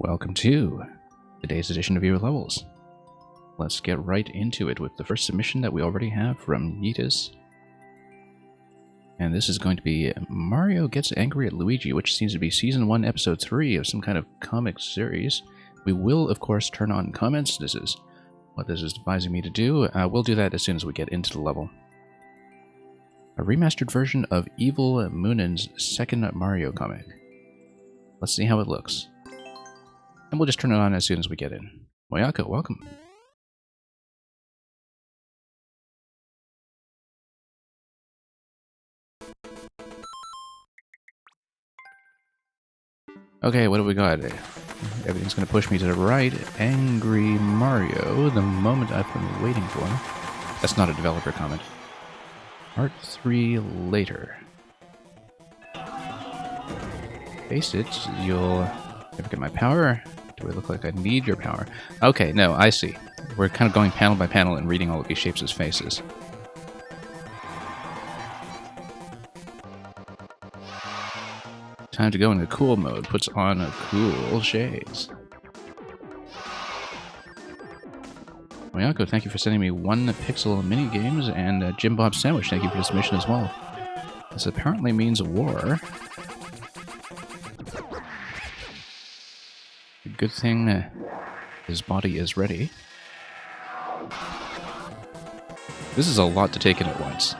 Welcome to today's edition of Your Levels. Let's get right into it with the first submission that we already have from Yeetus. And this is going to be Mario Gets Angry at Luigi, which seems to be Season 1, Episode 3 of some kind of comic series. We will, of course, turn on comments. This is what this is advising me to do. We'll do that as soon as we get into the level. A remastered version of Evil Moonen's second Mario comic. Let's see how it looks. And we'll just turn it on as soon as we get in. Moyako, welcome. Okay, what do we got? Everything's going to push me to the right. Angry Mario, the moment I've been waiting for. That's not a developer comment. Part 3 later. Face it, you'll never get my power. Do I look like I need your power? Okay, no, I see. We're kind of going panel by panel and reading all of these shapes as faces. Time to go into cool mode. Puts on a cool shades. Moyako, thank you for sending me 1 pixel mini games, and Jim Bob Sandwich, thank you for this mission as well. This apparently means war. Good thing his body is ready. This is a lot to take in at once.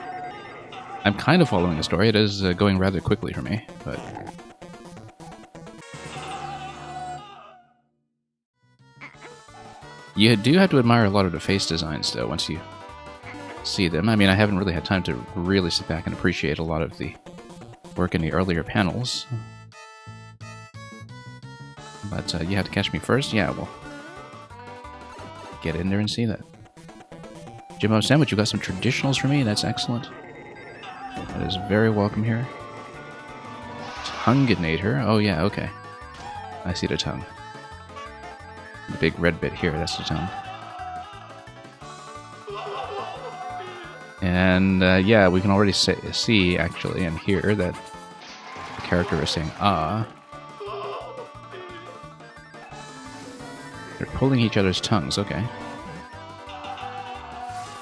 I'm kind of following the story. It is going rather quickly for me, but... You do have to admire a lot of the face designs, though, once you see them. I mean, I haven't really had time to really sit back and appreciate a lot of the work in the earlier panels. But you had to catch me first? Yeah, well, get in there and see that. Jim Bob Sandwich, you got some traditionals for me? That's excellent. That is very welcome here. Tongueinator. Oh yeah, okay. I see the tongue. The big red bit here, that's the tongue. And yeah, we can already see, actually, and hear that the character is saying, ah. They're pulling each other's tongues, okay.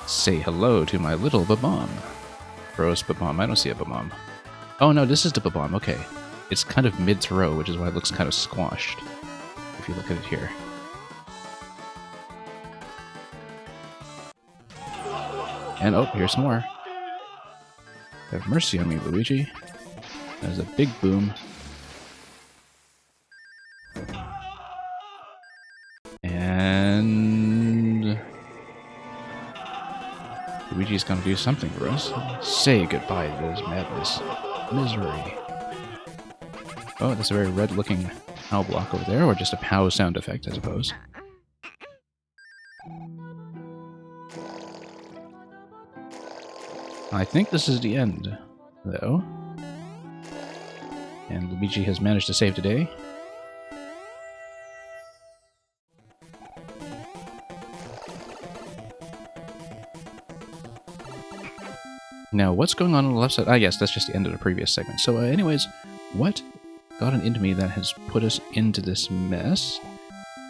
Say hello to my little Bob-omb. Gross Bob-omb. I don't see a Bob-omb. Oh no, this is the Bob-omb, okay. It's kind of mid-throw, which is why it looks kind of squashed, if you look at it here. And oh, here's some more. Have mercy on me, Luigi. There's a big boom. And Luigi's gonna do something for us. Say goodbye to this madness. Misery. Oh, that's a very red-looking POW block over there, or just a POW sound effect, I suppose. I think this is the end, though. And Luigi has managed to save today. Now, what's going on the left side? Ah, yes, that's just the end of the previous segment. So, anyways, what got into me that has put us into this mess?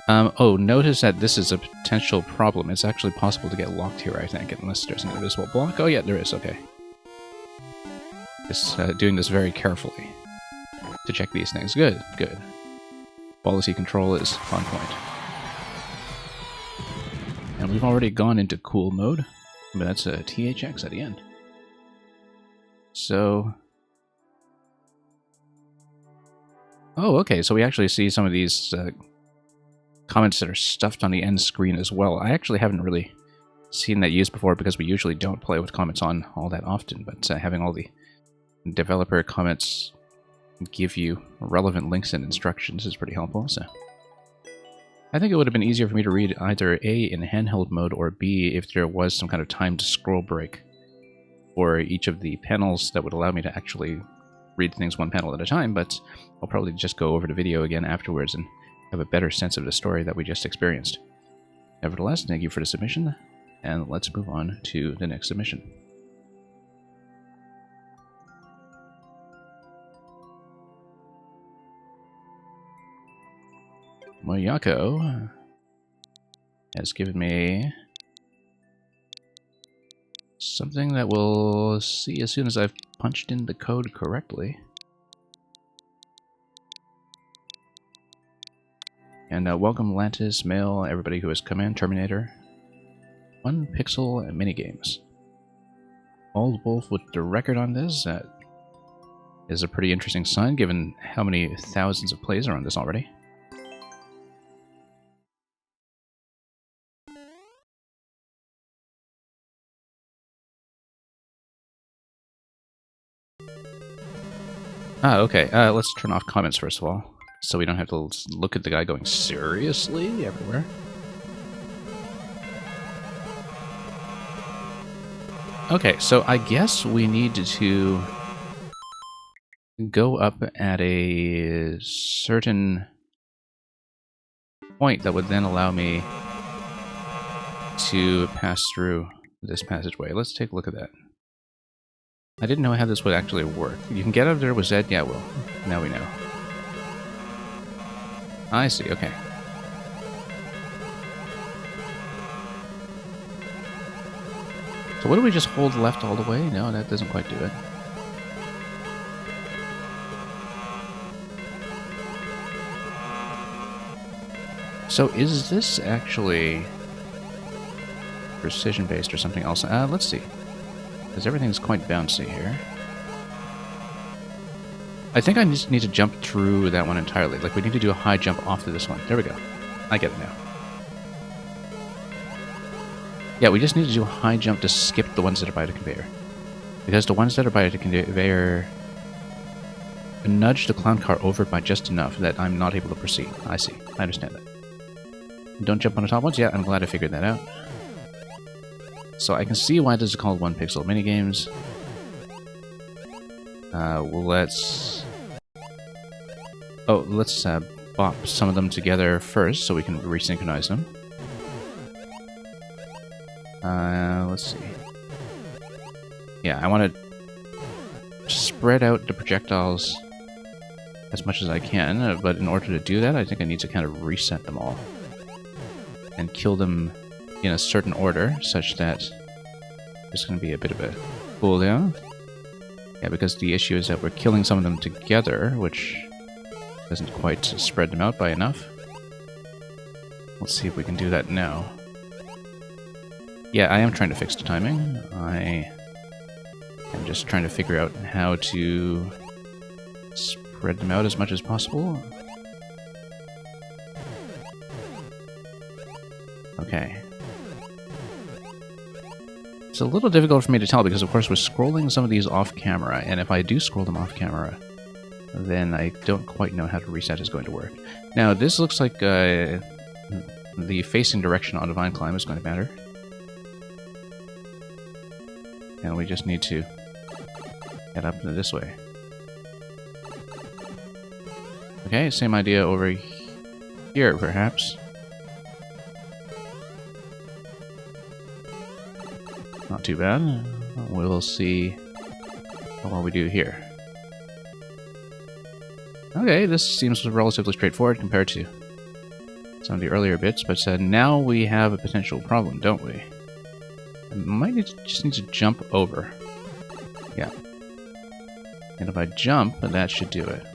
Oh, notice that this is a potential problem. It's actually possible to get locked here, I think, unless there's an invisible block. Oh, yeah, there is. Okay. Just doing this very carefully to check these things. Good, good. Policy control is on point. And we've already gone into cool mode, but that's a THX at the end. So... Oh, okay, so we actually see some of these comments that are stuffed on the end screen as well. I actually haven't really seen that used before because we usually don't play with comments on all that often, but having all the developer comments give you relevant links and instructions is pretty helpful, so... I think it would have been easier for me to read either A, in handheld mode, or B, if there was some kind of timed scroll break for each of the panels that would allow me to actually read things one panel at a time, but I'll probably just go over the video again afterwards and have a better sense of the story that we just experienced. Nevertheless, thank you for the submission, and let's move on to the next submission. Moyako has given me something that we'll see as soon as I've punched in the code correctly. And welcome Lantis, Mail, everybody who has come in, Terminator. 1 pixel minigames. Old Wolf with the record on this. That is a pretty interesting sign given how many thousands of plays are on this already. Ah, okay. Let's turn off comments first of all, so we don't have to look at the guy going seriously everywhere. Okay, so I guess we need to go up at a certain point that would then allow me to pass through this passageway. Let's take a look at that. I didn't know how this would actually work. You can get up there with Z? Yeah, well, now we know. I see, okay. So what do we just hold left all the way? No, that doesn't quite do it. So is this actually precision-based or something else? Let's see. Because everything's quite bouncy here. I think I just need to jump through that one entirely. Like, we need to do a high jump off of this one. There we go. I get it now. Yeah, we just need to do a high jump to skip the ones that are by the conveyor. Because the ones that are by the conveyor nudge the clown car over by just enough that I'm not able to proceed. I see. I understand that. Don't jump on the top ones? Yeah, I'm glad I figured that out. So I can see why this is called 1 pixel minigames. Well, let's bop some of them together first so we can resynchronize them. Let's see. Yeah, I want to spread out the projectiles as much as I can, but in order to do that, I think I need to kind of reset them all. And kill them in a certain order, such that there's going to be a bit of a cooldown. Yeah, because the issue is that we're killing some of them together, which doesn't quite spread them out by enough. Let's see if we can do that now. Yeah, I am trying to fix the timing. I am just trying to figure out how to spread them out as much as possible. Okay. It's a little difficult for me to tell because, of course, we're scrolling some of these off-camera, and if I do scroll them off-camera, then I don't quite know how to reset is going to work. Now, this looks like the facing direction on Divine Climb is going to matter. And we just need to get up this way. Okay, same idea over here, perhaps. Not too bad. We'll see what we do here. Okay, this seems relatively straightforward compared to some of the earlier bits, but now we have a potential problem, don't we? I might just need to jump over. Yeah. And if I jump, that should do it.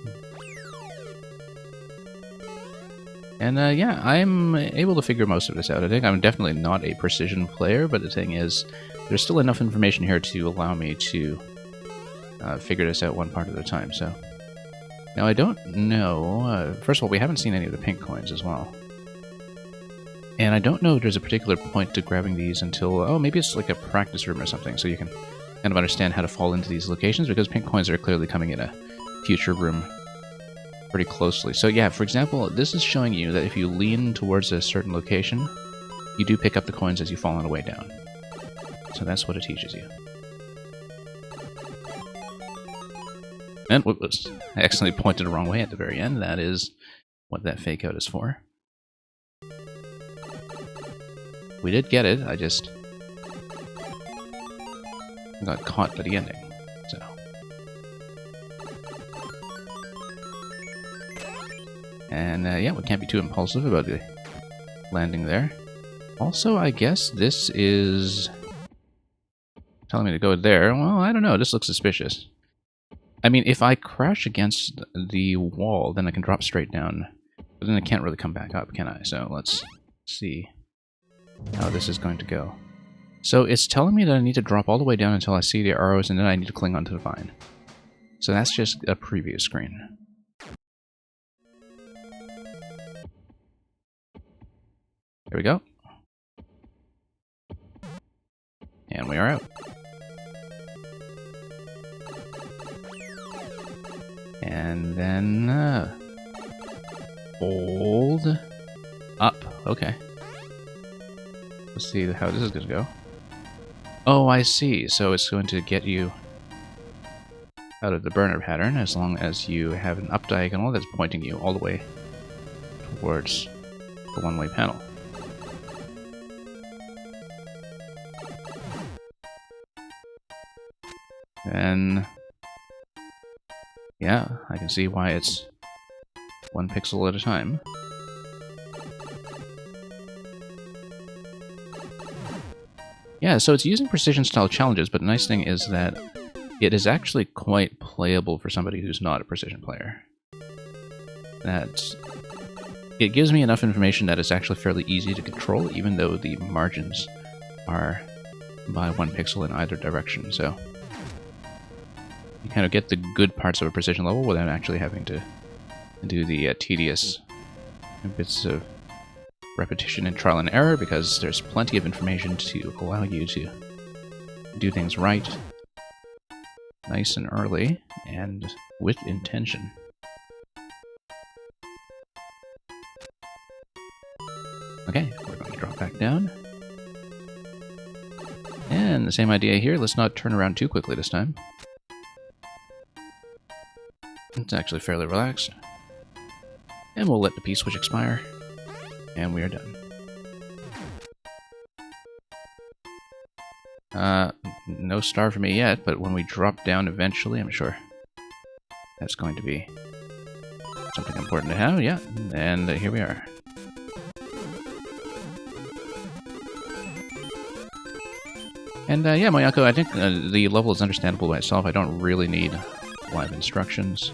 And yeah, I'm able to figure most of this out. I think I'm definitely not a precision player, but the thing is, there's still enough information here to allow me to figure this out one part at a time. So now I don't know. First of all, we haven't seen any of the pink coins as well. And I don't know if there's a particular point to grabbing these until... Oh, maybe it's like a practice room or something, so you can kind of understand how to fall into these locations, because pink coins are clearly coming in a future room pretty closely. So yeah, for example, this is showing you that if you lean towards a certain location, you do pick up the coins as you fall on the way down. So that's what it teaches you. And whoops, I accidentally pointed the wrong way at the very end. That is what that fake out is for. We did get it, I just got caught by the ending. So And yeah, we can't be too impulsive about the landing there. Also, I guess this is telling me to go there. Well, I don't know. This looks suspicious. I mean, if I crash against the wall, then I can drop straight down. But then I can't really come back up, can I? So let's see how this is going to go. So it's telling me that I need to drop all the way down until I see the arrows, and then I need to cling onto the vine. So that's just a preview screen. Here we go. And we are out. And then hold up. Okay. Let's see how this is going to go. Oh, I see. So it's going to get you out of the burner pattern as long as you have an up diagonal that's pointing you all the way towards the one-way panel. And yeah, I can see why it's 1 pixel at a time. Yeah, so it's using precision style challenges, but the nice thing is that it is actually quite playable for somebody who's not a precision player. That it gives me enough information that it's actually fairly easy to control, even though the margins are by 1 pixel in either direction, so you kind of get the good parts of a precision level without actually having to do the tedious bits of repetition and trial and error, because there's plenty of information to allow you to do things right, nice and early, and with intention. Okay, we're going to drop back down. And the same idea here, let's not turn around too quickly this time. It's actually fairly relaxed. And we'll let the P-switch expire. And we are done. No star for me yet, but when we drop down eventually, I'm sure that's going to be something important to have. Yeah, and here we are. And yeah, Mayako, I think the level is understandable by itself. I don't really need live instructions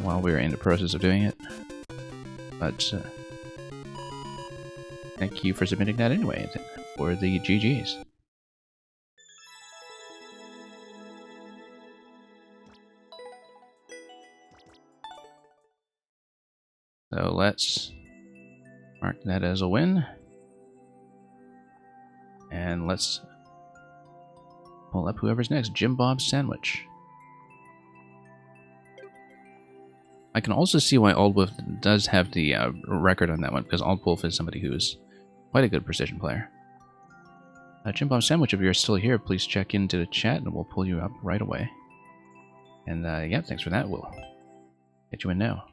while we're in the process of doing it. But thank you for submitting that anyway, for the GGs. So let's mark that as a win. And let's pull up whoever's next. Jim Bob's Sandwich. I can also see why Old Wolf does have the record on that one, because Old Wolf is somebody who's quite a good precision player. Jim Bob's Sandwich, if you're still here, please check into the chat and we'll pull you up right away. And yeah, thanks for that. We'll get you in now.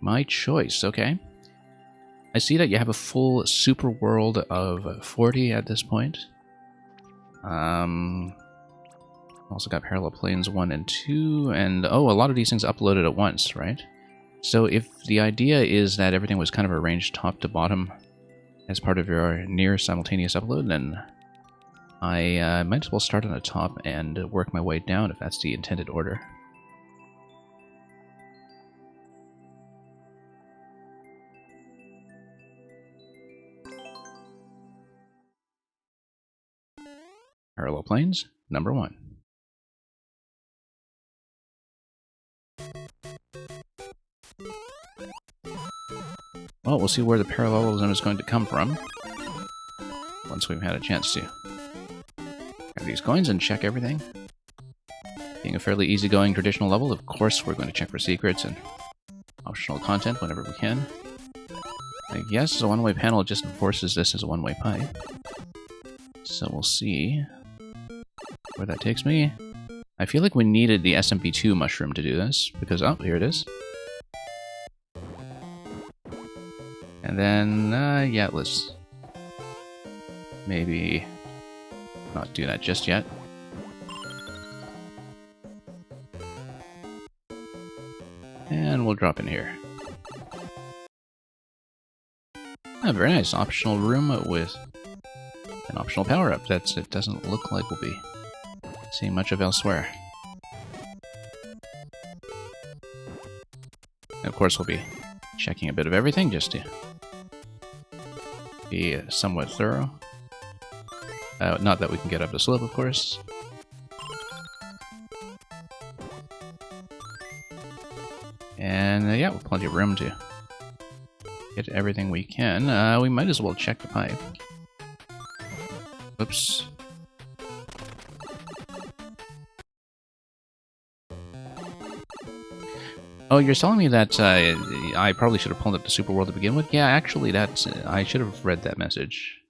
My choice, okay. I see that you have a full super world of 40 at this point. Also got Parallel Planes 1 and 2, and oh, a lot of these things uploaded at once, right? So if the idea is that everything was kind of arranged top to bottom as part of your near simultaneous upload, then I might as well start on the top and work my way down if that's the intended order. Parallel Planes, number 1. Well, we'll see where the parallelism is going to come from once we've had a chance to grab these coins and check everything. Being a fairly easygoing traditional level, of course we're going to check for secrets and optional content whenever we can. I guess a one-way panel just enforces this as a one-way pipe. So we'll see where that takes me. I feel like we needed the SMP2 mushroom to do this, because, oh, here it is. And And then, yeah, let's maybe not do that just yet. And we'll drop in here. Ah, very nice. Optional room with an optional power-up. It doesn't look like we'll be seeing much of elsewhere. And of course, we'll be checking a bit of everything just to be somewhat thorough. Not that we can get up the slope, of course. And yeah, with plenty of room to get everything we can. We might as well check the pipe. Oops. Oh, you're telling me that I probably should have pulled up the Super World to begin with? Yeah, actually, that's I should have read that message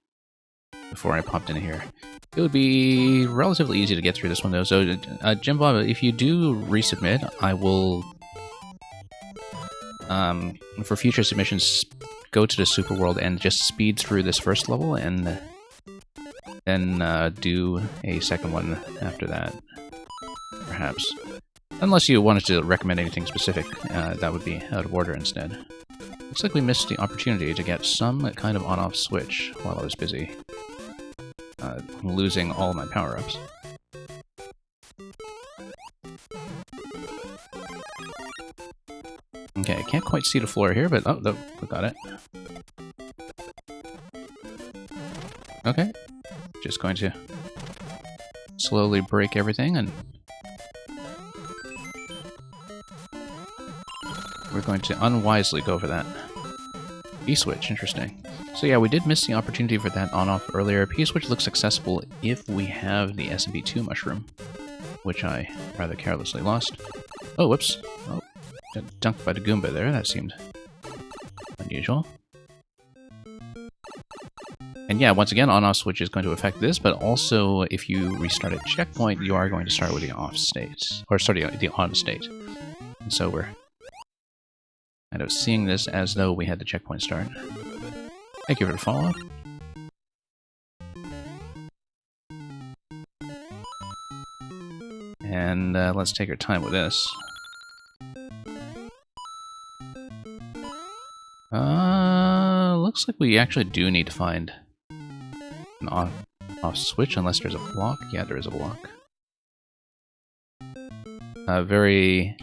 before I popped in here. It would be relatively easy to get through this one, though. So, Jim Bob, if you do resubmit, I will, for future submissions, go to the Super World and just speed through this first level, and then do a second one after that, perhaps. Unless you wanted to recommend anything specific, that would be out of order instead. Looks like we missed the opportunity to get some kind of on-off switch while I was busy losing all my power-ups. Okay, I can't quite see the floor here, but oh, no, we got it. Okay, just going to slowly break everything, and we're going to unwisely go for that P-switch. Interesting. So yeah, we did miss the opportunity for that on-off earlier. P-switch looks accessible if we have the SMP2 mushroom, which I rather carelessly lost. Oh, whoops. Oh, got dunked by the Goomba there. That seemed unusual. And yeah, once again, on-off switch is going to affect this, but also if you restart a checkpoint, you are going to start with the off state, or sorry, the on state. And so we're kind of seeing this as though we had the checkpoint start. Thank you for the follow. And let's take our time with this. Looks like we actually do need to find an off switch, unless there's a block. Yeah, there is a block. Very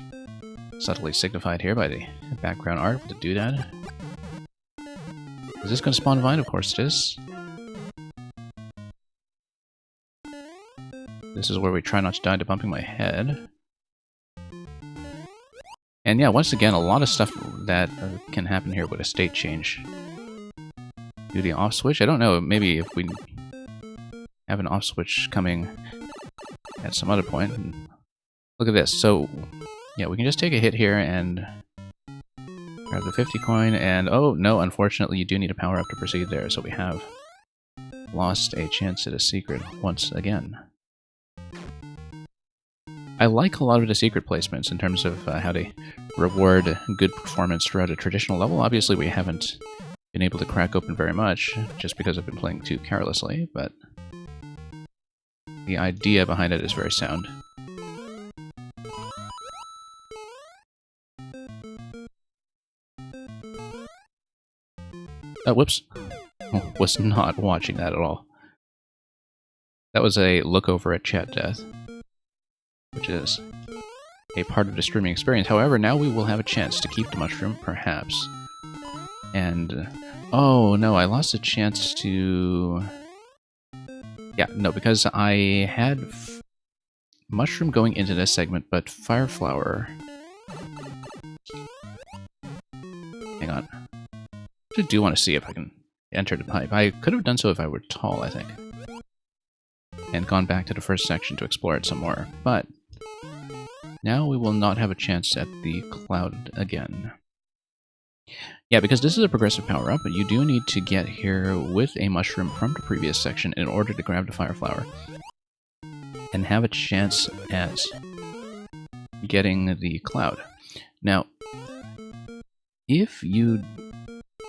subtly signified here by the background art with the doodad. Is this going to spawn Vine? Of course it is. This is where we try not to die to bumping my head. And yeah, once again, a lot of stuff that can happen here with a state change. Do the off switch? I don't know, maybe if we have an off switch coming at some other point. Look at this. So, yeah, we can just take a hit here and grab the 50 coin, and oh no, unfortunately you do need a power up to proceed there, so we have lost a chance at a secret once again. I like a lot of the secret placements in terms of how they reward good performance throughout a traditional level. Obviously we haven't been able to crack open very much, just because I've been playing too carelessly, but the idea behind it is very sound. Whoops. Oh, was not watching that at all. That was a look over at chat death, which is a part of the streaming experience. However, now we will have a chance to keep the mushroom, perhaps. And, oh no, I lost a chance to... Yeah, no, because I had mushroom going into this segment, but fire flower... Hang on. I do want to see if I can enter the pipe. I could have done so if I were tall, I think. And gone back to the first section to explore it some more. But now we will not have a chance at the cloud again. Yeah, because this is a progressive power-up, but you do need to get here with a mushroom from the previous section in order to grab the fire flower. And have a chance at getting the cloud. Now, if you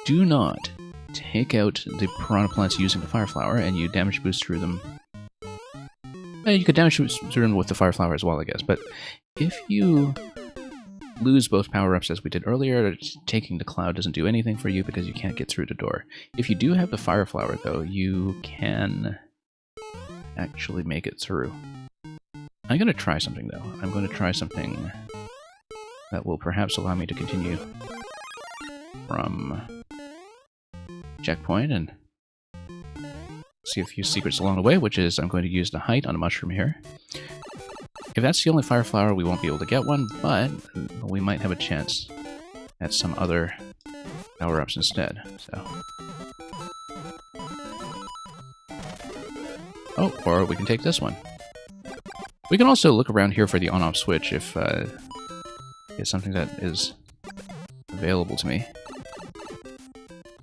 do not take out the piranha plants using the fire flower, and you damage boost through them. You could damage boost through them with the fire flower as well, I guess, but if you lose both power-ups as we did earlier, taking the cloud doesn't do anything for you because you can't get through the door. If you do have the fire flower, though, you can actually make it through. I'm going to try something, though. I'm going to try something that will perhaps allow me to continue from checkpoint and see a few secrets along the way, which is I'm going to use the height on a mushroom here. If that's the only fire flower, we won't be able to get one, but we might have a chance at some other power-ups instead, so. Oh, or we can take this one. We can also look around here for the on-off switch if it's something that is available to me.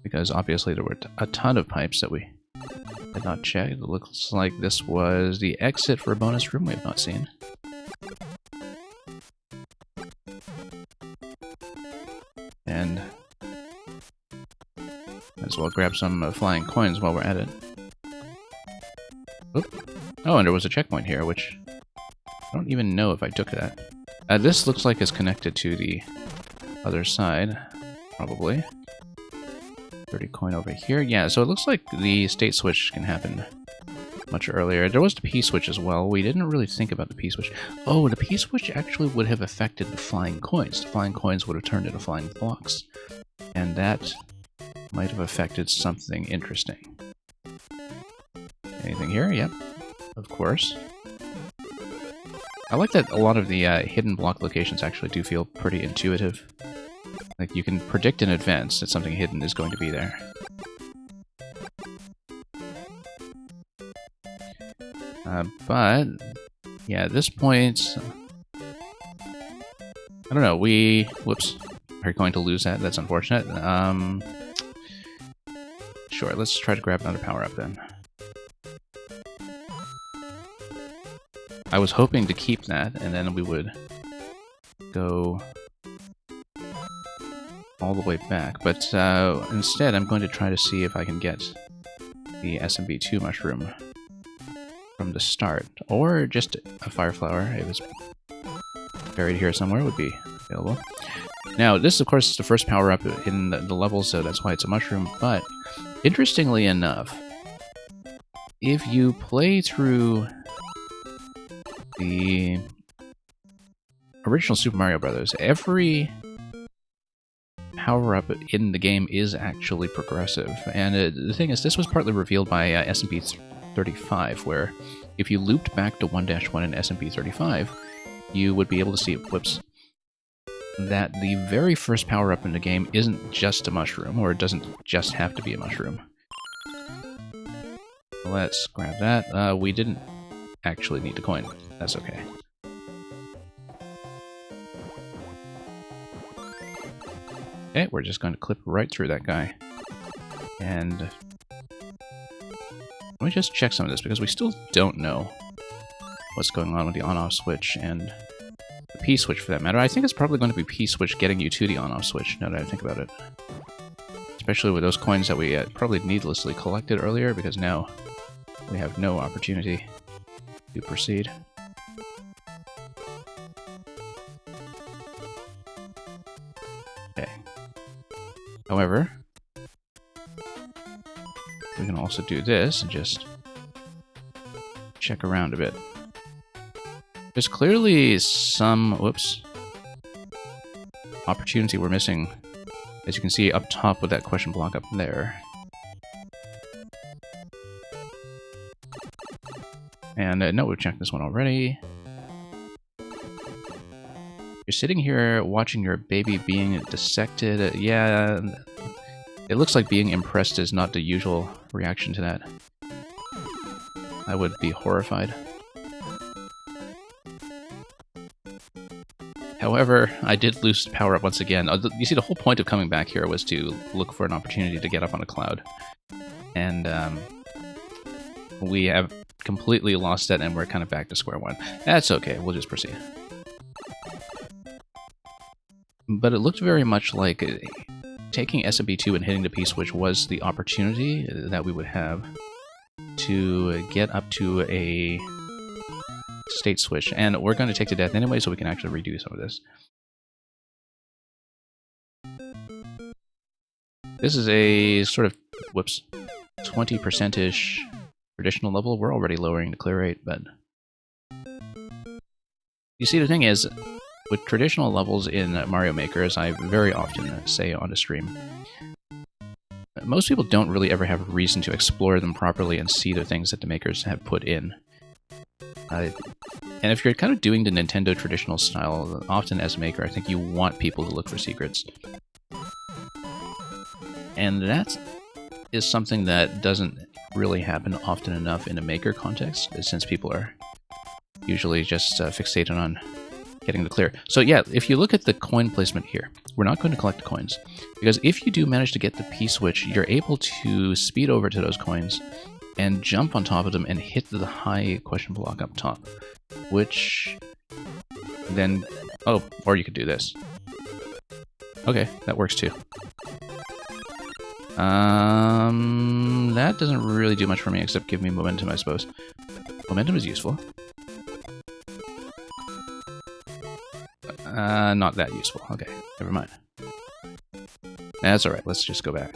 Because obviously there were a ton of pipes that we had not checked. It looks like this was the exit for a bonus room we have not seen. And might as well grab some flying coins while we're at it. Oop. Oh, and there was a checkpoint here, which I don't even know if I took that. This looks like it's connected to the other side, probably. 30 coin over here. Yeah, so it looks like the state switch can happen much earlier. There was the P-switch as well. We didn't really think about the P-switch. Oh, the P-switch actually would have affected the flying coins. The flying coins would have turned into flying blocks. And that might have affected something interesting. Anything here? Yep. Of course. I like that a lot of the hidden block locations actually do feel pretty intuitive. Like, you can predict in advance that something hidden is going to be there. But, yeah, at this point, I don't know, we, whoops, are going to lose that. That's unfortunate. Sure, let's try to grab another power-up then. I was hoping to keep that, and then we would go all the way back, but instead I'm going to try to see if I can get the SMB2 mushroom from the start, or just a fire flower if it's buried here somewhere would be available. Now, this of course is the first power-up in the level, so that's why it's a mushroom, but interestingly enough, if you play through the original Super Mario Bros., every power-up in the game is actually progressive. And the thing is, this was partly revealed by SMP35, where if you looped back to 1-1 in SMP35, you would be able to see, whoops, that the very first power-up in the game isn't just a mushroom, or it doesn't just have to be a mushroom. Let's grab that. We didn't actually need the coin. That's okay. Okay, we're just going to clip right through that guy. And let me just check some of this, because we still don't know what's going on with the on-off switch and the P-switch for that matter. I think it's probably going to be P-switch getting you to the on-off switch, now that I think about it. Especially with those coins that we probably needlessly collected earlier, because now we have no opportunity to proceed. Okay. However, we can also do this and just check around a bit. There's clearly some, whoops, opportunity we're missing, as you can see up top with that question block up there. And no, we've checked this one already. You're sitting here watching your baby being dissected. Yeah, it looks like being impressed is not the usual reaction to that. I would be horrified. However, I did lose power up once again. You see, the whole point of coming back here was to look for an opportunity to get up on a cloud. And we have completely lost that, and we're kind of back to square one. That's okay, we'll just proceed. But it looked very much like taking SMP2 and hitting the P-switch was the opportunity that we would have to get up to a state switch. And we're going to take to death anyway, so we can actually redo some of this. This is a sort of, whoops, 20%-ish traditional level. We're already lowering the clear rate, but... You see, the thing is, with traditional levels in Mario Maker, as I very often say on the stream, most people don't really ever have a reason to explore them properly and see the things that the makers have put in. And if you're kind of doing the Nintendo traditional style, often as a maker, I think you want people to look for secrets. And that is something that doesn't really happen often enough in a maker context, since people are usually just fixated on getting the clear. So yeah, if you look at the coin placement here, we're not going to collect the coins, because if you do manage to get the P-switch, you're able to speed over to those coins and jump on top of them and hit the high question block up top, which then... Oh, or you could do this. Okay, that works too. That doesn't really do much for me except give me momentum, I suppose. Momentum is useful. Not that useful. Okay, never mind. That's alright, let's just go back.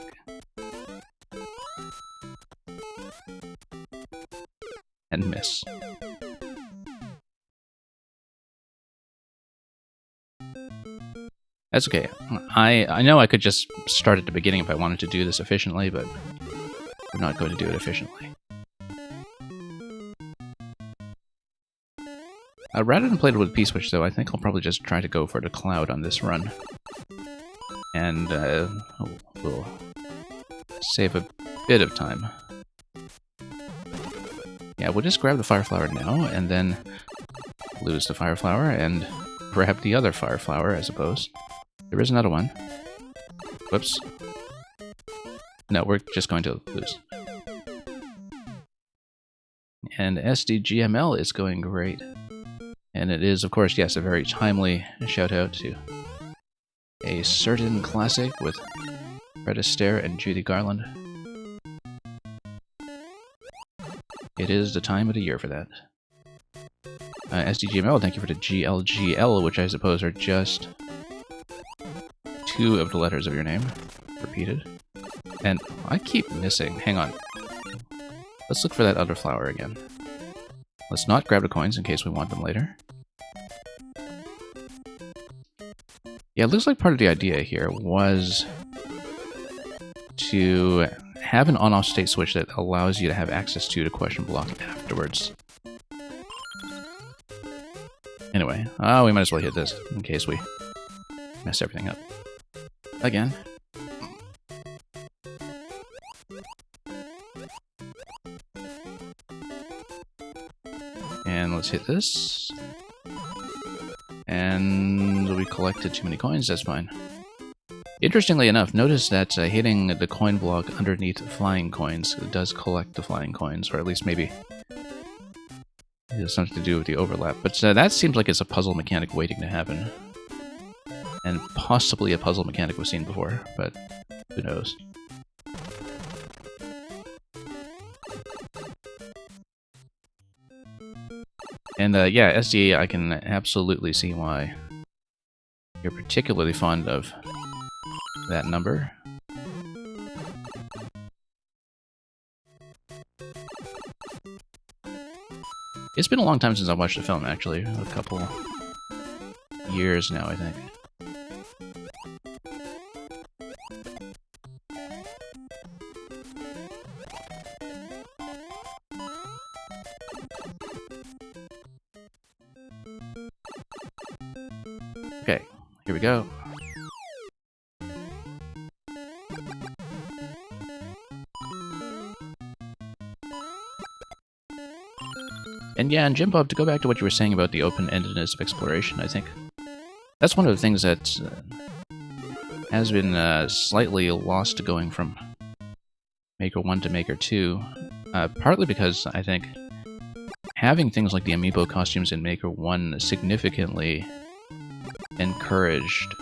And miss. That's okay. I know I could just start at the beginning if I wanted to do this efficiently, but we're not going to do it efficiently. Rather than play it with P-switch, though, I think I'll probably just try to go for the cloud on this run. And we'll save a bit of time. Yeah, we'll just grab the Fire Flower now, and then lose the Fire Flower, and grab the other Fire Flower, I suppose. There is another one. Whoops. No, we're just going to lose. And SDGML is going great. And it is, of course, yes, a very timely shout-out to a certain classic with Fred Astaire and Judy Garland. It is the time of the year for that. SDGML, thank you for the GLGL, which I suppose are just 2 of the letters of your name repeated. And I keep missing. Hang on. Let's look for that other flower again. Let's not grab the coins in case we want them later. Yeah, it looks like part of the idea here was to have an on-off state switch that allows you to have access to the question block afterwards. Anyway, we might as well hit this in case we mess everything up. Again. And let's hit this. And we collected too many coins, that's fine. Interestingly enough, notice that hitting the coin block underneath flying coins does collect the flying coins, or at least maybe it has something to do with the overlap. But that seems like it's a puzzle mechanic waiting to happen. And possibly a puzzle mechanic we've seen before, but who knows. And yeah, SD, I can absolutely see why you're particularly fond of that number. It's been a long time since I watched the film, actually. A couple years now, I think. Okay, here we go. And yeah, and Jim Bob, to go back to what you were saying about the open-endedness of exploration, I think that's one of the things that has been slightly lost going from Maker 1 to Maker 2, partly because I think having things like the amiibo costumes in Maker 1 significantly encouraged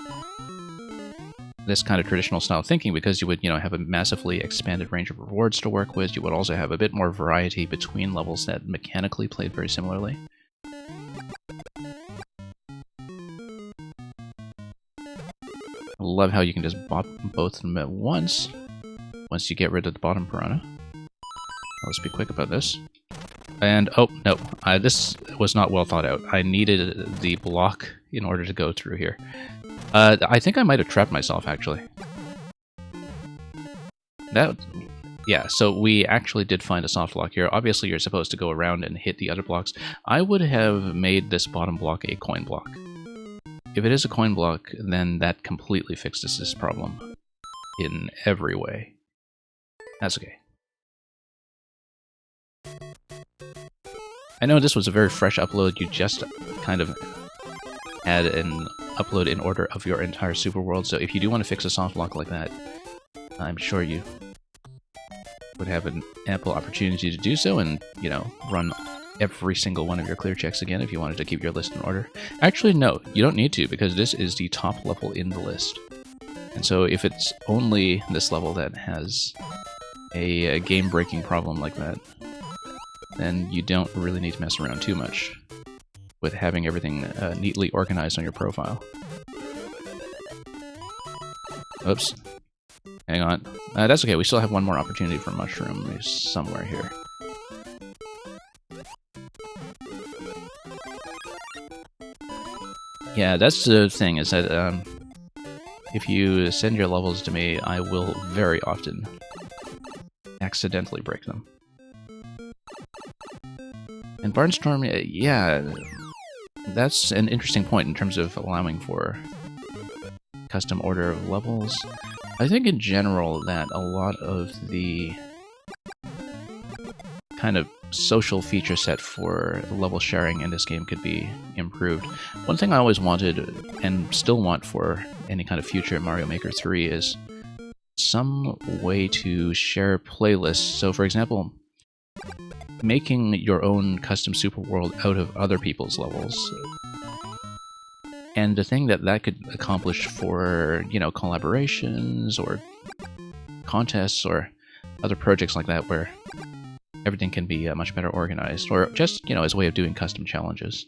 this kind of traditional style thinking, because you would, have a massively expanded range of rewards to work with. You would also have a bit more variety between levels that mechanically played very similarly. I love how you can just bop both of them at once you get rid of the bottom piranha. Let's be quick about this. And, oh, no, this was not well thought out. I needed the block in order to go through here. I think I might have trapped myself, actually. Yeah, so we actually did find a soft block here. Obviously, you're supposed to go around and hit the other blocks. I would have made this bottom block a coin block. If it is a coin block, then that completely fixes this problem in every way. That's okay. I know this was a very fresh upload. You just kind of had an upload in order of your entire super world, so if you do want to fix a soft block like that, I'm sure you would have an ample opportunity to do so and, run every single one of your clear checks again if you wanted to keep your list in order. Actually, no, you don't need to, because this is the top level in the list. And so if it's only this level that has a game-breaking problem like that, then you don't really need to mess around too much with having everything neatly organized on your profile. Oops. Hang on. That's okay, we still have one more opportunity for mushroom somewhere here. Yeah, that's the thing, is that if you send your levels to me, I will very often accidentally break them. And Barnstorm, yeah, that's an interesting point in terms of allowing for custom order of levels. I think in general that a lot of the kind of social feature set for level sharing in this game could be improved. One thing I always wanted, and still want for any kind of future Mario Maker 3, is some way to share playlists. So for example, making your own custom super world out of other people's levels. And the thing that could accomplish for, collaborations or contests or other projects like that, where everything can be much better organized, or just, as a way of doing custom challenges.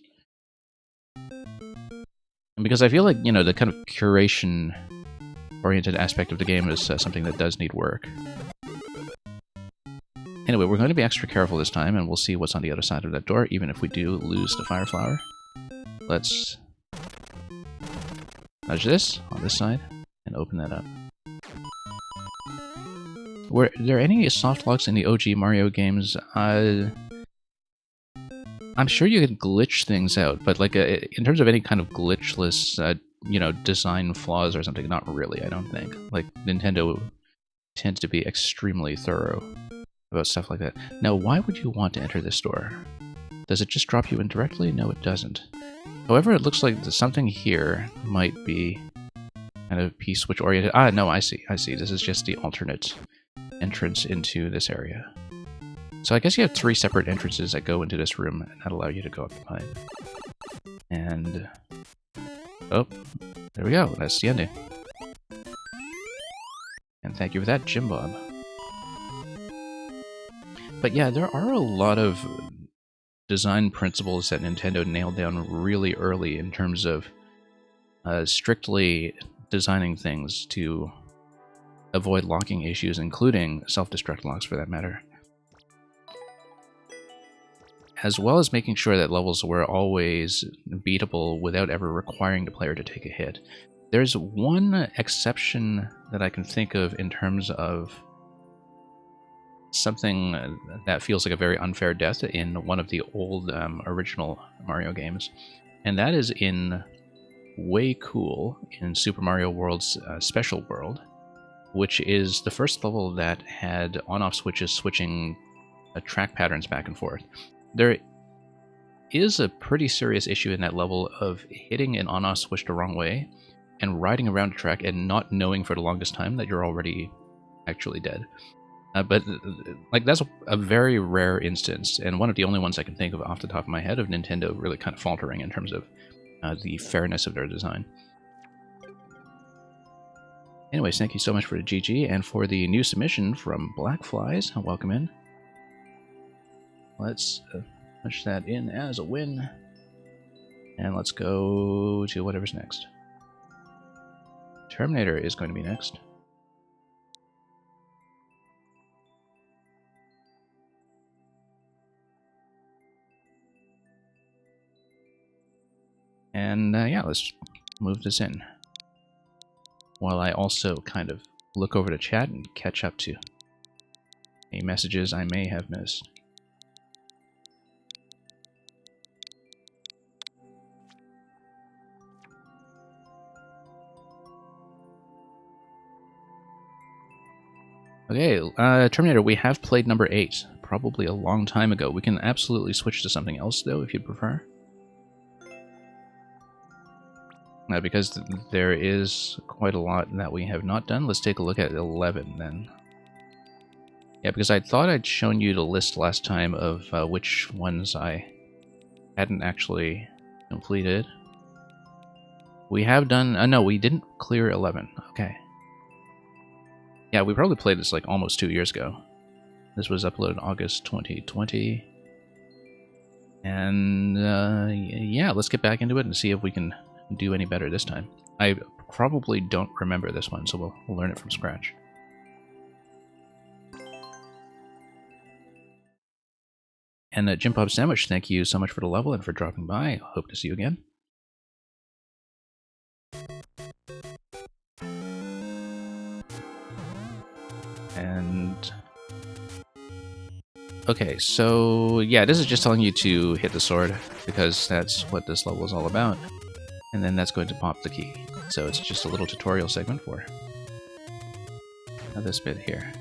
And because I feel like, the kind of curation-oriented aspect of the game is something that does need work. Anyway, we're going to be extra careful this time, and we'll see what's on the other side of that door, even if we do lose the fire flower. Let's nudge this on this side and open that up. Were there any soft locks in the OG Mario games? I'm sure you could glitch things out, but like in terms of any kind of glitchless, design flaws or something, not really, I don't think. Like, Nintendo tends to be extremely thorough about stuff like that. Now, why would you want to enter this door? Does it just drop you in directly? No, it doesn't. However, it looks like something here might be kind of P-switch oriented. Ah, no, I see. This is just the alternate entrance into this area. So I guess you have 3 separate entrances that go into this room and that allow you to go up the pipe. And... oh, there we go. That's the ending. And thank you for that, Jim Bob. But yeah, there are a lot of design principles that Nintendo nailed down really early in terms of strictly designing things to avoid locking issues, including self-destruct locks for that matter. As well as making sure that levels were always beatable without ever requiring the player to take a hit. There's one exception that I can think of in terms of something that feels like a very unfair death in one of the old original Mario games, and that is in Way Cool in Super Mario World's Special World, which is the first level that had on-off switches switching track patterns back and forth. There is a pretty serious issue in that level of hitting an on-off switch the wrong way and riding around a track and not knowing for the longest time that you're already actually dead. But like that's a very rare instance, and one of the only ones I can think of off the top of my head of Nintendo really kind of faltering in terms of the fairness of their design. Anyways, thank you so much for the GG and for the new submission from Blackflies. Welcome in. Let's punch that in as a win. And let's go to whatever's next. Terminator is going to be next. And yeah, let's move this in. While I also kind of look over to chat and catch up to any messages I may have missed. Okay, Terminator, we have played number 8, probably a long time ago. We can absolutely switch to something else, though, if you'd prefer. Because there is quite a lot that we have not done. Let's take a look at 11, then. Yeah, because I thought I'd shown you the list last time of which ones I hadn't actually completed. We have done... no, we didn't clear 11. Okay. Yeah, we probably played this like almost 2 years ago. This was uploaded in August 2020. And yeah, let's get back into it and see if we can do any better this time. I probably don't remember this one, so we'll learn it from scratch. And Jim Bob Sandwich, thank you so much for the level and for dropping by. Hope to see you again. And okay, so yeah, this is just telling you to hit the sword because that's what this level is all about. And then that's going to pop the key. So it's just a little tutorial segment for this bit here.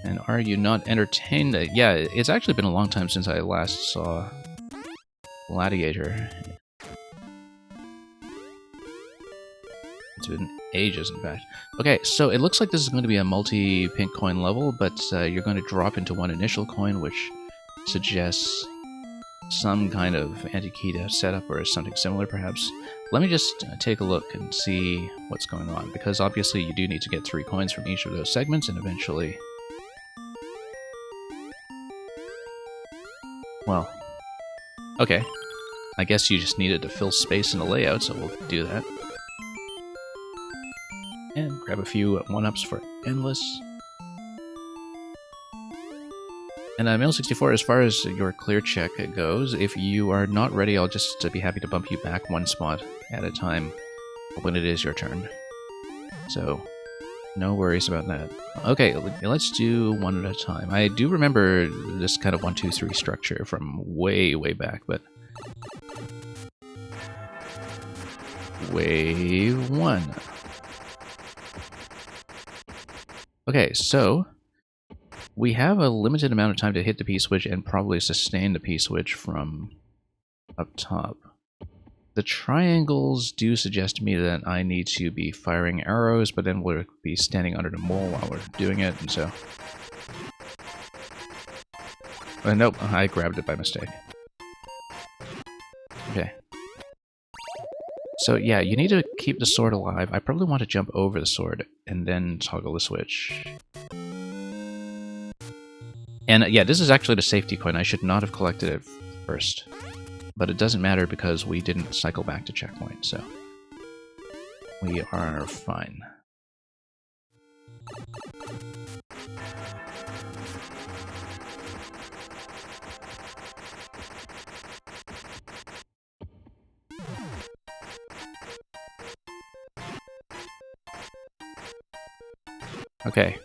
And are you not entertained? Yeah, it's actually been a long time since I last saw Gladiator. It's been ages, in fact. Okay, so it looks like this is going to be a multi-pink coin level, but you're going to drop into one initial coin, which suggests some kind of Antikita setup or something similar, perhaps. Let me just take a look and see what's going on, because obviously you do need to get 3 coins from each of those segments, and eventually... well, okay. I guess you just needed to fill space in the layout, so we'll do that. And grab a few 1-ups for Endless. And Mail64, as far as your clear check goes, if you are not ready, I'll just be happy to bump you back 1 spot at a time when it is your turn. So, no worries about that. Okay, let's do one at a time. I do remember this kind of 1, 2, 3 structure from way, way back, but... Wave 1. Okay, so... we have a limited amount of time to hit the P-switch and probably sustain the P-switch from up top. The triangles do suggest to me that I need to be firing arrows, but then we'll be standing under the mole while we're doing it, and so... nope, I grabbed it by mistake. Okay. So yeah, you need to keep the sword alive. I probably want to jump over the sword and then toggle the switch. And yeah, this is actually the safety coin. I should not have collected it first. But it doesn't matter because we didn't cycle back to checkpoint, so... we are fine. Okay.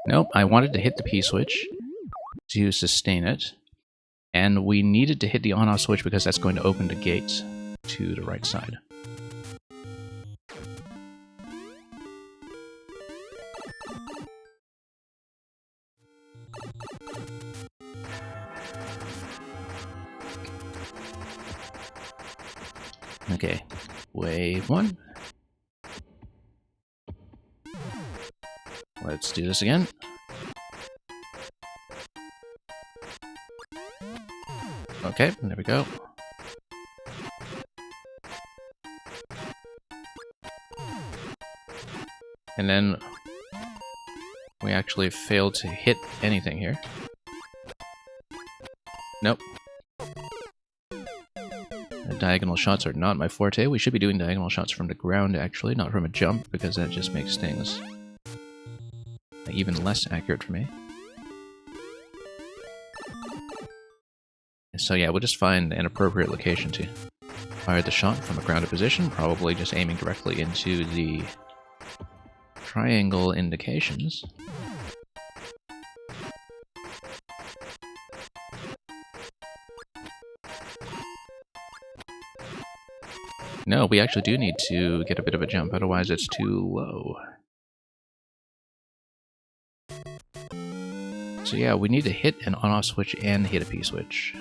Nope, I wanted to hit the P-switch to sustain it, and we needed to hit the on-off switch because that's going to open the gate to the right side. Okay, wave 1. Let's do this again. Okay, there we go. And then we actually failed to hit anything here. Nope. Diagonal shots are not my forte. We should be doing diagonal shots from the ground, actually, not from a jump, because that just makes things even less accurate for me. So yeah, we'll just find an appropriate location to fire the shot from a grounded position, probably just aiming directly into the triangle indications. No, we actually do need to get a bit of a jump, otherwise it's too low. So yeah, we need to hit an on-off switch and hit a P-switch.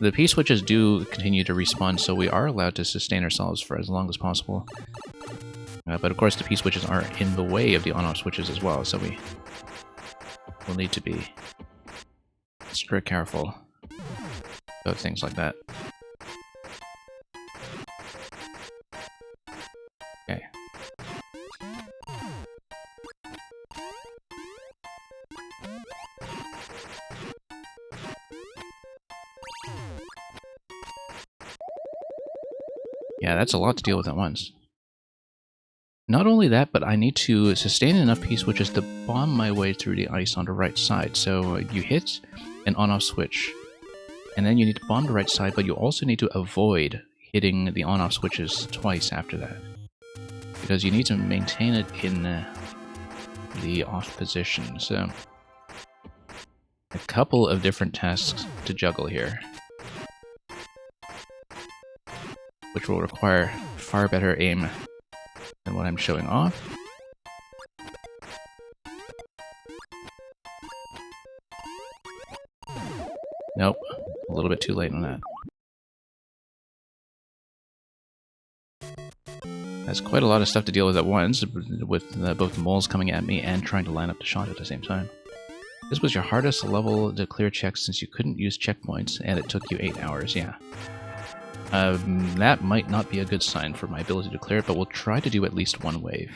The P-switches do continue to respawn, so we are allowed to sustain ourselves for as long as possible. But of course the P-switches are in the way of the on-off switches as well, so we will need to be extra careful about things like that. Okay. Yeah, that's a lot to deal with at once. Not only that, but I need to sustain enough P-switches to bomb my way through the ice on the right side. So you hit an on-off switch, and then you need to bomb the right side, but you also need to avoid hitting the on-off switches twice after that. Because you need to maintain it in the off position. So a couple of different tasks to juggle here, which will require far better aim than what I'm showing off. Nope, a little bit too late on that. That's quite a lot of stuff to deal with at once, with both the moles coming at me and trying to line up the shot at the same time. This was your hardest level to clear checks since you couldn't use checkpoints, and it took you 8 hours, yeah. That might not be a good sign for my ability to clear it, but we'll try to do at least one wave.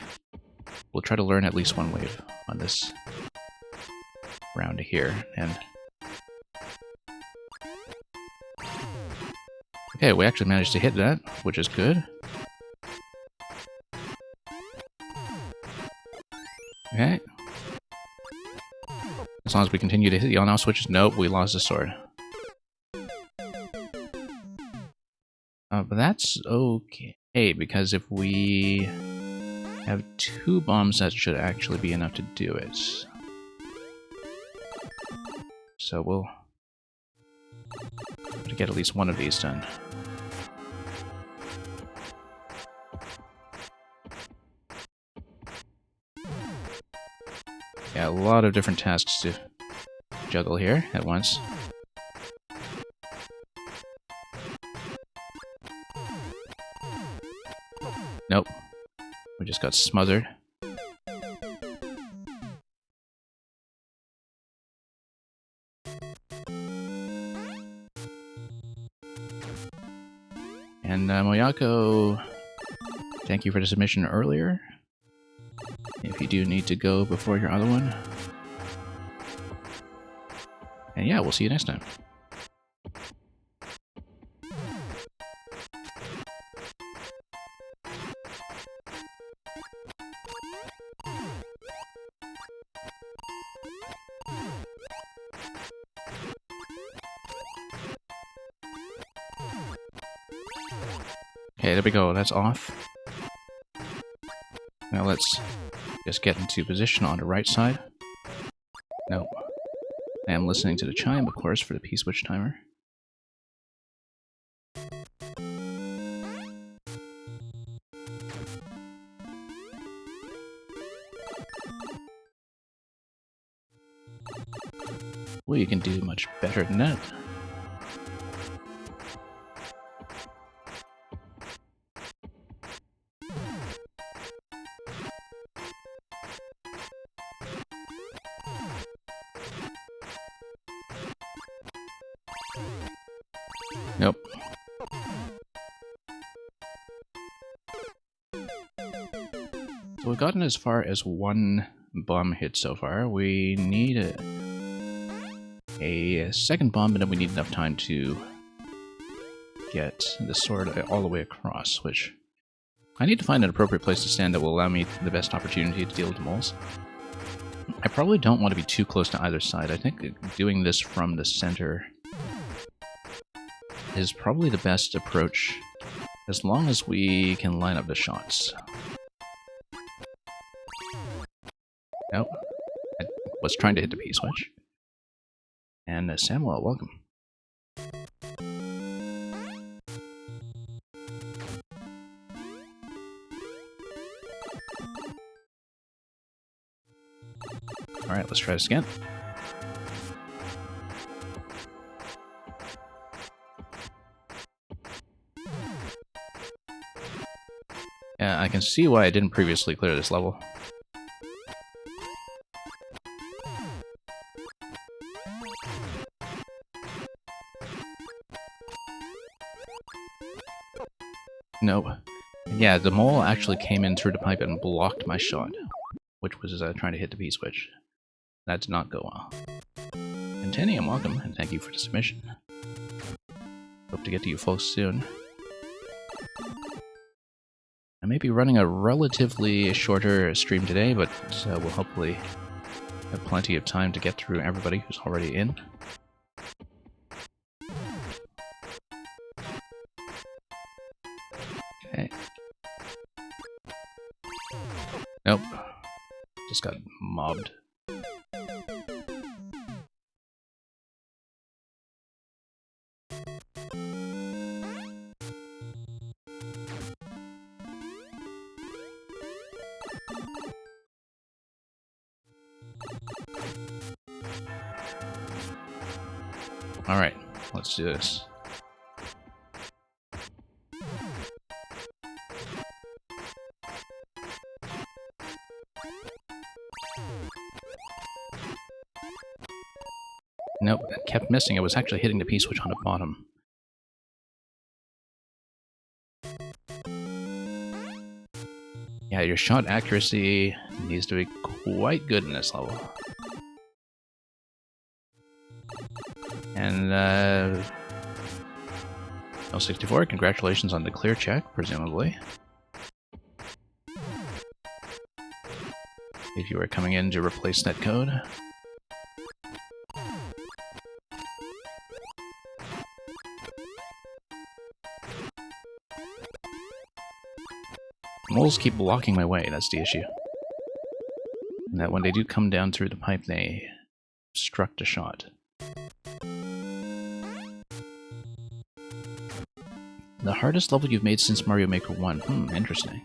We'll try to learn at least one wave on this round here, and... Okay, we actually managed to hit that, which is good. Okay. As long as we continue to hit the on-off switches. Nope, we lost the sword. But that's okay, because if we have 2 bombs, that should actually be enough to do it. So we'll have to get at least one of these done. Yeah, a lot of different tasks to juggle here at once. Nope. We just got smothered. And Moyako, thank you for the submission earlier. If you do need to go before your other one. And yeah, we'll see you next time. Okay, there we go, that's off. Now let's just get into position on the right side. Nope. I am listening to the chime, of course, for the P-switch timer. Well, you can do much better than that. Nope. So we've gotten as far as one bomb hit so far. We need a second bomb, and then we need enough time to get the sword all the way across, which I need to find an appropriate place to stand that will allow me the best opportunity to deal with the moles. I probably don't want to be too close to either side. I think doing this from the center is probably the best approach, as long as we can line up the shots. Nope. I was trying to hit the P-switch. And Samuel, welcome. Alright, let's try this again. Yeah, I can see why I didn't previously clear this level. Nope. Yeah, the mole actually came in through the pipe and blocked my shot, which was trying to hit the P-switch. That did not go well. Centennium, welcome, and thank you for the submission. Hope to get to you folks soon. I may be running a relatively shorter stream today, but we'll hopefully have plenty of time to get through everybody who's already in. Okay. Nope. Just got mobbed. Alright, let's do this. Nope, it kept missing. It was actually hitting the P-switch on the bottom. Yeah, your shot accuracy needs to be quite good in this level. And, L64, congratulations on the clear check, presumably. If you were coming in to replace netcode. Moles keep blocking my way, that's the issue. And that when they do come down through the pipe, they obstruct a shot. The hardest level you've made since Mario Maker 1. Interesting.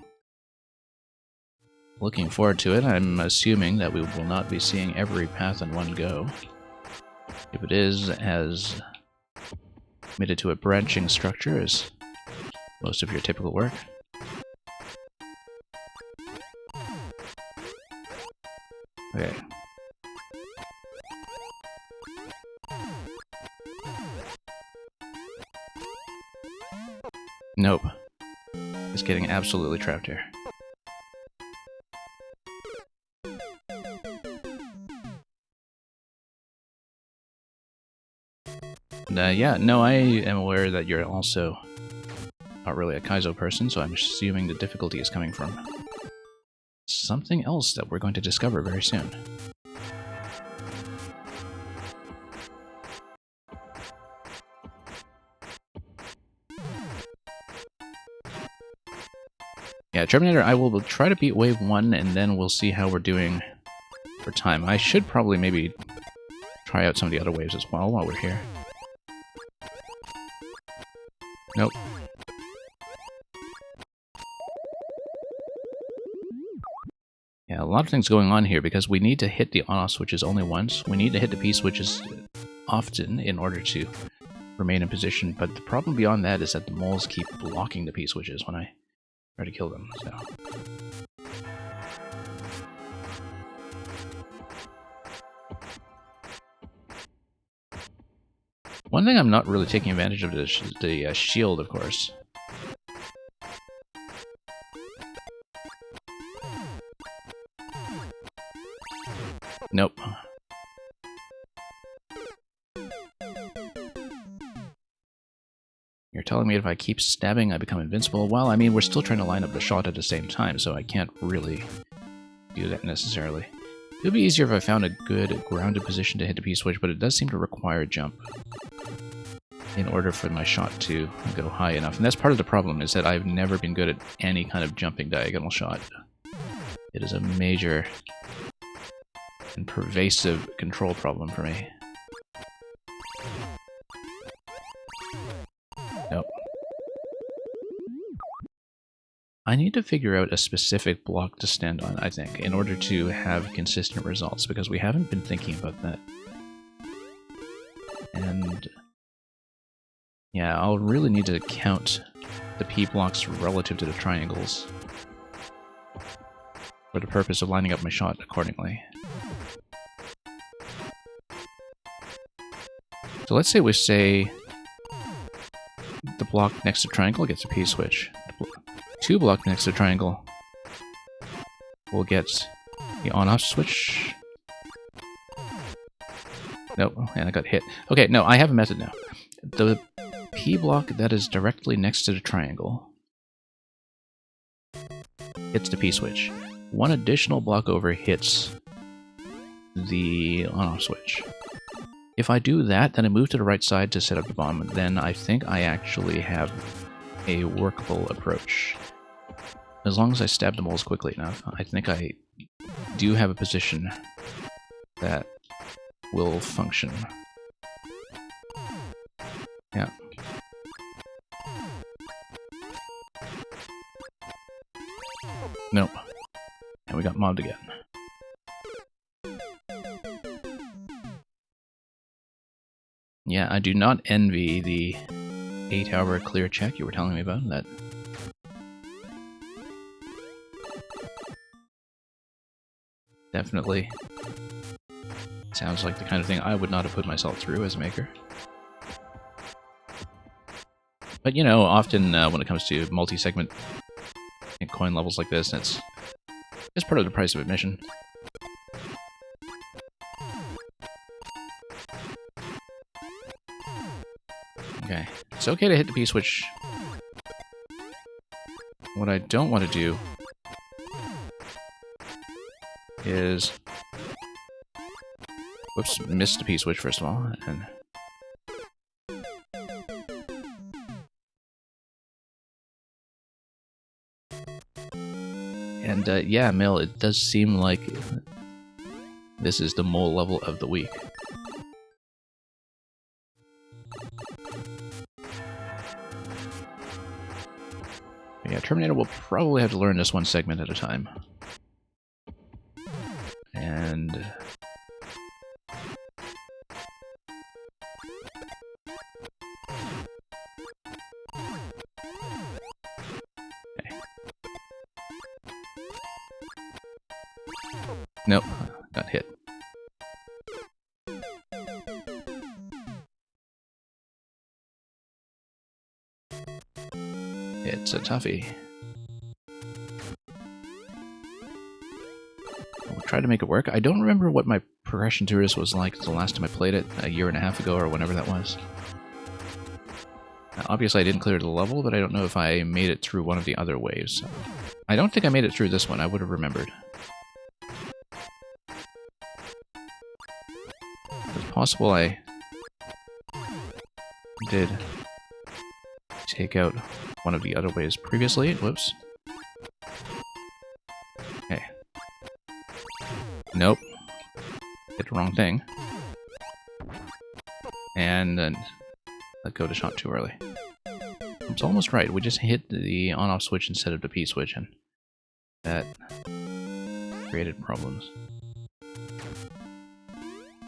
Looking forward to it. I'm assuming that we will not be seeing every path in one go. If it is as committed to a branching structure as most of your typical work. Okay. Nope. Just getting absolutely trapped here. And, yeah, no, I am aware that you're also not really a Kaizo person, so I'm assuming the difficulty is coming from something else that we're going to discover very soon. Yeah, Terminator, I will try to beat Wave 1, and then we'll see how we're doing for time. I should probably maybe try out some of the other waves as well while we're here. Nope. Yeah, a lot of things going on here, because we need to hit the on-off switches only once. We need to hit the P-switches often in order to remain in position, but the problem beyond that is that the moles keep blocking the P-switches when I try to kill them, so... One thing I'm not really taking advantage of is the shield, of course. Nope. You're telling me if I keep stabbing, I become invincible? Well, I mean, we're still trying to line up the shot at the same time, so I can't really do that necessarily. It would be easier if I found a good grounded position to hit the P-switch, but it does seem to require a jump in order for my shot to go high enough. And that's part of the problem, is that I've never been good at any kind of jumping diagonal shot. It is a major and pervasive control problem for me. Nope. I need to figure out a specific block to stand on, I think, in order to have consistent results, because we haven't been thinking about that. And yeah, I'll really need to count the P blocks relative to the triangles for the purpose of lining up my shot accordingly. So let's say we say the block next to triangle gets a P-switch. 2 block next to triangle will get the on-off switch. Nope, and I got hit. Okay, no, I have a method now. The P block that is directly next to the triangle hits the P-switch. 1 additional block over hits the on-off switch. If I do that, then I move to the right side to set up the bomb, then I think I actually have a workable approach. As long as I stab the moles quickly enough, I think I do have a position that will function. Yeah. Nope. And we got mobbed again. Yeah, I do not envy the 8-hour clear check you were telling me about. That definitely sounds like the kind of thing I would not have put myself through as a maker. But you know, often when it comes to multi-segment coin levels like this, it's part of the price of admission. Okay, it's okay to hit the P-switch. What I don't want to do is... Whoops, missed the P-switch first of all, and yeah, Mill, it does seem like this is the mole level of the week. Yeah, Terminator will probably have to learn this one segment at a time. And... okay. Nope, got hit. It's a toughie. We'll try to make it work. I don't remember what my progression through this was like the last time I played it, a year and a half ago or whenever that was. Now, obviously I didn't clear the level, but I don't know if I made it through one of the other waves. I don't think I made it through this one, I would have remembered. It's possible I did take out one of the other ways previously. Whoops. Okay. Nope. Hit the wrong thing. And then let go of the shot too early. It's almost right. We just hit the on-off switch instead of the P-switch, and that created problems.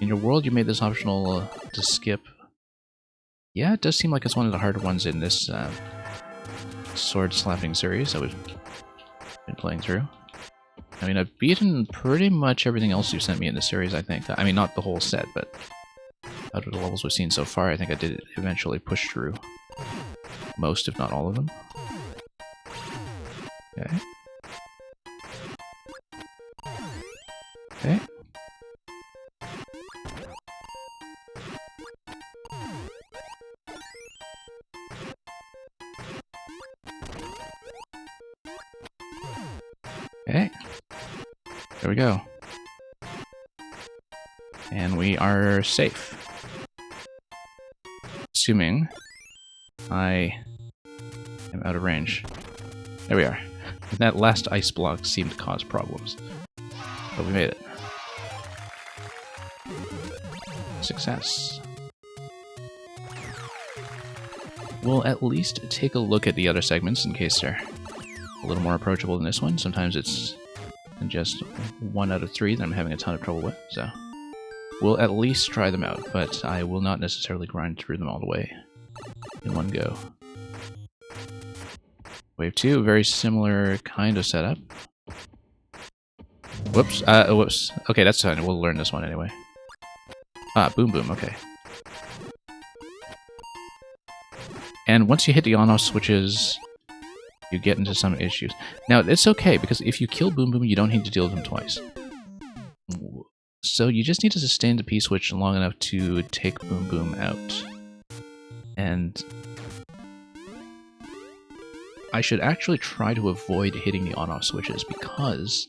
In your world, you made this optional to skip. Yeah, it does seem like it's one of the harder ones in this sword slapping series that we've been playing through. I mean, I've beaten pretty much everything else you've sent me in the series, I think. I mean, not the whole set, but out of the levels we've seen so far, I think I did eventually push through most, if not all of them. Okay. Okay. Okay. There we go. And we are safe. Assuming I am out of range. There we are. That last ice block seemed to cause problems. But we made it. Success. We'll at least take a look at the other segments in case they're a little more approachable than this one. Sometimes it's just 1 out of 3 that I'm having a ton of trouble with, so we'll at least try them out, but I will not necessarily grind through them all the way in one go. Wave 2, very similar kind of setup. Whoops, whoops. Okay, that's fine, we'll learn this one anyway. Ah, boom boom, okay. And once you hit the on-off switches, you get into some issues. Now, it's okay, because if you kill Boom Boom, you don't need to deal with them twice. So you just need to sustain the P-switch long enough to take Boom Boom out. And I should actually try to avoid hitting the on-off switches, because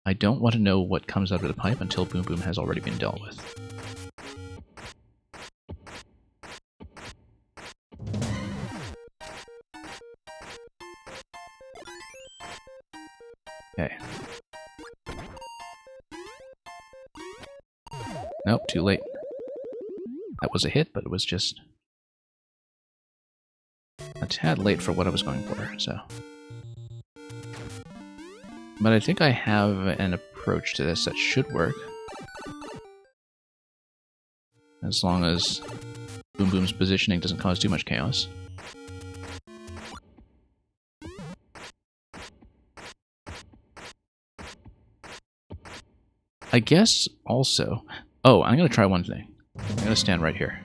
I don't want to know what comes out of the pipe until Boom Boom has already been dealt with. Okay. Nope, too late. That was a hit, but it was just a tad late for what I was going for, so. But I think I have an approach to this that should work. As long as Boom Boom's positioning doesn't cause too much chaos. I guess also... Oh, I'm going to try one thing. I'm going to stand right here.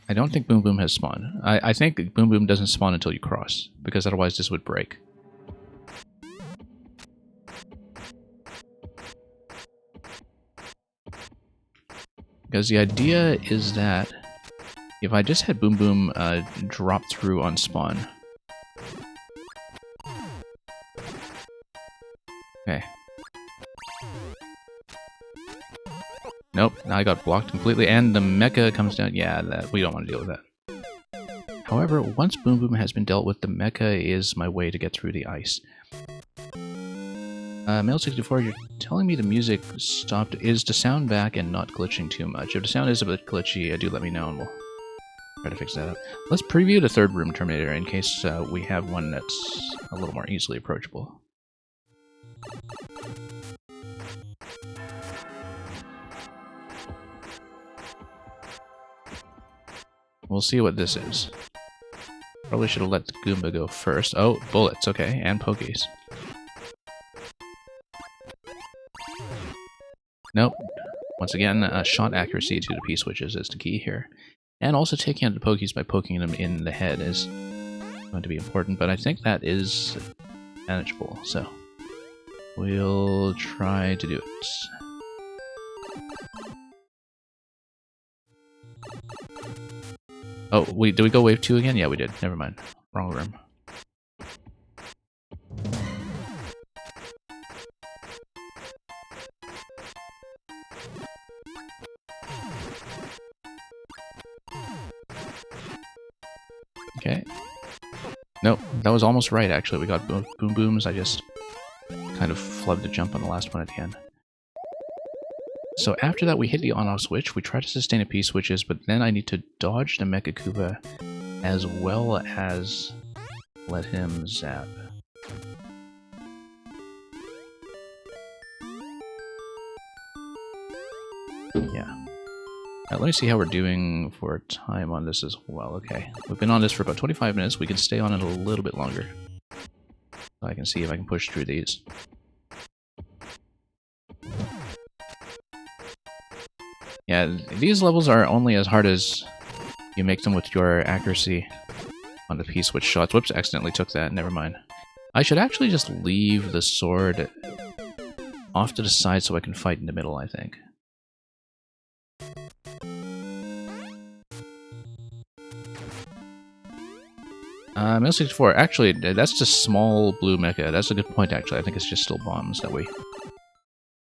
I don't think Boom Boom has spawned. I think Boom Boom doesn't spawn until you cross, because otherwise this would break. Because the idea is that if I just had Boom Boom drop through on spawn... Okay. Nope, now I got blocked completely, and the mecha comes down. Yeah, we don't want to deal with that. However, once Boom Boom has been dealt with, the mecha is my way to get through the ice. Mail64, you're telling me the music stopped. Is the sound back and not glitching too much? If the sound is a bit glitchy, do let me know and we'll try to fix that up. Let's preview the third room Terminator in case we have one that's a little more easily approachable. We'll see what this is. Probably should have let the Goomba go first. Oh, bullets, okay, and pokies. Nope. Once again, shot accuracy to the P-switches is the key here. And also taking out the pokies by poking them in the head is going to be important, but I think that is manageable, so we'll try to do it. Oh, did we go wave 2 again? Yeah, we did. Never mind. Wrong room. Okay. Nope, that was almost right, actually. We got boom booms. I just kind of flubbed the jump on the last one at the end. So after that, we hit the on-off switch. We try to sustain a P-switches, but then I need to dodge the Mecha Koopa as well as let him zap. Yeah. Let me see how we're doing for time on this as well. Okay, we've been on this for about 25 minutes. We can stay on it a little bit longer. So I can see if I can push through these. Yeah, these levels are only as hard as you make them with your accuracy on the P-switch shots. Whoops, accidentally took that. Never mind. I should actually just leave the sword off to the side so I can fight in the middle, I think. L64, actually, that's just small blue mecha. That's a good point, actually. I think it's just still bombs that we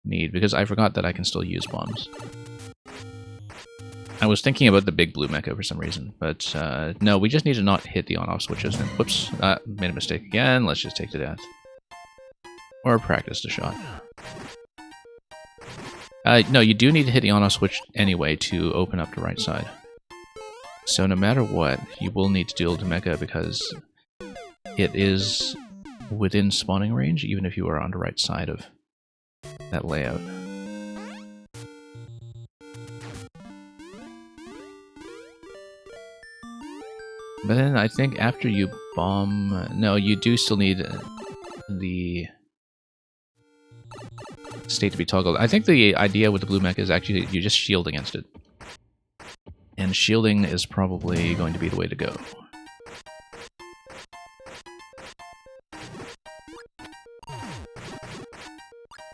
need, because I forgot that I can still use bombs. I was thinking about the big blue mecha for some reason, but no, we just need to not hit the on-off switches. And, whoops, made a mistake again. Let's just take to death. Or practice the shot. No, you do need to hit the on-off switch anyway to open up the right side. So no matter what, you will need to deal with mecha because it is within spawning range, even if you are on the right side of that layout. But then I think after you bomb... No, you do still need the state to be toggled. I think the idea with the blue mech is actually you just shield against it. And shielding is probably going to be the way to go.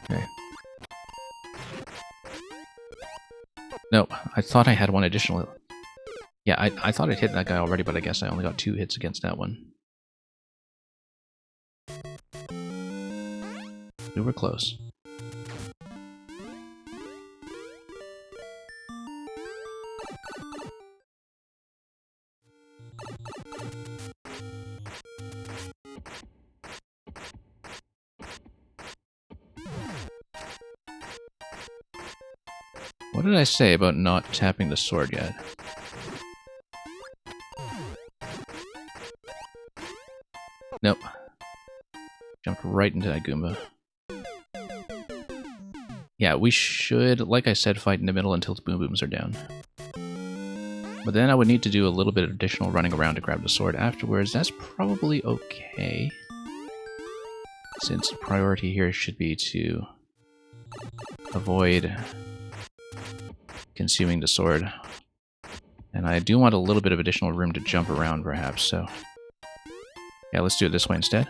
Okay. No, I thought I had one additional... Yeah, I thought I'd hit that guy already, but I guess I only got 2 hits against that one. We were close. What did I say about not tapping the sword yet? Nope. Jumped right into that Goomba. Yeah, we should, like I said, fight in the middle until the boom booms are down. But then I would need to do a little bit of additional running around to grab the sword afterwards. That's probably okay. Since priority here should be to avoid consuming the sword. And I do want a little bit of additional room to jump around, perhaps, so... Yeah, let's do it this way instead.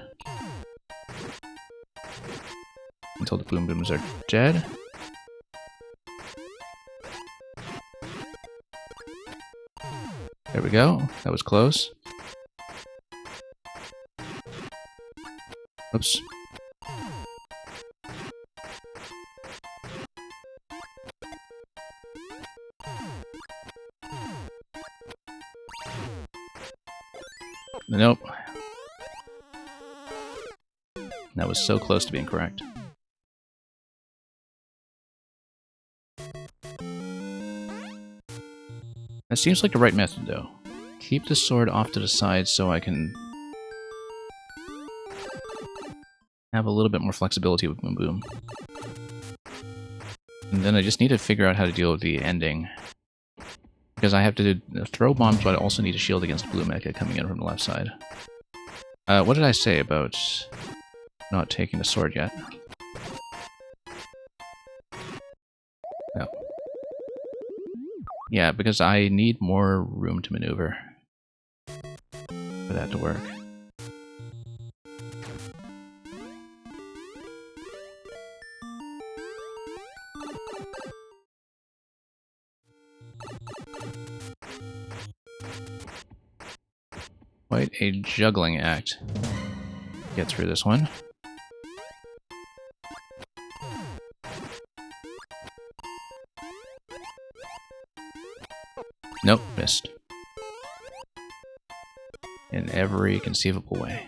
Until the boom booms are dead. There we go. That was close. Oops. Nope. That was so close to being correct. That seems like the right method, though. Keep the sword off to the side so I can have a little bit more flexibility with Boom Boom. And then I just need to figure out how to deal with the ending. Because I have to throw bombs, but I also need a shield against Blue Mecha coming in from the left side. What did I say about not taking the sword yet? No. Yeah, because I need more room to maneuver for that to work. Quite a juggling act. Get through this one. Nope, missed. In every conceivable way.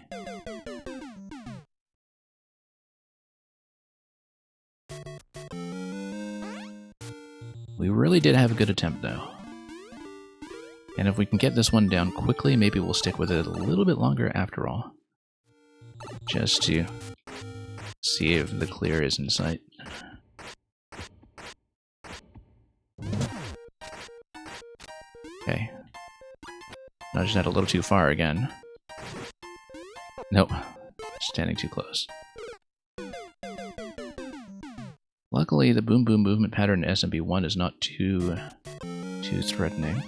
We really did have a good attempt, though. And if we can get this one down quickly, maybe we'll stick with it a little bit longer after all. Just to see if the clear is in sight. Okay. Nudged that a little too far again. Nope. Standing too close. Luckily, the Boom Boom movement pattern in SMB1 is not too threatening.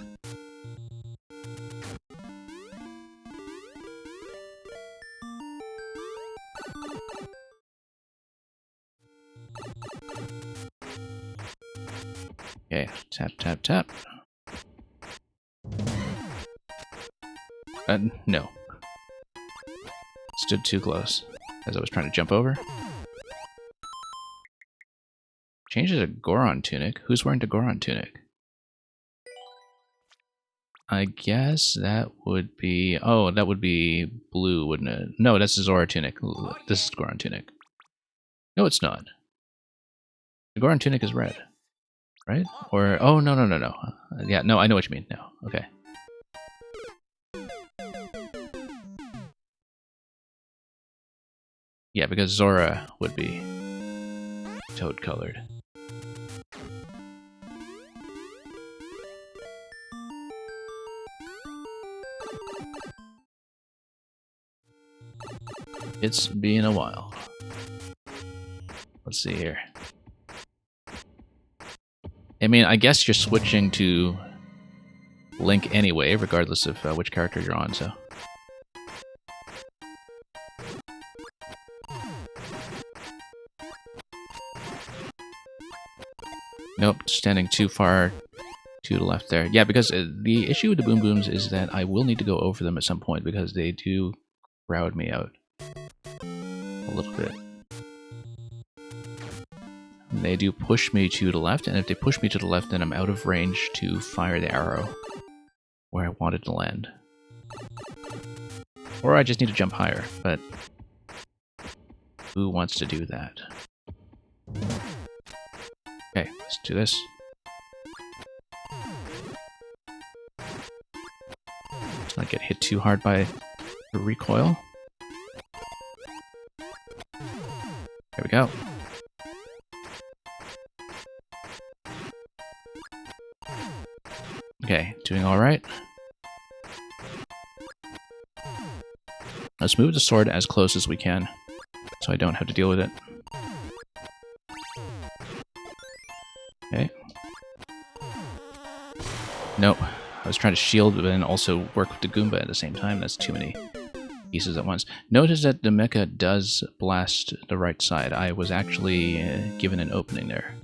Okay, tap, tap, tap. No. Stood too close as I was trying to jump over. Changes a Goron tunic. Who's wearing the Goron tunic? I guess that would be... Oh, that would be blue, wouldn't it? No, that's the Zora tunic. This is the Goron tunic. No, it's not. The Goron tunic is red. Right? Or... Oh, no. Yeah, no, I know what you mean now. Okay. Yeah, because Zora would be toad-colored. It's been a while. Let's see here. I mean, I guess you're switching to Link anyway, regardless of which character you're on, so... Nope, standing too far to the left there. Yeah, because the issue with the Boom Booms is that I will need to go over them at some point because they do crowd me out a little bit. They do push me to the left, and if they push me to the left, then I'm out of range to fire the arrow where I wanted to land. Or I just need to jump higher, but who wants to do that? Okay, let's do this. Let's not get hit too hard by the recoil. There we go. Okay, doing alright. Let's move the sword as close as we can, so I don't have to deal with it. Okay. Nope. I was trying to shield, but then also work with the Goomba at the same time. That's too many pieces at once. Notice that the mecha does blast the right side. I was actually given an opening there.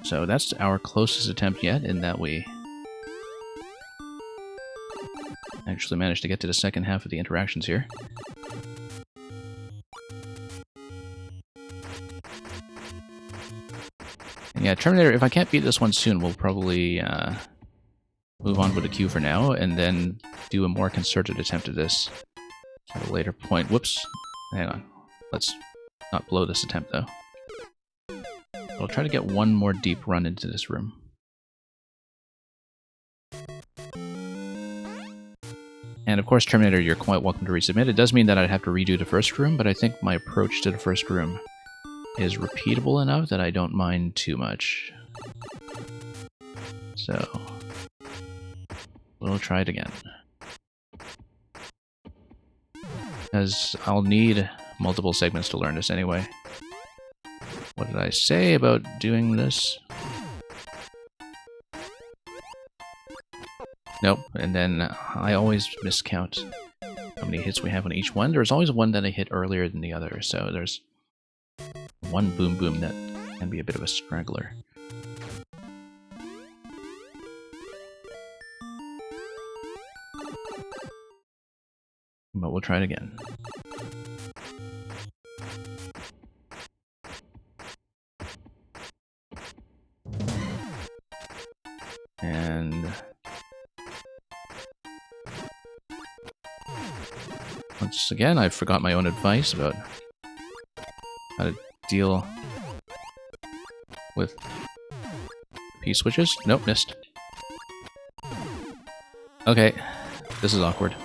So that's our closest attempt yet, in that we actually managed to get to the second half of the interactions here. And yeah, Terminator, if I can't beat this one soon, we'll probably move on with the queue for now, and then do a more concerted attempt at this at a later point. Whoops. Hang on. Let's not blow this attempt, though. I'll try to get one more deep run into this room. And of course, Terminator, you're quite welcome to resubmit. It does mean that I'd have to redo the first room, but I think my approach to the first room is repeatable enough that I don't mind too much. So, we'll try it again. Because I'll need multiple segments to learn this anyway. What did I say about doing this? Nope, and then I always miscount how many hits we have on each one. There's always one that I hit earlier than the other, so there's one Boom Boom that can be a bit of a straggler. But we'll try it again. And once again, I forgot my own advice about how to deal with P-switches. Nope, missed. Okay, this is awkward.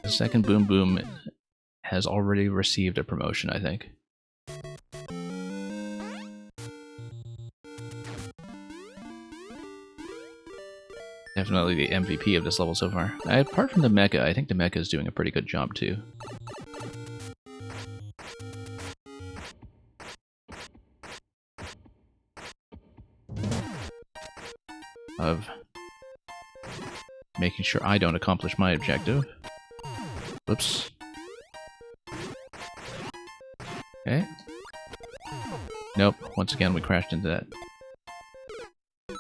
The second Boom Boom has already received a promotion, I think. Definitely the MVP of this level so far. Apart from the mecha, I think the mecha is doing a pretty good job too. Of making sure I don't accomplish my objective. Whoops. Okay. Nope, once again we crashed into that.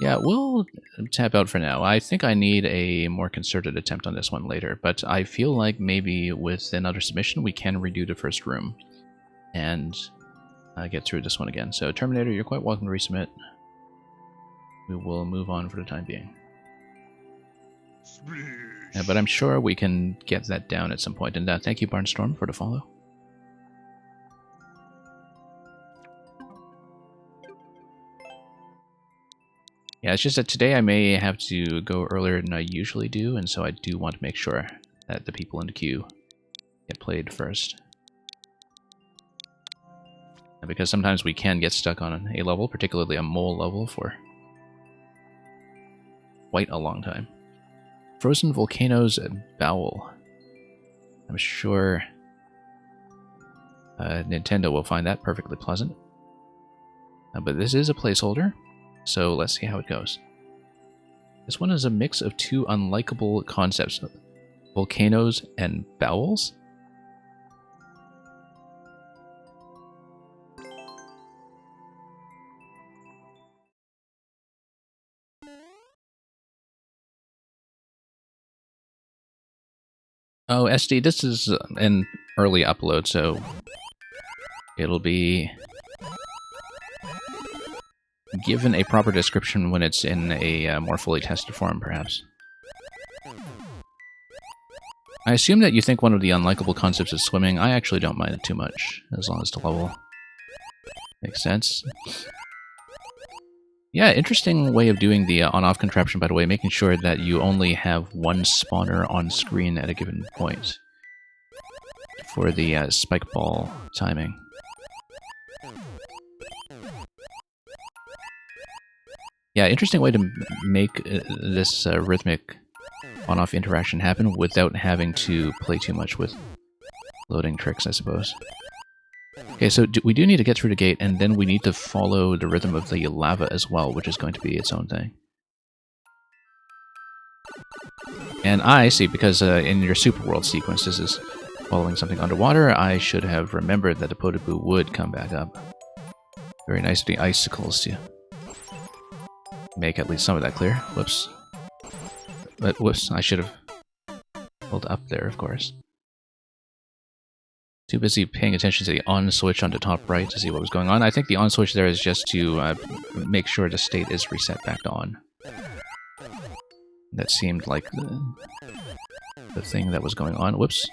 Yeah, we'll tap out for now. I think I need a more concerted attempt on this one later, but I feel like maybe with another submission we can redo the first room and get through this one again. So Terminator, you're quite welcome to resubmit. We will move on for the time being. But I'm sure we can get that down at some point. And thank you, Barnstorm, for the follow. Yeah, it's just that today I may have to go earlier than I usually do, and so I do want to make sure that the people in the queue get played first. And because sometimes we can get stuck on a level, particularly a mole level, for quite a long time. Frozen Volcanoes Bowel. I'm sure Nintendo will find that perfectly pleasant. But this is a placeholder. So let's see how it goes. This one is a mix of two unlikable concepts. Volcanoes and bowels? Oh, SD, this is an early upload, so it'll be given a proper description when it's in a more fully tested form, perhaps. I assume that you think one of the unlikable concepts is swimming. I actually don't mind it too much, as long as the level makes sense. Yeah, interesting way of doing the on-off contraption, by the way, making sure that you only have one spawner on screen at a given point for the spike ball timing. Yeah, interesting way to make this rhythmic on-off interaction happen without having to play too much with loading tricks, I suppose. Okay, so we do need to get through the gate, and then we need to follow the rhythm of the lava as well, which is going to be its own thing. And I see, because in your Super World sequence, this is following something underwater, I should have remembered that the Potable would come back up. Very nice of the icicles to make at least some of that clear. Whoops. But whoops, I should have pulled up there, of course. Too busy paying attention to the on switch on the top right to see what was going on. I think the on switch there is just to make sure the state is reset back to on. That seemed like the thing that was going on. Whoops.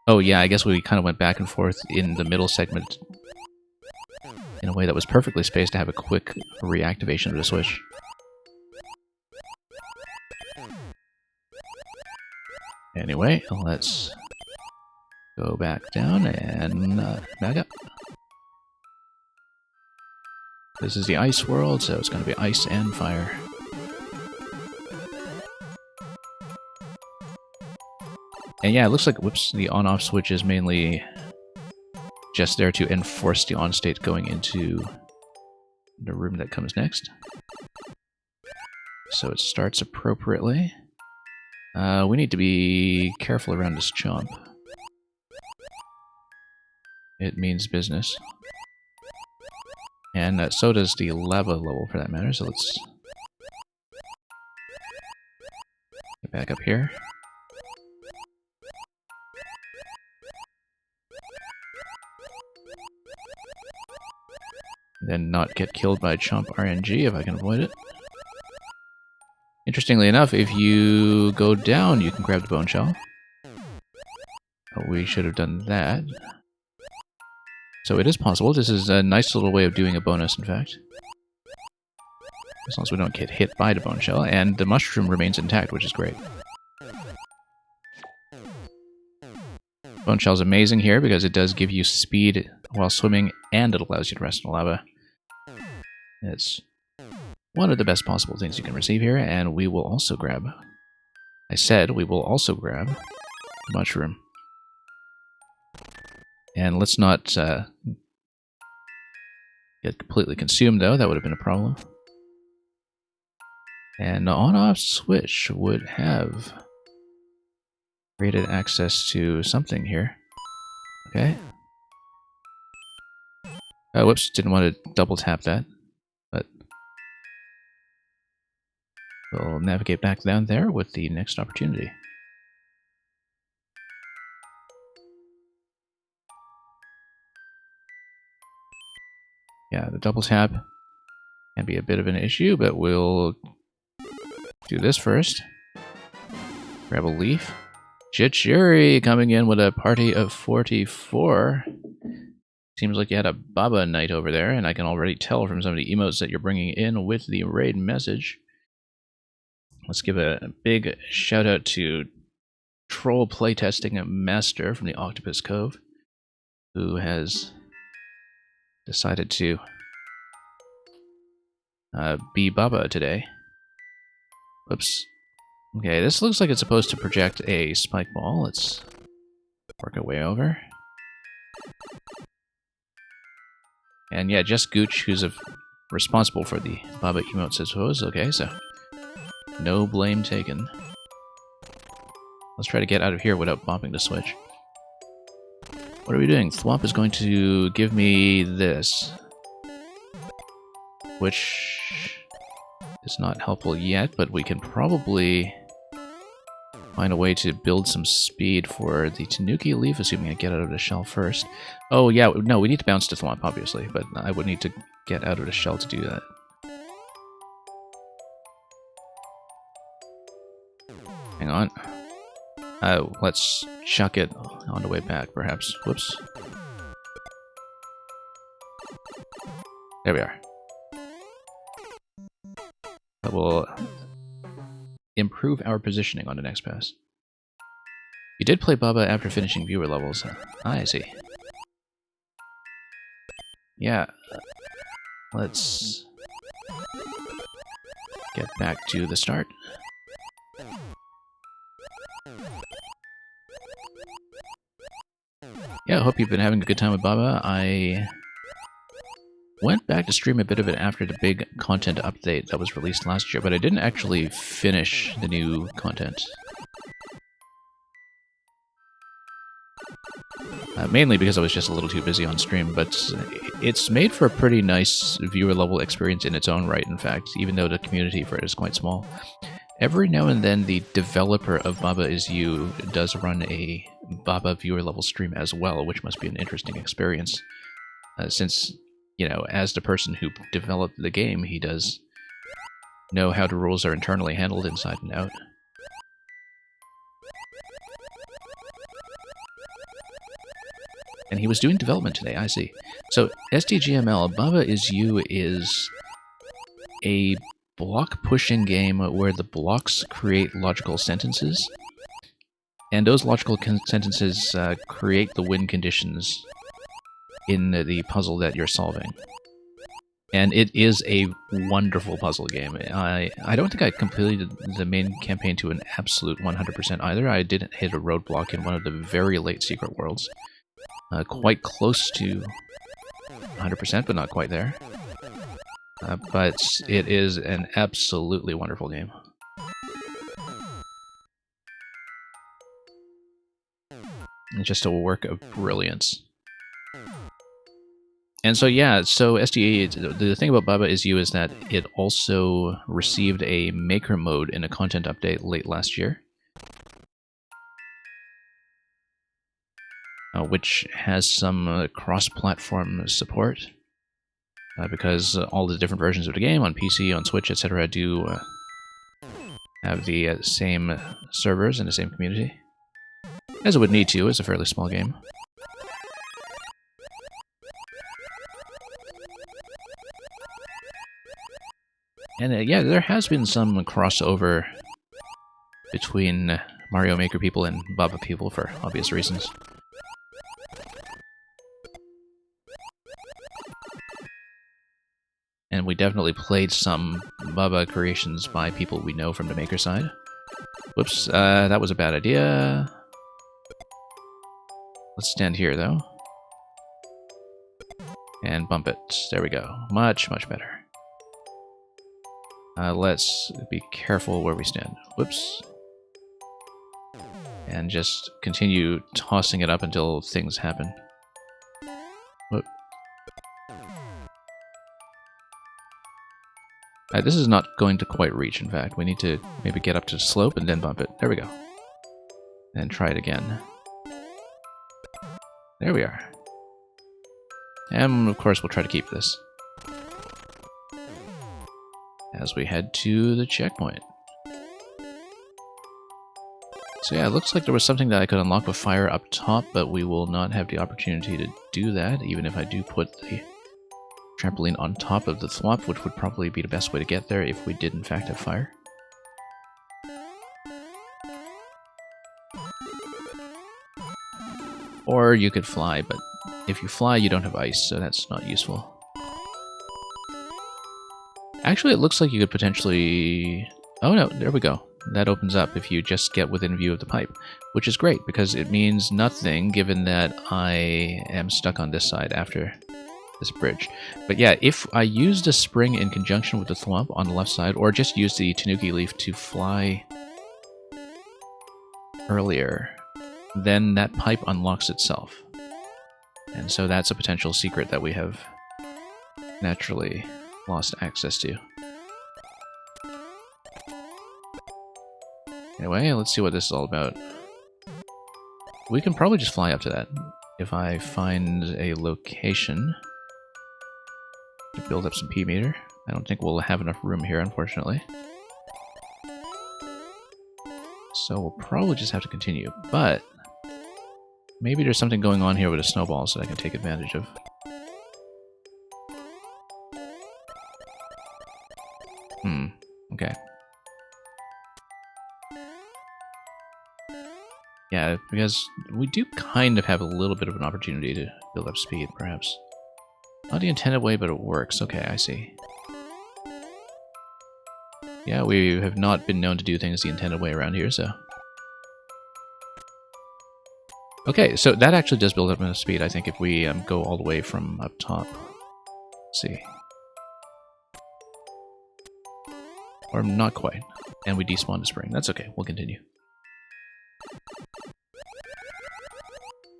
Oh yeah, I guess we kind of went back and forth in the middle segment in a way that was perfectly spaced to have a quick reactivation of the switch. Anyway, let's go back down and back up. This is the ice world, so it's going to be ice and fire. And yeah, it looks like, whoops, the on-off switch is mainly just there to enforce the on state going into the room that comes next. So it starts appropriately. We need to be careful around this jump. It means business. And so does the lava level, for that matter, so let's get back up here. Then not get killed by Chomp RNG if I can avoid it. Interestingly enough, if you go down, you can grab the bone shell. Oh, we should have done that. So it is possible. This is a nice little way of doing a bonus, in fact. As long as we don't get hit by the bone shell, and the mushroom remains intact, which is great. Bone shell is amazing here because it does give you speed while swimming, and it allows you to rest in lava. It's one of the best possible things you can receive here, and we will also grab... I said we will also grab the mushroom. And let's not get completely consumed, though. That would have been a problem. And the on-off switch would have created access to something here. Okay. Whoops, didn't want to double tap that, but we'll navigate back down there with the next opportunity. Yeah, the double tap can be a bit of an issue, but we'll do this first. Grab a leaf. Chichiri coming in with a party of 44. Seems like you had a Baba night over there, and I can already tell from some of the emotes that you're bringing in with the raid message. Let's give a big shout out to Troll Playtesting Master from the Octopus Cove, who has decided to be Baba today. Whoops. Okay, this looks like it's supposed to project a spike ball. Let's work our way over. And yeah, just Gooch, who's responsible for the Baba emotes, I suppose. Okay, so no blame taken. Let's try to get out of here without bumping the switch. What are we doing? Thwomp is going to give me this, which is not helpful yet, but we can probably find a way to build some speed for the Tanuki leaf, assuming I get out of the shell first. Oh yeah, no, we need to bounce to Thwomp, obviously, but I would need to get out of the shell to do that. Hang on. Let's chuck it on the way back, perhaps. Whoops. There we are. That will improve our positioning on the next pass. You did play Baba after finishing viewer levels. I see. Yeah. Let's get back to the start. Yeah, I hope you've been having a good time with Baba. I went back to stream a bit of it after the big content update that was released last year, but I didn't actually finish the new content. Mainly because I was just a little too busy on stream, but it's made for a pretty nice viewer-level experience in its own right, in fact, even though the community for it is quite small. Every now and then, the developer of Baba Is You does run a Baba viewer-level stream as well, which must be an interesting experience, since, you know, as the person who developed the game, he does know how the rules are internally handled inside and out. And he was doing development today, I see. So, SDGML, Baba Is You is a block-pushing game where the blocks create logical sentences, and those logical sentences create the win conditions in the puzzle that you're solving. And it is a wonderful puzzle game. I don't think I completed the main campaign to an absolute 100% either. I did hit a roadblock in one of the very late secret worlds. Quite close to 100%, but not quite there. But it is an absolutely wonderful game. It's just a work of brilliance. And so yeah, so SDA, the thing about Baba Is You is that it also received a maker mode in a content update late last year. Which has some cross-platform support. Because all the different versions of the game on PC, on Switch, etc. do have the same servers and the same community. As it would need to, it's a fairly small game. And yeah, there has been some crossover between Mario Maker people and Baba people for obvious reasons. And we definitely played some Baba creations by people we know from the Maker side. Whoops, that was a bad idea. Let's stand here, though. And bump it. There we go. Much, much better. Let's be careful where we stand. Whoops. And just continue tossing it up until things happen. Whoop. This is not going to quite reach, in fact. We need to maybe get up to the slope and then bump it. There we go. And try it again. There we are. And, of course, we'll try to keep this as we head to the checkpoint. So yeah, it looks like there was something that I could unlock with fire up top, but we will not have the opportunity to do that, even if I do put the trampoline on top of the thwomp, which would probably be the best way to get there if we did in fact have fire. Or you could fly, but if you fly, you don't have ice, so that's not useful. Actually, it looks like you could potentially... Oh no, there we go. That opens up if you just get within view of the pipe, which is great, because it means nothing given that I am stuck on this side after this bridge. But yeah, if I used a spring in conjunction with the thwomp on the left side, or just used the Tanuki leaf to fly earlier, then that pipe unlocks itself. And so that's a potential secret that we have naturally lost access to. Anyway, let's see what this is all about. We can probably just fly up to that if I find a location to build up some P-meter. I don't think we'll have enough room here, unfortunately. So we'll probably just have to continue, but maybe there's something going on here with the snowballs that I can take advantage of. Okay. Yeah, because we do kind of have a little bit of an opportunity to build up speed, perhaps. Not the intended way, but it works. Okay, I see. Yeah, we have not been known to do things the intended way around here, so... Okay, so that actually does build up enough speed, I think, if we go all the way from up top. Let's see. Or not quite. And we despawned a spring. That's okay, we'll continue.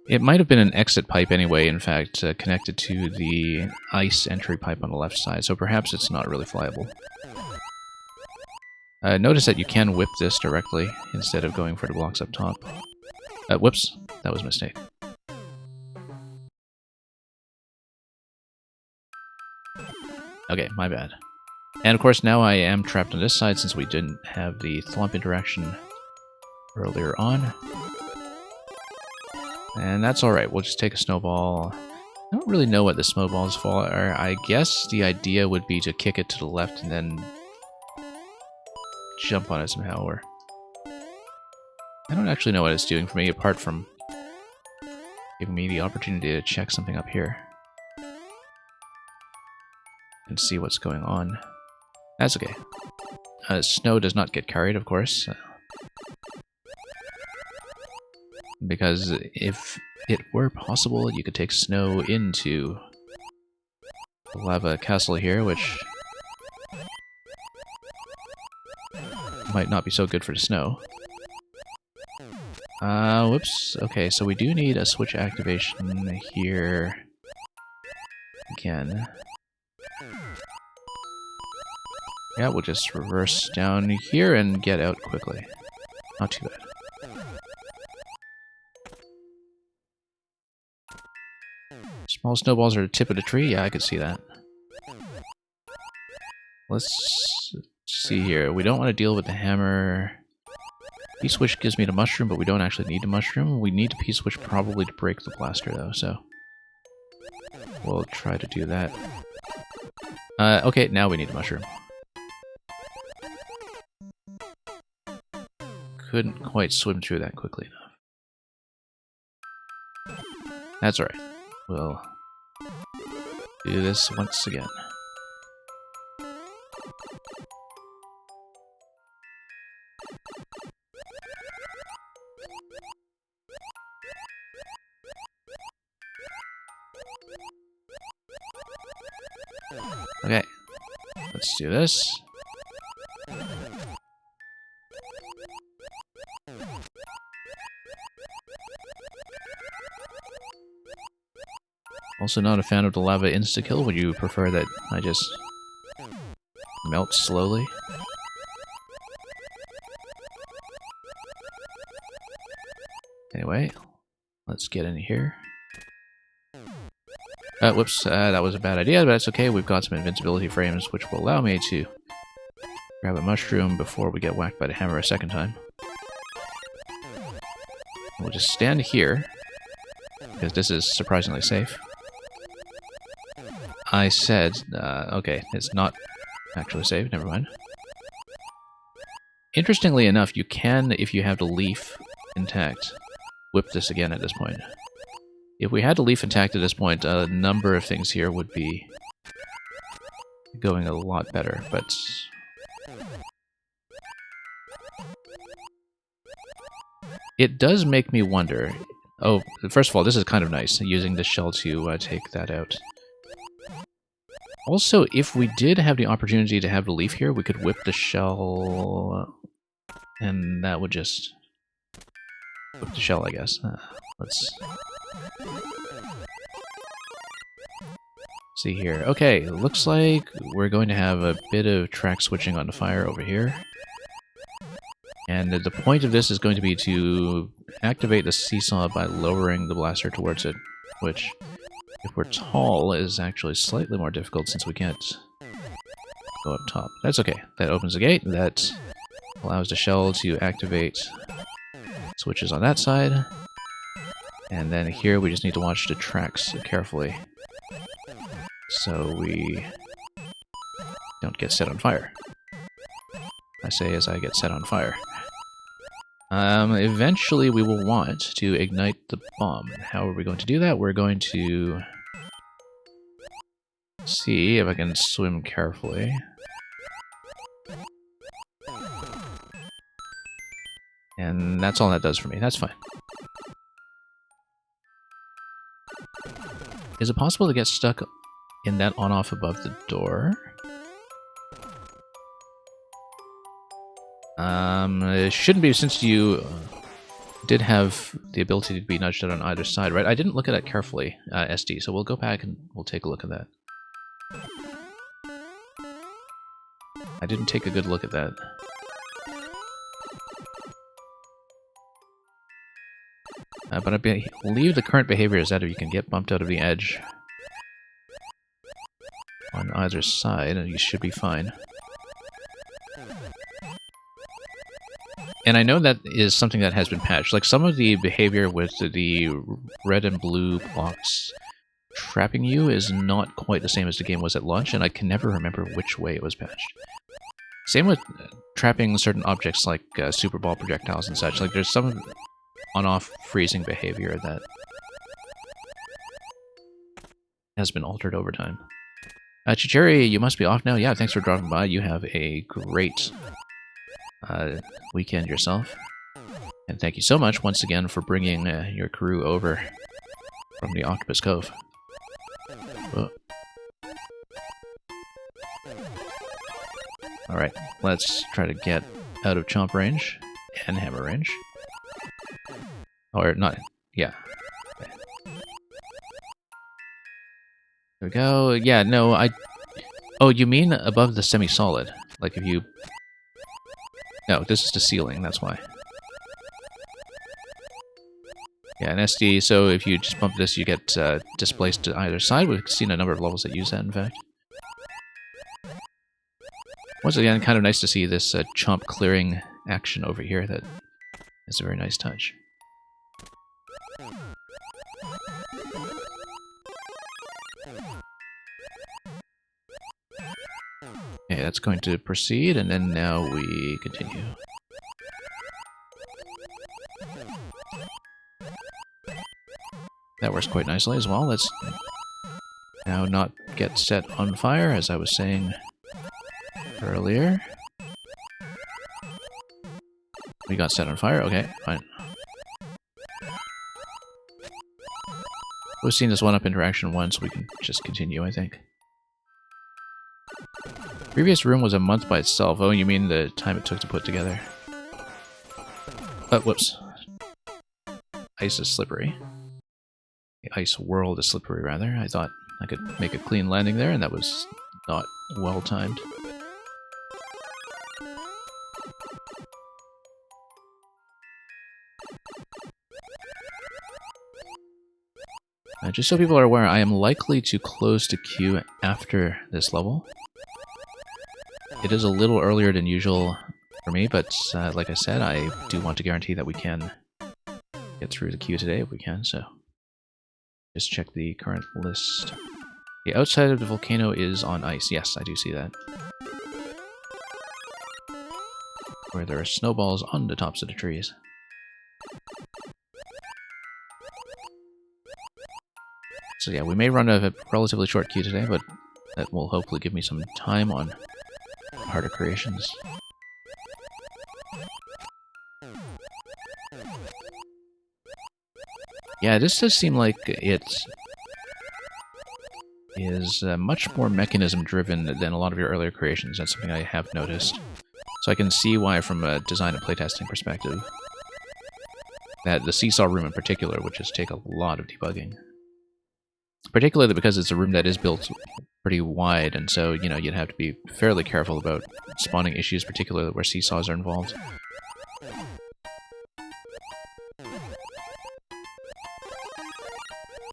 It might have been an exit pipe anyway, in fact, connected to the ice entry pipe on the left side, so perhaps it's not really flyable. Notice that you can whip this directly instead of going for the blocks up top. Whoops, that was a mistake. Okay, my bad. And of course now I am trapped on this side since we didn't have the thwomp interaction earlier on. And that's alright, we'll just take a snowball. I don't really know what the snowballs for are. I guess the idea would be to kick it to the left and then jump on it somehow, or... I don't actually know what it's doing for me, apart from giving me the opportunity to check something up here. And see what's going on. That's okay. Snow does not get carried, of course. Because if it were possible, you could take snow into the lava castle here, which might not be so good for the snow. Whoops. Okay, so we do need a switch activation here again. Yeah, we'll just reverse down here and get out quickly. Not too bad. Small snowballs are the tip of the tree? Yeah, I could see that. Let's see here. We don't want to deal with the hammer. P-switch gives me the mushroom, but we don't actually need the mushroom. We need the P-switch probably to break the blaster, though, so... we'll try to do that. Okay, now we need a mushroom. Couldn't quite swim through that quickly enough. That's alright. We'll do this once again. Okay, let's do this. Also not a fan of the lava insta-kill. Would you prefer that I just melt slowly. Anyway, let's get in here. Whoops, that was a bad idea, but that's okay. We've got some invincibility frames, which will allow me to grab a mushroom before we get whacked by the hammer a second time. We'll just stand here, because this is surprisingly safe. I said, okay, it's not actually safe, never mind. Interestingly enough, you can, if you have the leaf intact, whip this again at this point. If we had the leaf intact at this point, a number of things here would be going a lot better, but... It does make me wonder... Oh, first of all, this is kind of nice, using the shell to take that out. Also, if we did have the opportunity to have the leaf here, we could whip the shell... and that would just... whip the shell, I guess. Let's... see here. Okay, looks like we're going to have a bit of track switching on the fire over here. And the point of this is going to be to activate the seesaw by lowering the blaster towards it, which, if we're tall, is actually slightly more difficult since we can't go up top. That's okay. That opens the gate. That allows the shell to activate switches on that side. And then here we just need to watch the tracks carefully so we don't get set on fire. I say as I get set on fire. Eventually we will want to ignite the bomb. How are we going to do that? We're going to see if I can swim carefully. And that's all that does for me. That's fine. Is it possible to get stuck in that on-off above the door? It shouldn't be, since you did have the ability to be nudged out on either side, right? I didn't look at that carefully, SD, so we'll go back and we'll take a look at that. I didn't take a good look at that. But I believe the current behavior is that if you can get bumped out of the edge on either side, and you should be fine. And I know that is something that has been patched. Like, some of the behavior with the red and blue blocks trapping you is not quite the same as the game was at launch, and I can never remember which way it was patched. Same with trapping certain objects like super ball projectiles and such. Like, there's some on-off freezing behavior that has been altered over time. Chicheri, you must be off now. Yeah, thanks for dropping by. You have a great weekend yourself. And thank you so much once again for bringing your crew over from the Octopus Cove. Whoa. Alright, let's try to get out of chomp range and hammer range. Or not, yeah. Okay. There we go. Yeah, no, oh, you mean above the semi-solid? Like if you... No, this is the ceiling, that's why. Yeah, an SD, so if you just bump this, you get displaced to either side. We've seen a number of levels that use that, in fact. Once again, kind of nice to see this chomp clearing action over here. That is a very nice touch. Okay, that's going to proceed, and then now we continue. That works quite nicely as well. Let's now not get set on fire, as I was saying earlier. We got set on fire? Okay, fine. We've seen this one-up interaction once, we can just continue, I think. Previous room was a month by itself. Oh, you mean the time it took to put together. Whoops. Ice is slippery. The ice world is slippery, rather. I thought I could make a clean landing there, and that was not well timed. Just so people are aware, I am likely to close the queue after this level. It is a little earlier than usual for me, but like I said, I do want to guarantee that we can get through the queue today if we can, so just check the current list. The outside of the volcano is on ice. Yes, I do see that. Where there are snowballs on the tops of the trees. So yeah, we may run a relatively short queue today, but that will hopefully give me some time on harder creations. Yeah, this does seem like it is much more mechanism-driven than a lot of your earlier creations. That's something I have noticed. So I can see why, from a design and playtesting perspective, that the seesaw room in particular would just take a lot of debugging. Particularly because it's a room that is built pretty wide, and so, you know, you'd have to be fairly careful about spawning issues, particularly where seesaws are involved.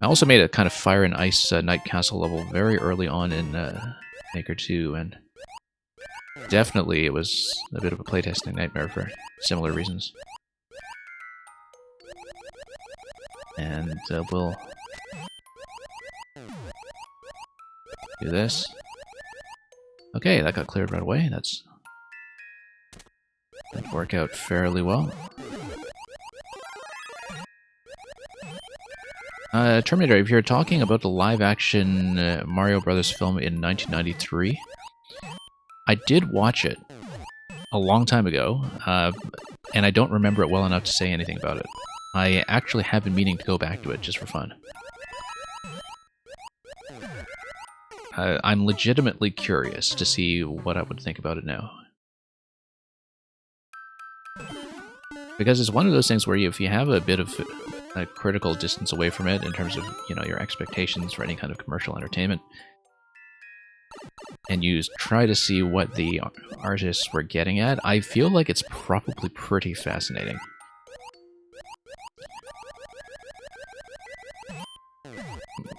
I also made a kind of fire and ice night castle level very early on in Maker 2, and definitely it was a bit of a playtesting nightmare for similar reasons. And we'll do this. Okay, that got cleared right away. That worked out fairly well. Terminator, if you're talking about the live-action Mario Brothers film in 1993, I did watch it a long time ago, and I don't remember it well enough to say anything about it. I actually have been meaning to go back to it just for fun. I'm legitimately curious to see what I would think about it now. Because it's one of those things where if you have a bit of a critical distance away from it in terms of, you know, your expectations for any kind of commercial entertainment, and you try to see what the artists were getting at, I feel like it's probably pretty fascinating.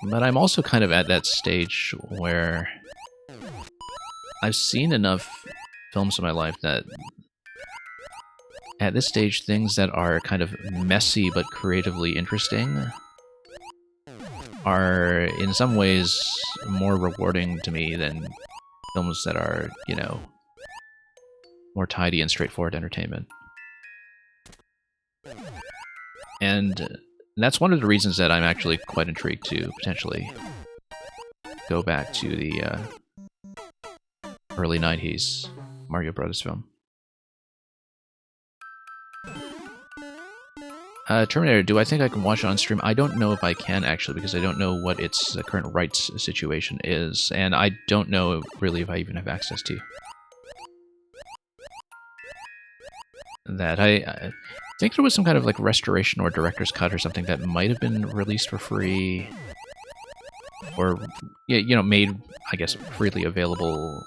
But I'm also kind of at that stage where I've seen enough films in my life that at this stage, things that are kind of messy but creatively interesting are in some ways more rewarding to me than films that are, you know, more tidy and straightforward entertainment. And that's one of the reasons that I'm actually quite intrigued to potentially go back to the early 90s Mario Brothers film. Terminator, do I think I can watch it on stream? I don't know if I can, actually, because I don't know what its current rights situation is, and I don't know really if I even have access to that. I think there was some kind of like restoration or director's cut or something that might have been released for free, or, you know, made, I guess, freely available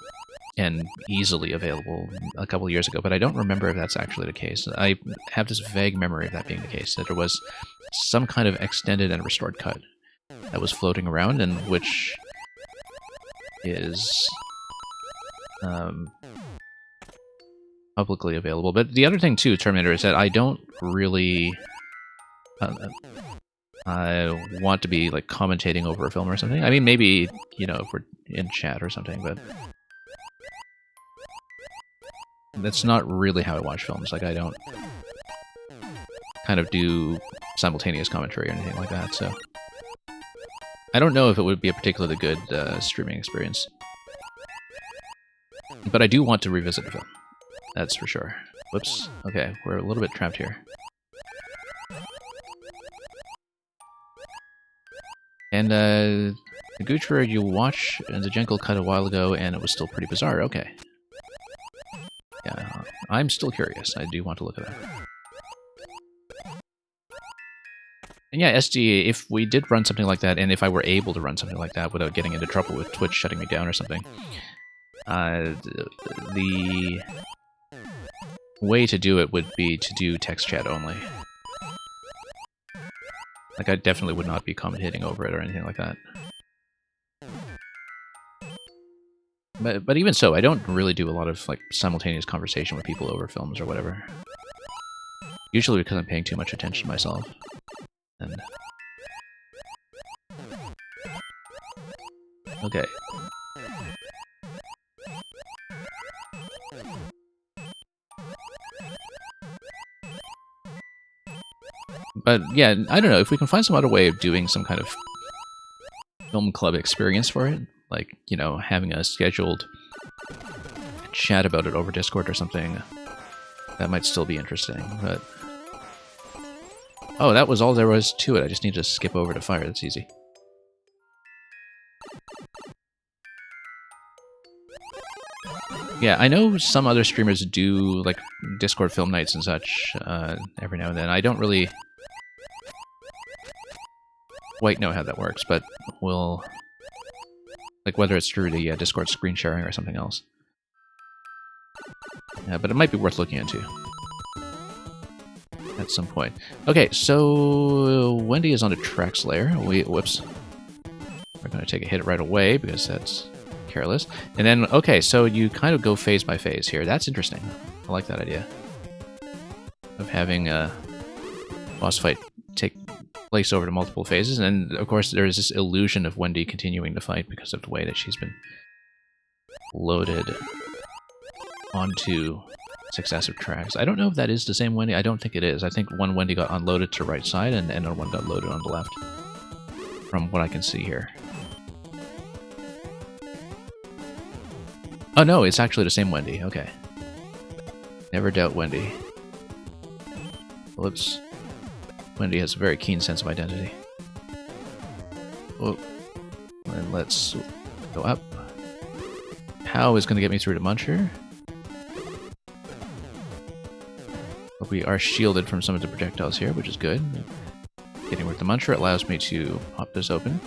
and easily available a couple of years ago, but I don't remember if that's actually the case. I have this vague memory of that being the case, that there was some kind of extended and restored cut that was floating around, and which is publicly available. But the other thing, too, Terminator, is that I don't really I want to be, like, commentating over a film or something. I mean, maybe, you know, if we're in chat or something, but that's not really how I watch films. Like, I don't kind of do simultaneous commentary or anything like that, so I don't know if it would be a particularly good streaming experience. But I do want to revisit the film. That's for sure. Whoops. Okay, we're a little bit trapped here. And, Gutra, you watched the Jekyll cut a while ago, and it was still pretty bizarre. Okay. Yeah, I'm still curious. I do want to look at that. And yeah, SD, if we did run something like that, and if I were able to run something like that without getting into trouble with Twitch shutting me down or something, the way to do it would be to do text chat only. Like, I definitely would not be commentating over it or anything like that. But even so, I don't really do a lot of like simultaneous conversation with people over films or whatever. Usually because I'm paying too much attention to myself. And okay. But yeah, I don't know, if we can find some other way of doing some kind of film club experience for it, like, you know, having a scheduled chat about it over Discord or something, that might still be interesting, but... Oh, that was all there was to it. I just need to skip over to Fire. That's easy. Yeah, I know some other streamers do, like, Discord film nights and such every now and then. I don't really quite know how that works, but we'll... Like, whether it's through the Discord screen sharing or something else. Yeah, but it might be worth looking into at some point. Okay, so Wendy is on a track slayer. Whoops. We're going to take a hit right away because that's careless. And then, okay, so you kind of go phase by phase here. That's interesting. I like that idea of having a boss fight take place over to multiple phases. And of course, there's this illusion of Wendy continuing to fight because of the way that she's been loaded onto successive tracks. I don't know if that is the same Wendy. I don't think it is. I think one Wendy got unloaded to right side and another one got loaded on the left, from what I can see here. Oh no, it's actually the same Wendy. Okay. Never doubt Wendy. Whoops. Wendy has a very keen sense of identity. Oh. And let's go up. How is going to get me through to Muncher? But we are shielded from some of the projectiles here, which is good. Getting with the Muncher allows me to pop this open.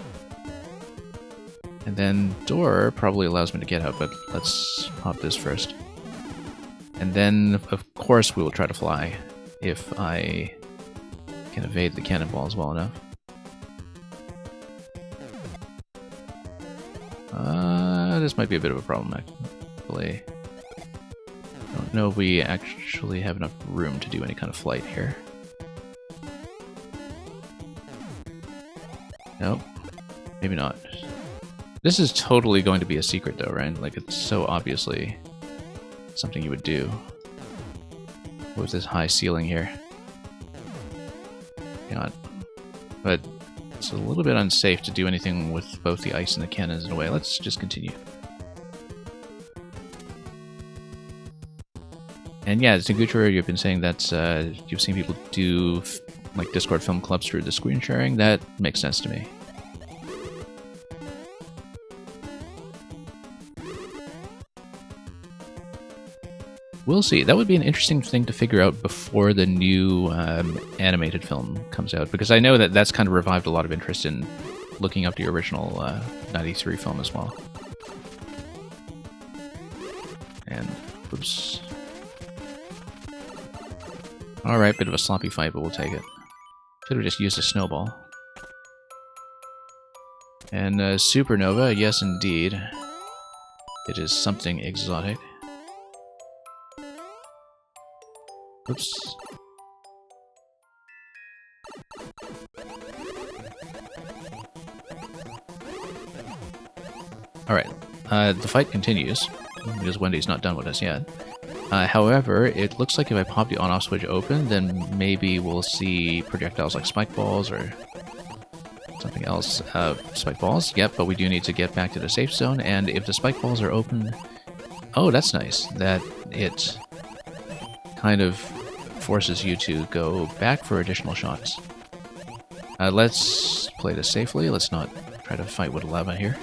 And then door probably allows me to get out, but let's pop this first. And then, of course, we will try to fly if I can evade the cannonballs well enough. This might be a bit of a problem, actually. I don't know if we actually have enough room to do any kind of flight here. Nope. Maybe not. This is totally going to be a secret, though, right? Like, it's so obviously something you would do with this high ceiling here. God. But it's a little bit unsafe to do anything with both the ice and the cannons in a way. Let's just continue. And yeah, Zingutra, you've been saying that you've seen people do like Discord film clubs through the screen sharing. That makes sense to me. We'll see. That would be an interesting thing to figure out before the new animated film comes out, because I know that that's kind of revived a lot of interest in looking up the original 93 film as well. And, oops. Alright, bit of a sloppy fight, but we'll take it. Should have just used a snowball. And Supernova, yes indeed. It is something exotic. Oops. Alright, the fight continues, because Wendy's not done with us yet. However, it looks like if I pop the on-off switch open, then maybe we'll see projectiles like spike balls or something else. Spike balls, yep, but we do need to get back to the safe zone, and if the spike balls are open... Oh, that's nice, that it kind of forces you to go back for additional shots. Let's play this safely. Let's not try to fight with lava here.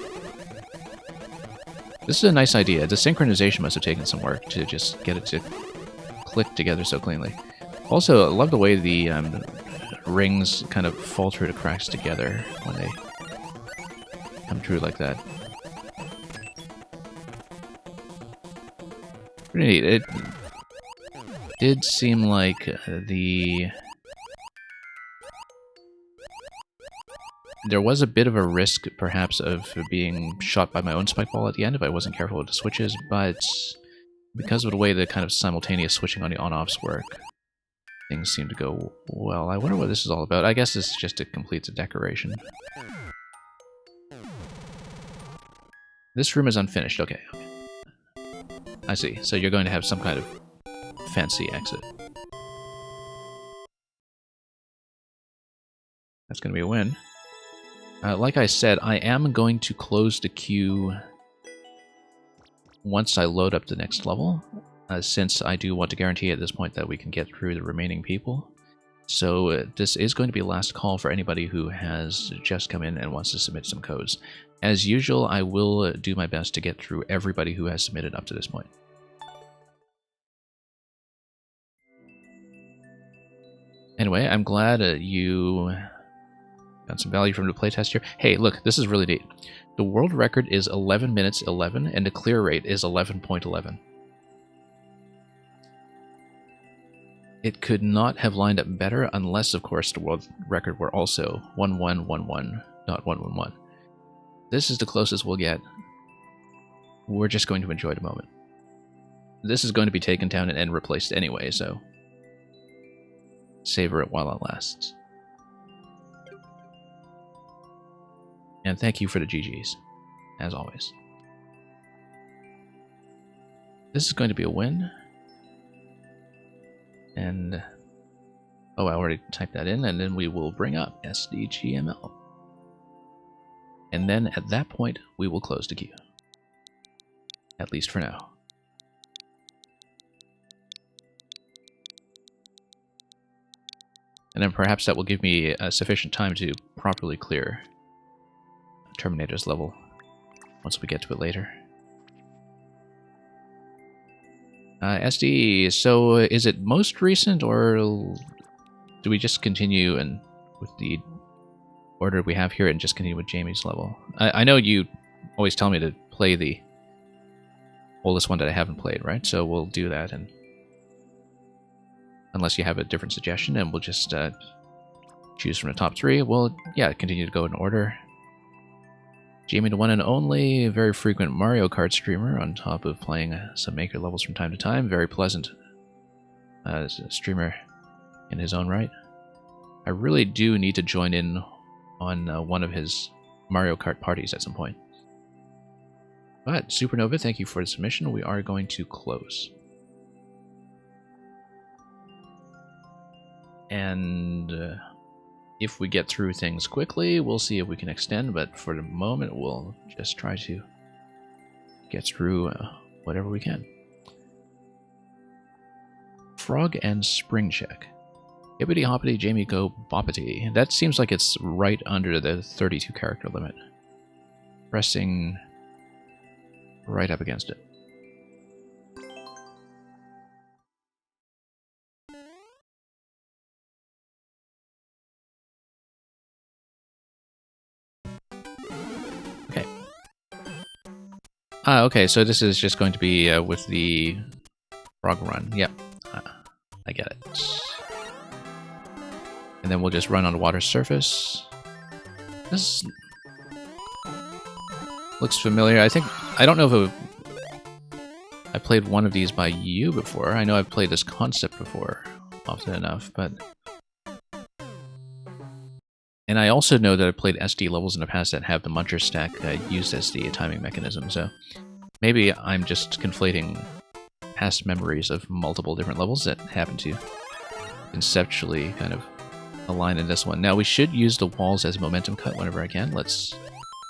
This is a nice idea. The synchronization must have taken some work to just get it to click together so cleanly. Also, I love the way the rings kind of fall through the cracks together when they come through like that. Pretty neat. It did seem like the There was a bit of a risk, perhaps, of being shot by my own spike ball at the end if I wasn't careful with the switches, but because of the way the kind of simultaneous switching on the on-offs work, things seem to go well. I wonder what this is all about. I guess this is just to complete the decoration. This room is unfinished. Okay. I see. So you're going to have some kind of fancy exit. That's going to be a win. Like I said, I am going to close the queue once I load up the next level, since I do want to guarantee at this point that we can get through the remaining people. So this is going to be last call for anybody who has just come in and wants to submit some codes. As usual, I will do my best to get through everybody who has submitted up to this point. Anyway, I'm glad you got some value from the playtest here. Hey, look, this is really neat. The world record is 11 minutes 11, and the clear rate is 11.11. It could not have lined up better unless, of course, the world record were also 1111.111. This is the closest we'll get. We're just going to enjoy the moment. This is going to be taken down and replaced anyway, so savor it while it lasts. And thank you for the GGs, as always. This is going to be a win. And, oh, I already typed that in, and then we will bring up SDGML. And then at that point, we will close the queue. At least for now. And then perhaps that will give me sufficient time to properly clear Terminator's level once we get to it later. SD, so is it most recent, or do we just continue and with the order we have here and just continue with Jamie's level? I know you always tell me to play the oldest one that I haven't played, right? So we'll do that, and unless you have a different suggestion, and we'll just choose from the top three. We'll, yeah, continue to go in order. Jamie, the one and only, very frequent Mario Kart streamer, on top of playing some Maker levels from time to time. Very pleasant as a streamer in his own right. I really do need to join in on one of his Mario Kart parties at some point. But, Supernova, thank you for the submission. We are going to close. And if we get through things quickly, we'll see if we can extend, but for the moment, we'll just try to get through whatever we can. Frog and Spring Check. Hippity hoppity, Jamie go boppity. That seems like it's right under the 32 character limit. Pressing right up against it. Okay, so this is just going to be with the frog run. Yep, I get it. And then we'll just run on the water surface. This looks familiar. I don't know if I played one of these by you before. I know I've played this concept before, often enough, but... And I also know that I've played SD levels in the past that have the Muncher stack used as the timing mechanism, so maybe I'm just conflating past memories of multiple different levels that happen to conceptually kind of align in this one. Now, we should use the walls as momentum cut whenever I can. Let's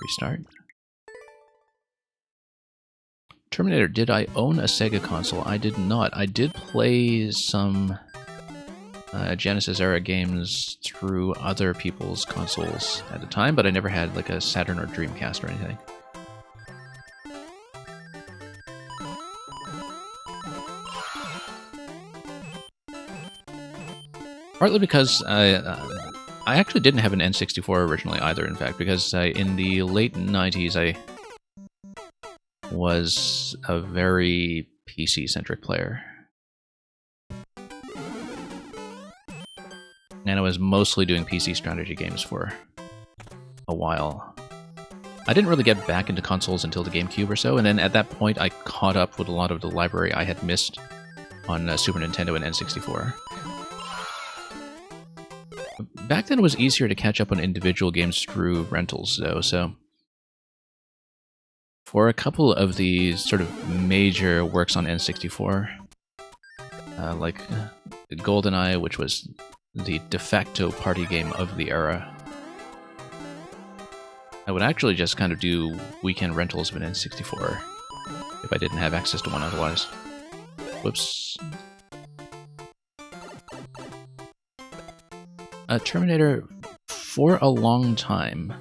restart. Terminator, did I own a Sega console? I did not. I did play some Genesis-era games through other people's consoles at the time, but I never had like a Saturn or Dreamcast or anything. Partly because I actually didn't have an N64 originally either, in fact, because in the late 90s I was a very PC-centric player. And I was mostly doing PC strategy games for a while. I didn't really get back into consoles until the GameCube or so, and then at that point I caught up with a lot of the library I had missed on Super Nintendo and N64. Back then it was easier to catch up on individual games through rentals, though, so for a couple of the sort of major works on N64, like GoldenEye, which was the de facto party game of the era, I would actually just kind of do weekend rentals of an N64 if I didn't have access to one otherwise. Whoops. Terminator, for a long time,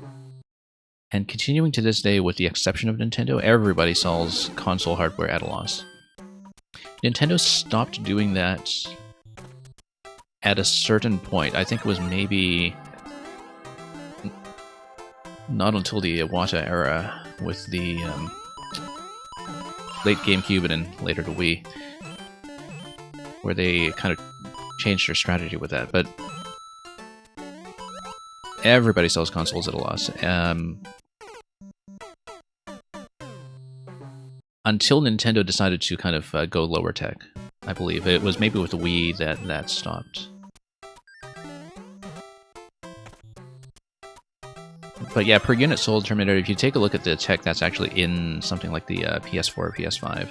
and continuing to this day with the exception of Nintendo, everybody sells console hardware at a loss. Nintendo stopped doing that at a certain point. I think it was maybe not until the Iwata era with the late GameCube and then later the Wii, where they kind of changed their strategy with that. But everybody sells consoles at a loss. Until Nintendo decided to kind of go lower tech, I believe. It was maybe with the Wii that stopped. But yeah, per unit sold Terminator, if you take a look at the tech that's actually in something like the PS4 or PS5,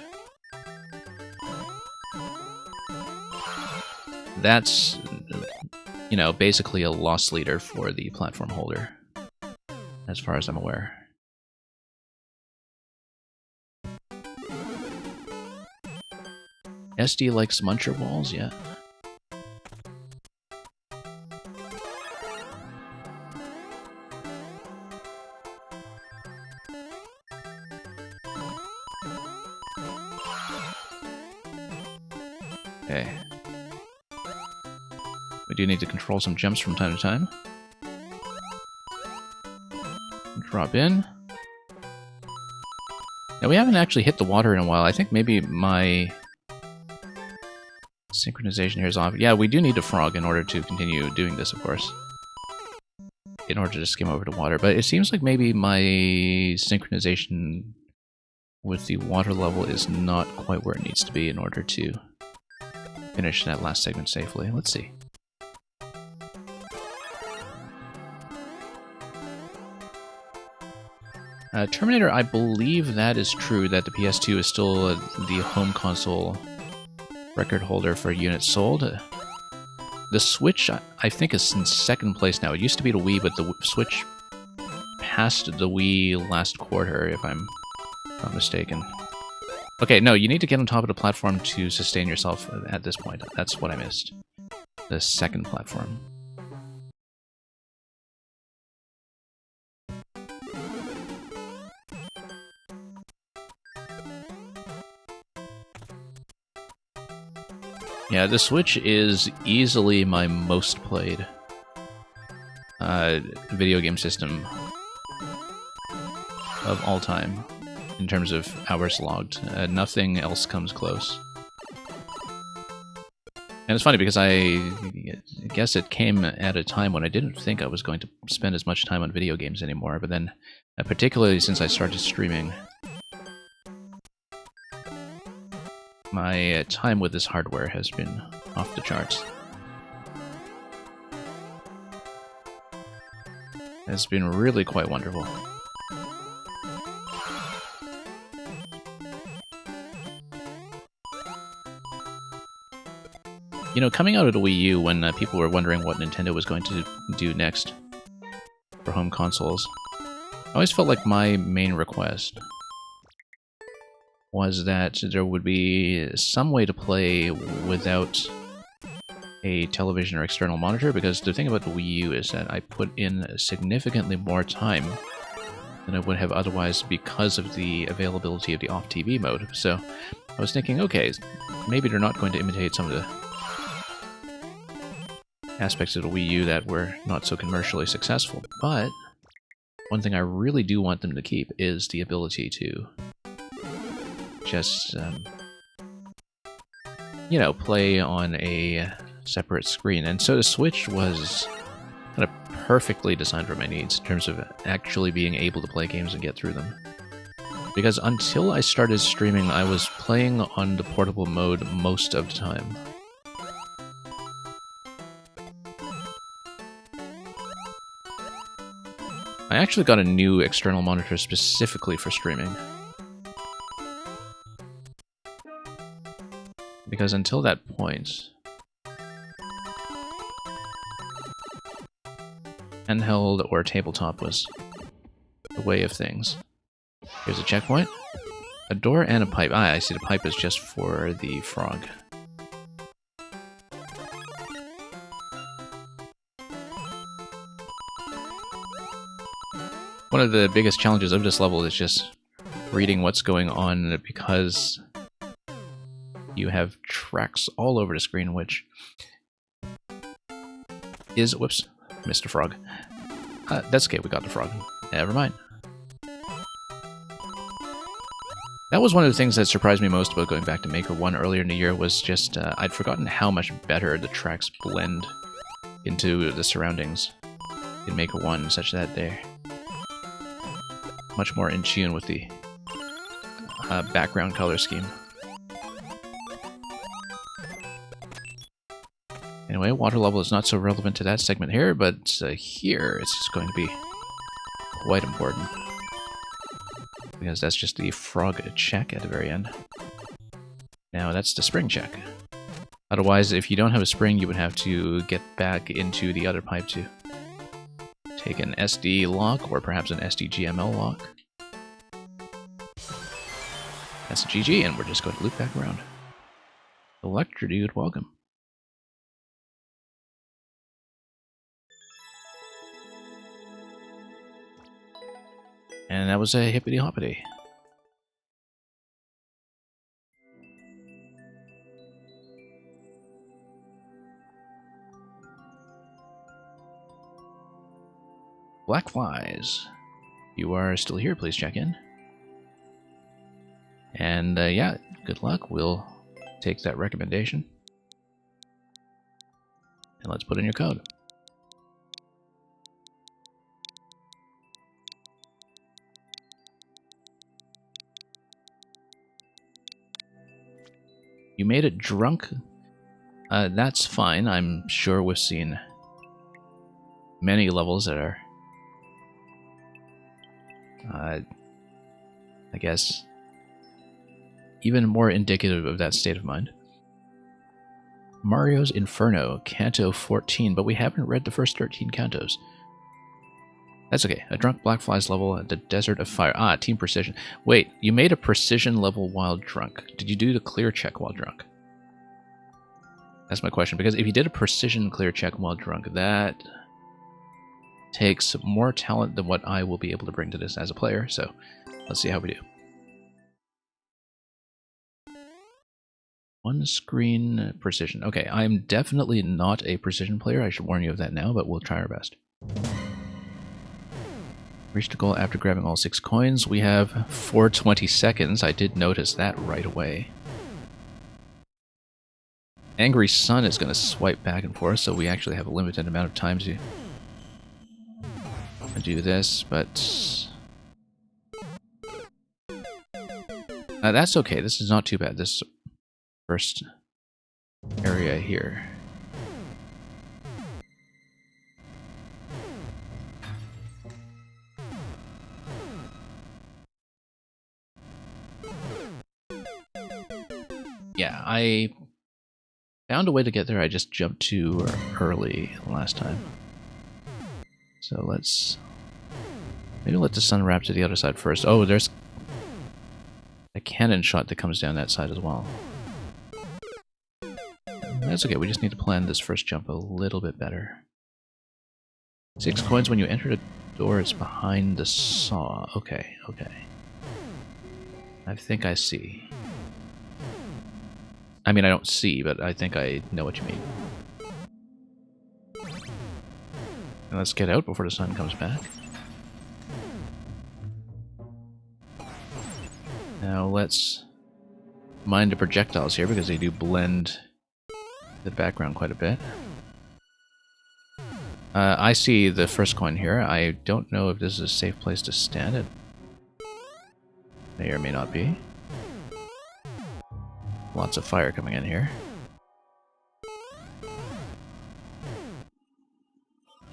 that's, you know, basically a loss leader for the platform holder, as far as I'm aware. SD likes muncher walls, yeah. Okay. We do need to control some jumps from time to time. Drop in. Now we haven't actually hit the water in a while. I think maybe my synchronization here is off. Yeah, we do need a frog in order to continue doing this, of course. In order to skim over the water. But it seems like maybe my synchronization with the water level is not quite where it needs to be in order to finish that last segment safely. Let's see. Terminator, I believe that is true, that the PS2 is still the home console record holder for units sold. The Switch, I think, is in second place now. It used to be the Wii, but the Switch passed the Wii last quarter, if I'm not mistaken. Okay, no, you need to get on top of the platform to sustain yourself at this point. That's what I missed. The second platform. Yeah, the Switch is easily my most played video game system of all time in terms of hours logged. Nothing else comes close. And it's funny because I guess it came at a time when I didn't think I was going to spend as much time on video games anymore, but then, particularly since I started streaming, my time with this hardware has been off the charts. It's been really quite wonderful. You know, coming out of the Wii U, when people were wondering what Nintendo was going to do next for home consoles, I always felt like my main request was that there would be some way to play without a television or external monitor, because the thing about the Wii U is that I put in significantly more time than I would have otherwise because of the availability of the off-TV mode. So I was thinking, okay, maybe they're not going to imitate some of the aspects of the Wii U that were not so commercially successful, but one thing I really do want them to keep is the ability to just, you know, play on a separate screen. And so the Switch was kind of perfectly designed for my needs in terms of actually being able to play games and get through them. Because until I started streaming, I was playing on the portable mode most of the time. I actually got a new external monitor specifically for streaming. Because until that point, handheld or tabletop was the way of things. Here's a checkpoint. A door and a pipe. Ah, I see the pipe is just for the frog. One of the biggest challenges of this level is just reading what's going on because you have tracks all over the screen, which is... Whoops, Mr. Frog. That's okay, we got the frog. Never mind. That was one of the things that surprised me most about going back to Maker 1 earlier in the year was just, I'd forgotten how much better the tracks blend into the surroundings in Maker 1, such that they're much more in tune with the background color scheme. Anyway, water level is not so relevant to that segment here, but here it's just going to be quite important. Because that's just the frog check at the very end. Now that's the spring check. Otherwise, if you don't have a spring, you would have to get back into the other pipe to take an SD lock, or perhaps an SDGML lock. That's a GG, and we're just going to loop back around. Electrodude, welcome. And that was a hippity hoppity. Black flies. You are still here, please check in. And yeah, good luck. We'll take that recommendation. And let's put in your code. You made it drunk? That's fine. I'm sure we've seen many levels that are, I guess, even more indicative of that state of mind. Mario's Inferno, Canto 14, but we haven't read the first 13 cantos. That's okay. A drunk black flies level at the Desert of Fire. Ah, Team Precision. Wait, you made a precision level while drunk. Did you do the clear check while drunk? That's my question, because if you did a precision clear check while drunk, that takes more talent than what I will be able to bring to this as a player, so let's see how we do. One screen precision. Okay, I'm definitely not a precision player. I should warn you of that now, but we'll try our best. Reach the goal after grabbing all 6 coins. We have 420 seconds. I did notice that right away. Angry Sun is going to swipe back and forth, so we actually have a limited amount of time to do this, but that's okay. This is not too bad. This first area here. Yeah, I found a way to get there. I just jumped too early last time. So let's maybe let the sun wrap to the other side first. Oh, there's a cannon shot that comes down that side as well. That's okay, we just need to plan this first jump a little bit better. 6 coins when you enter the door, it's behind the saw. Okay, okay. I think I see. I mean, I don't see, but I think I know what you mean. And let's get out before the sun comes back. Now let's mind the projectiles here, because they do blend the background quite a bit. I see the first coin here. I don't know if this is a safe place to stand. It may or may not be. Lots of fire coming in here.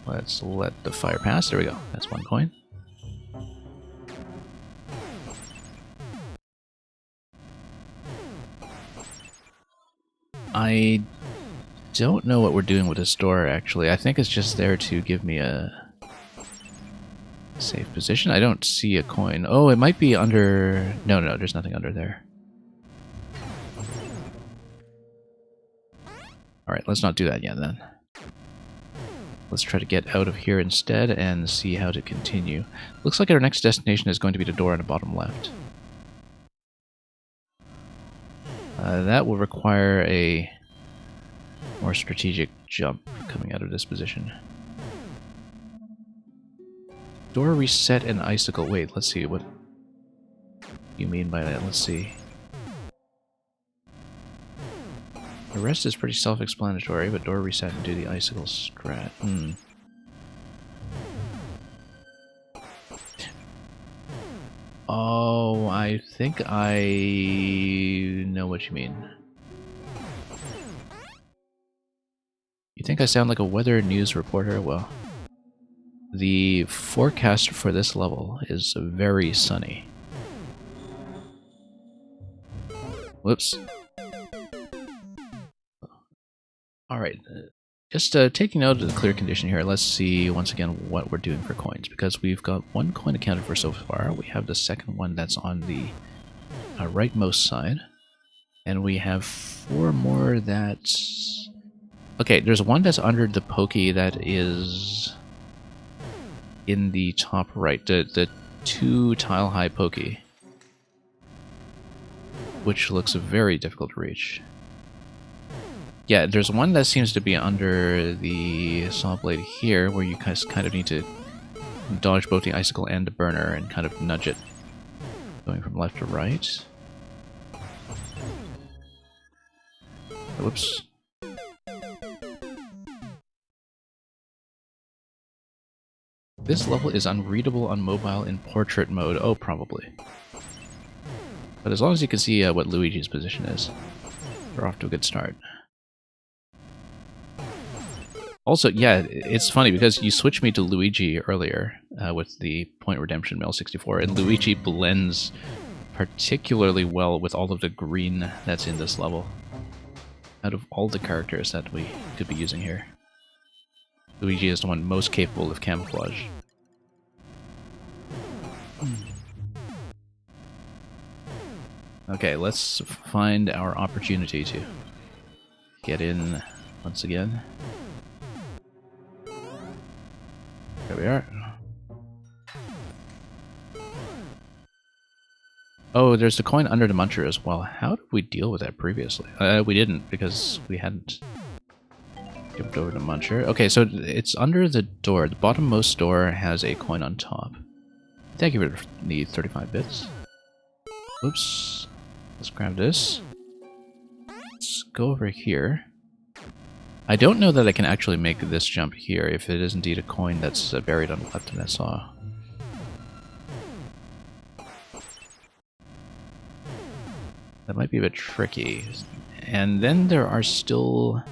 Let's let the fire pass. There we go. That's one coin. I don't know what we're doing with this door, actually. I think it's just there to give me a safe position. I don't see a coin. Oh, it might be under... No, there's nothing under there. Alright, let's not do that yet, then. Let's try to get out of here instead and see how to continue. Looks like our next destination is going to be the door on the bottom left. That will require a more strategic jump coming out of this position. Door reset and icicle. Wait, let's see what you mean by that. Let's see. The rest is pretty self-explanatory, but door reset and do the icicle strat. Oh, I think I know what you mean. You think I sound like a weather news reporter? Well, the forecast for this level is very sunny. Whoops. Alright, just taking note of the clear condition here, let's see once again what we're doing for coins, because we've got one coin accounted for so far. We have the second one that's on the rightmost side, and we have 4 more that... Okay, there's one that's under the pokey that is in the top right, the 2 tile high pokey, which looks very difficult to reach. Yeah, there's one that seems to be under the saw blade here, where you guys kind of need to dodge both the icicle and the burner and kind of nudge it, going from left to right. Whoops. This level is unreadable on mobile in portrait mode. Oh, probably. But as long as you can see what Luigi's position is, we're off to a good start. Also, yeah, it's funny because you switched me to Luigi earlier with the Point Redemption Mel 64, and Luigi blends particularly well with all of the green that's in this level. Out of all the characters that we could be using here, Luigi is the one most capable of camouflage. Okay, let's find our opportunity to get in once again. There we are. Oh, there's the coin under the muncher as well. How did we deal with that previously? We didn't, because we hadn't jumped over the muncher. Okay, so it's under the door. The bottommost door has a coin on top. Thank you for the 35 bits. Oops. Let's grab this. Let's go over here. I don't know that I can actually make this jump here if it is indeed a coin that's buried on the left in that saw. That might be a bit tricky. And then there are still...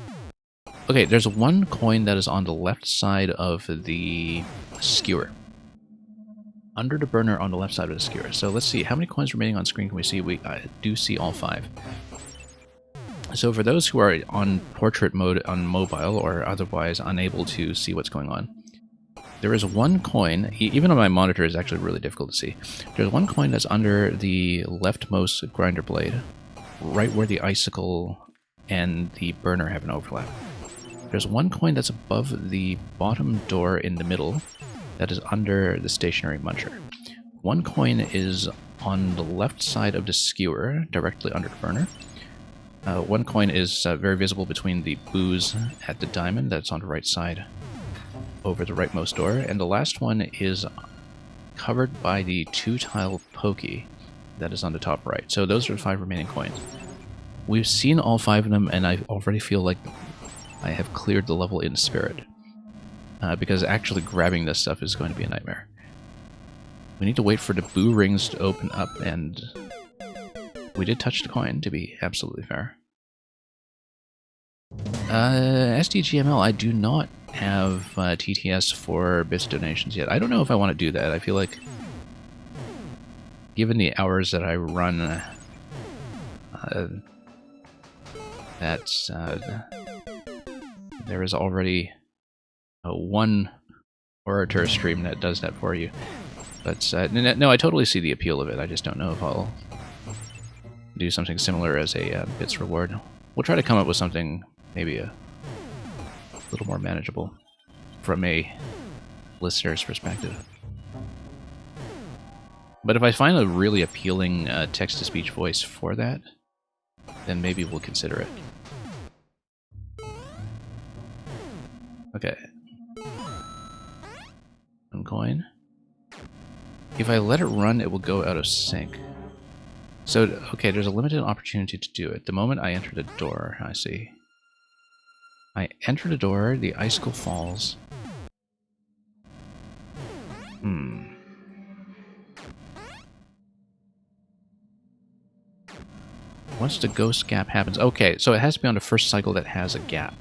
Okay, there's one coin that is on the left side of the skewer. Under the burner on the left side of the skewer. So let's see, how many coins remaining on screen can we see? I do see all 5. So for those who are on portrait mode on mobile or otherwise unable to see what's going on, there is one coin, even on my monitor it's actually really difficult to see. There's one coin that's under the leftmost grinder blade, right where the icicle and the burner have an overlap. There's one coin that's above the bottom door in the middle that is under the stationary muncher. One coin is on the left side of the skewer, directly under the burner. One coin is very visible between the booze at the diamond that's on the right side over the rightmost door, and the last one is covered by the 2-tile pokey that is on the top right. So those are the 5 remaining coins. We've seen all 5 of them, and I already feel like I have cleared the level in spirit. because actually grabbing this stuff is going to be a nightmare. We need to wait for the boo rings to open up, and we did touch the coin, to be absolutely fair. SDGML, I do not have TTS for bits donations yet. I don't know if I want to do that. I feel like, given the hours that I run, there is already one Orator stream that does that for you. But no, I totally see the appeal of it. I just don't know if I'll do something similar as a bits reward. We'll try to come up with something maybe a little more manageable from a listener's perspective. But if I find a really appealing text-to-speech voice for that, then maybe we'll consider it. Okay. One coin. If I let it run, it will go out of sync. So, okay, there's a limited opportunity to do it. The moment I enter the door, I see. I enter the door, the icicle falls. Once the ghost gap happens... Okay, so it has to be on the first cycle that has a gap.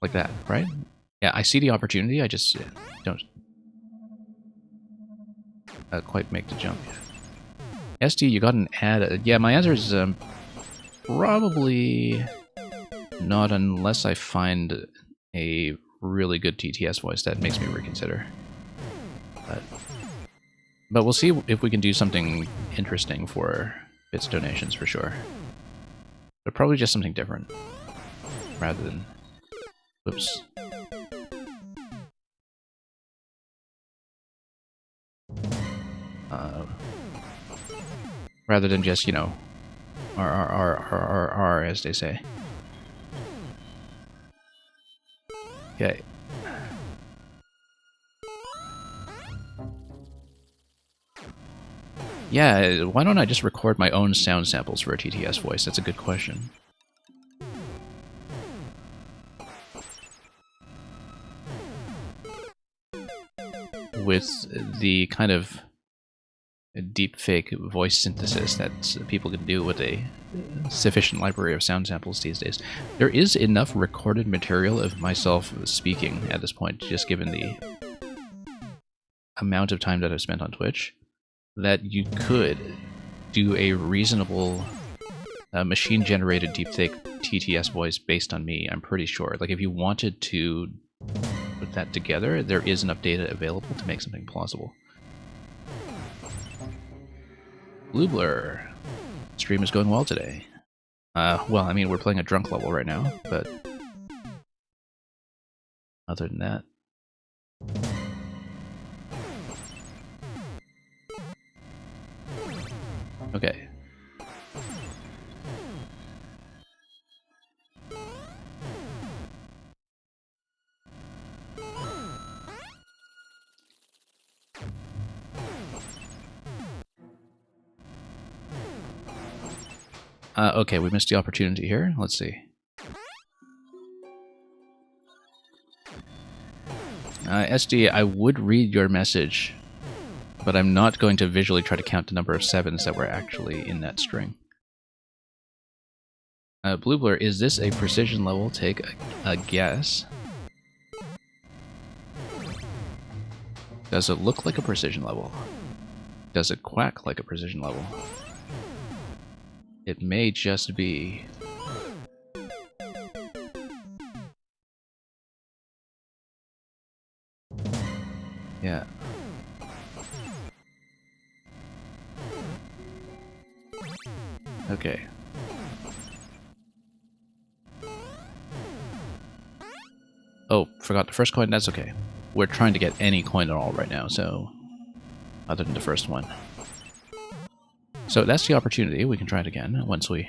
Like that, right? Yeah, I see the opportunity, I just don't quite make the jump yet. SD, you got an ad... Yeah, my answer is probably not, unless I find a really good TTS voice that makes me reconsider. But we'll see if we can do something interesting for bits donations for sure. But probably just something different, rather than... Oops. Rather than just, you know, R, as they say. Okay. Yeah, why don't I just record my own sound samples for a TTS voice? That's a good question. With the kind of deepfake voice synthesis that people can do with a sufficient library of sound samples these days, there is enough recorded material of myself speaking at this point, just given the amount of time that I've spent on Twitch, that you could do a reasonable machine-generated deepfake TTS voice based on me, I'm pretty sure. Like, if you wanted to put that together, there is enough data available to make something plausible. Blue Blur. Stream is going well today. Well, I mean, we're playing a drunk level right now, but other than that... Okay. Okay, we missed the opportunity here. Let's see. SD, I would read your message, but I'm not going to visually try to count the number of 7s that were actually in that string. Blue Blur, is this a precision level? Take a guess. Does it look like a precision level? Does it quack like a precision level? It may just be. Yeah. Okay. Oh, forgot the first coin, that's okay. We're trying to get any coin at all right now, so... Other than the first one. So that's the opportunity. We can try it again once we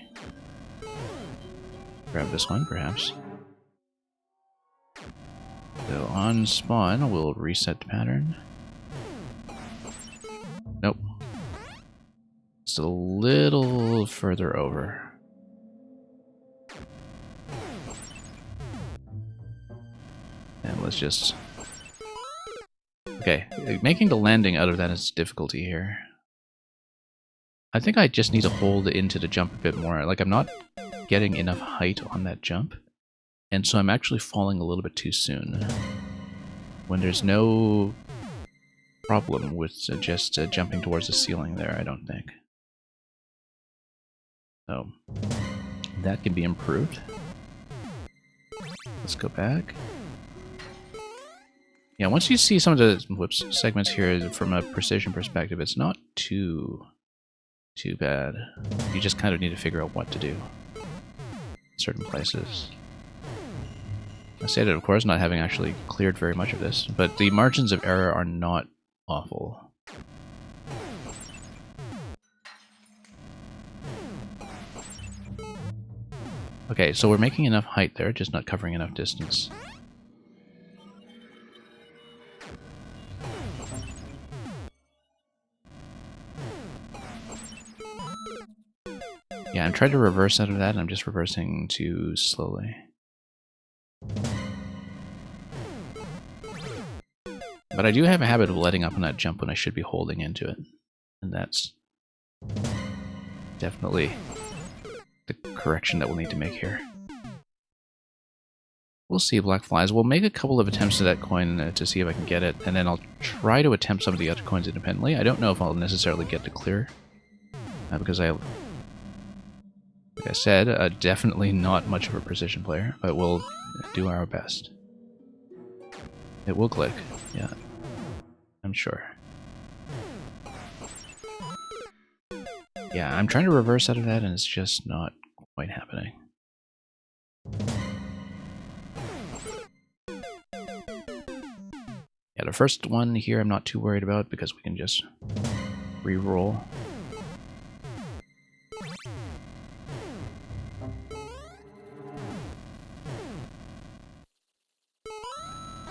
grab this one, perhaps. So on spawn, we'll reset the pattern. Nope. Just a little further over. And let's just... Okay, making the landing out of that is difficulty here. I think I just need to hold into the jump a bit more. Like, I'm not getting enough height on that jump, and so I'm actually falling a little bit too soon. When there's no problem with just jumping towards the ceiling there, I don't think. So, that can be improved. Let's go back. Yeah, once you see some of the segments here from a precision perspective, it's not too bad. You just kind of need to figure out what to do in certain places. I say that, of course, not having actually cleared very much of this, but the margins of error are not awful. Okay, so we're making enough height there, just not covering enough distance. Yeah, I'm trying to reverse out of that, and I'm just reversing too slowly. But I do have a habit of letting up on that jump when I should be holding into it. And that's definitely the correction that we'll need to make here. We'll see, Black Flies. We'll make a couple of attempts to that coin to see if I can get it, and then I'll try to attempt some of the other coins independently. I don't know if I'll necessarily get to clear, because like I said, definitely not much of a precision player, but we'll do our best. It will click, yeah, I'm sure. Yeah, I'm trying to reverse out of that, and it's just not quite happening. Yeah, the first one here I'm not too worried about because we can just re-roll.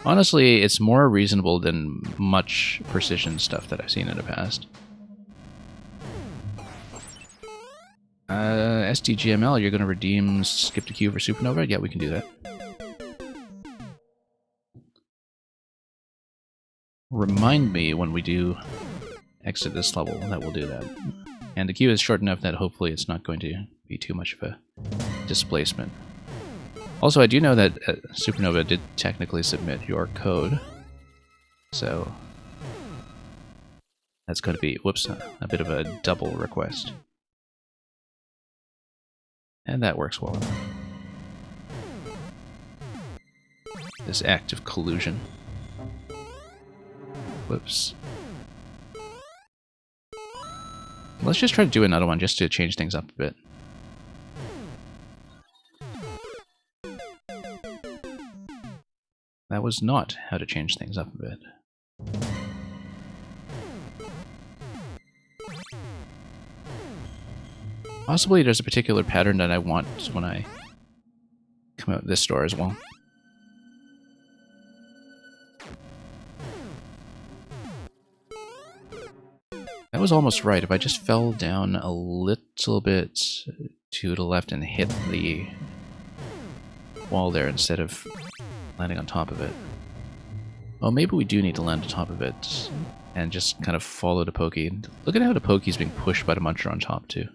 Honestly, it's more reasonable than much precision stuff that I've seen in the past. SDGML, you're going to redeem Skip to Q for Supernova? Yeah, we can do that. Remind me when we do exit this level that we'll do that. And the queue is short enough that hopefully it's not going to be too much of a displacement. Also, I do know that Supernova did technically submit your code, so that's going to be, whoops, a bit of a double request. And that works well enough. This act of collusion. Whoops. Let's just try to do another one just to change things up a bit. That was not how to change things up a bit. Possibly there's a particular pattern that I want when I come out this door as well. That was almost right. If I just fell down a little bit to the left and hit the wall there instead of landing on top of it. Oh, maybe we do need to land on top of it and just kind of follow the Pokey. Look at how the Pokey's being pushed by the Muncher on top, too.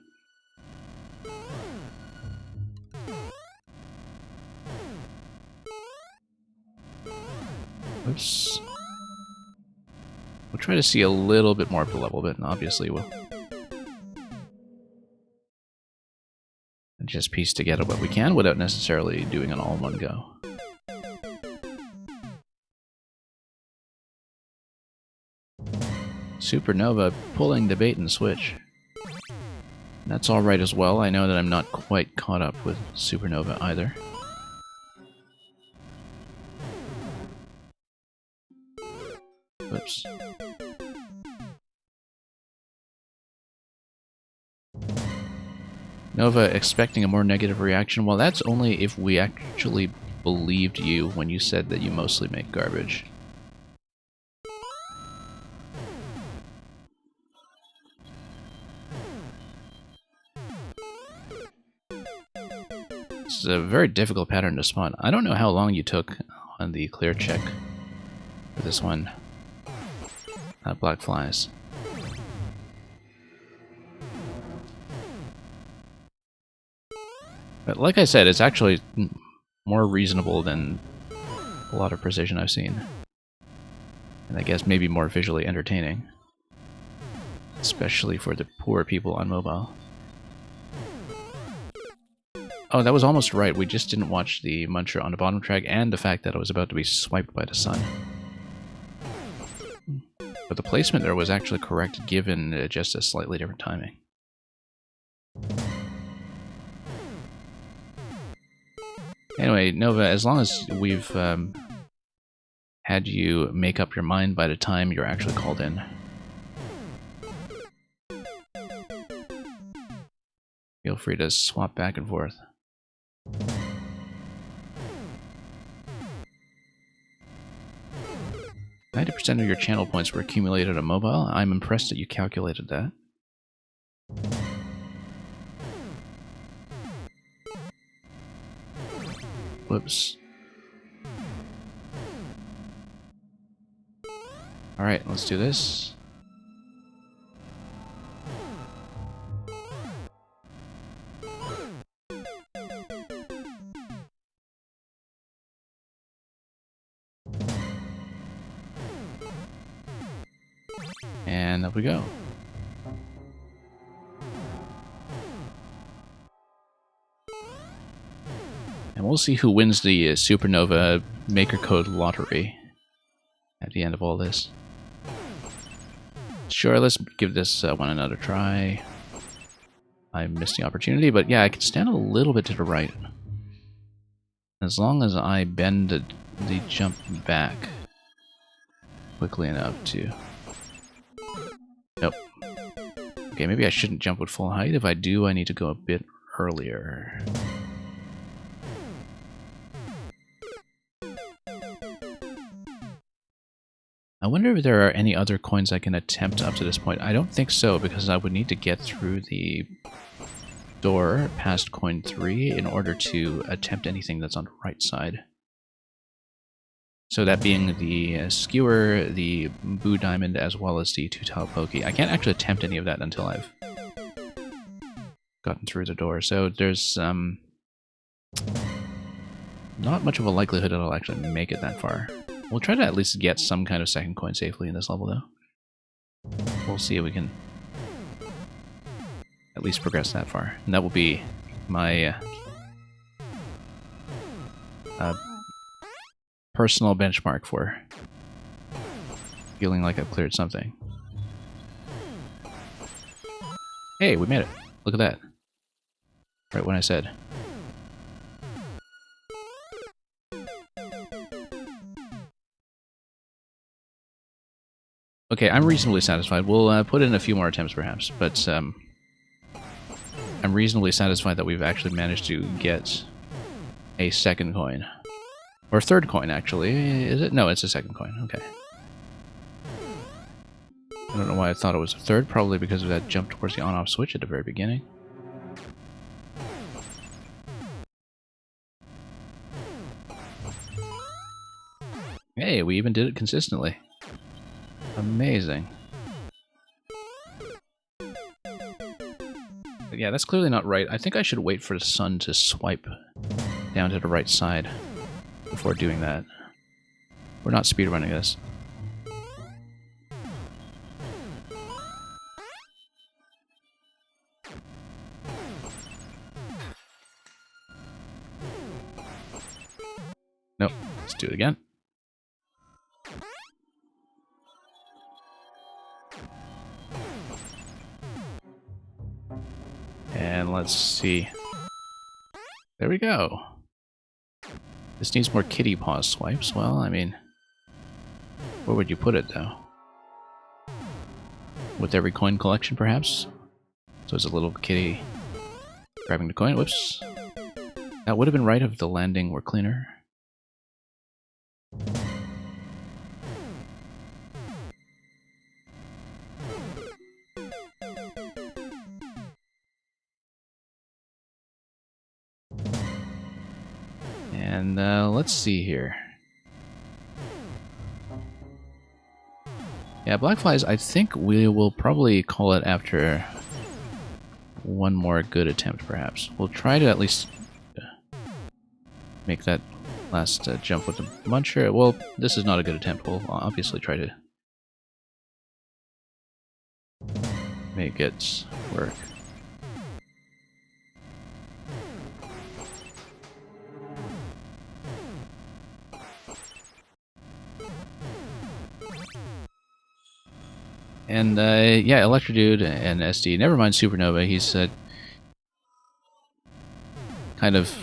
Oops. We'll try to see a little bit more of the level bit, and obviously we'll just piece together what we can without necessarily doing it all in one go. Supernova pulling the bait and switch. That's alright as well. I know that I'm not quite caught up with Supernova either. Oops. Nova expecting a more negative reaction. Well, that's only if we actually believed you when you said that you mostly make garbage. This is a very difficult pattern to spot. I don't know how long you took on the clear check for this one. Black flies. But like I said, it's actually more reasonable than a lot of precision I've seen. And I guess maybe more visually entertaining. Especially for the poor people on mobile. Oh, that was almost right. We just didn't watch the muncher on the bottom track and the fact that it was about to be swiped by the sun. But the placement there was actually correct given just a slightly different timing. Anyway, Nova, as long as we've had you make up your mind by the time you're actually called in. Feel free to swap back and forth. %90 of your channel points were accumulated on mobile. I'm impressed that you calculated that. Whoops. Alright, let's do this. And up we go. And we'll see who wins the Supernova Maker Code Lottery at the end of all this. Sure, let's give this one another try. I missed the opportunity, but yeah, I can stand a little bit to the right. As long as I bend the jump back quickly enough to... Nope. Okay, maybe I shouldn't jump with full height. If I do, I need to go a bit earlier. I wonder if there are any other coins I can attempt up to this point. I don't think so, because I would need to get through the door past coin 3 in order to attempt anything that's on the right side. So that being the skewer, the Boo Diamond, as well as the two-tile pokey. I can't actually attempt any of that until I've gotten through the door. So there's not much of a likelihood that I'll actually make it that far. We'll try to at least get some kind of second coin safely in this level, though. We'll see if we can at least progress that far. And that will be my personal benchmark for feeling like I've cleared something. Hey, we made it. Look at that. Right when I said. Okay, I'm reasonably satisfied. We'll put in a few more attempts perhaps, but I'm reasonably satisfied that we've actually managed to get a second coin. Or third coin, actually. Is it? No, it's a second coin. Okay. I don't know why I thought it was a third. Probably because of that jump towards the on-off switch at the very beginning. Hey, we even did it consistently. Amazing. But yeah, that's clearly not right. I think I should wait for the sun to swipe down to the right side before doing that. We're not speedrunning this. Nope. Let's do it again. And let's see. There we go. This needs more kitty paw swipes. Well, I mean, where would you put it, though? With every coin collection, perhaps? So it's a little kitty grabbing the coin. Whoops. That would have been right if the landing were cleaner. And let's see here. Yeah, Black Flies, I think we will probably call it after one more good attempt, perhaps. We'll try to at least make that last jump with the Muncher. Well, this is not a good attempt. We'll obviously try to make it work. And yeah, Electrodude and SD. Never mind Supernova. He's kind of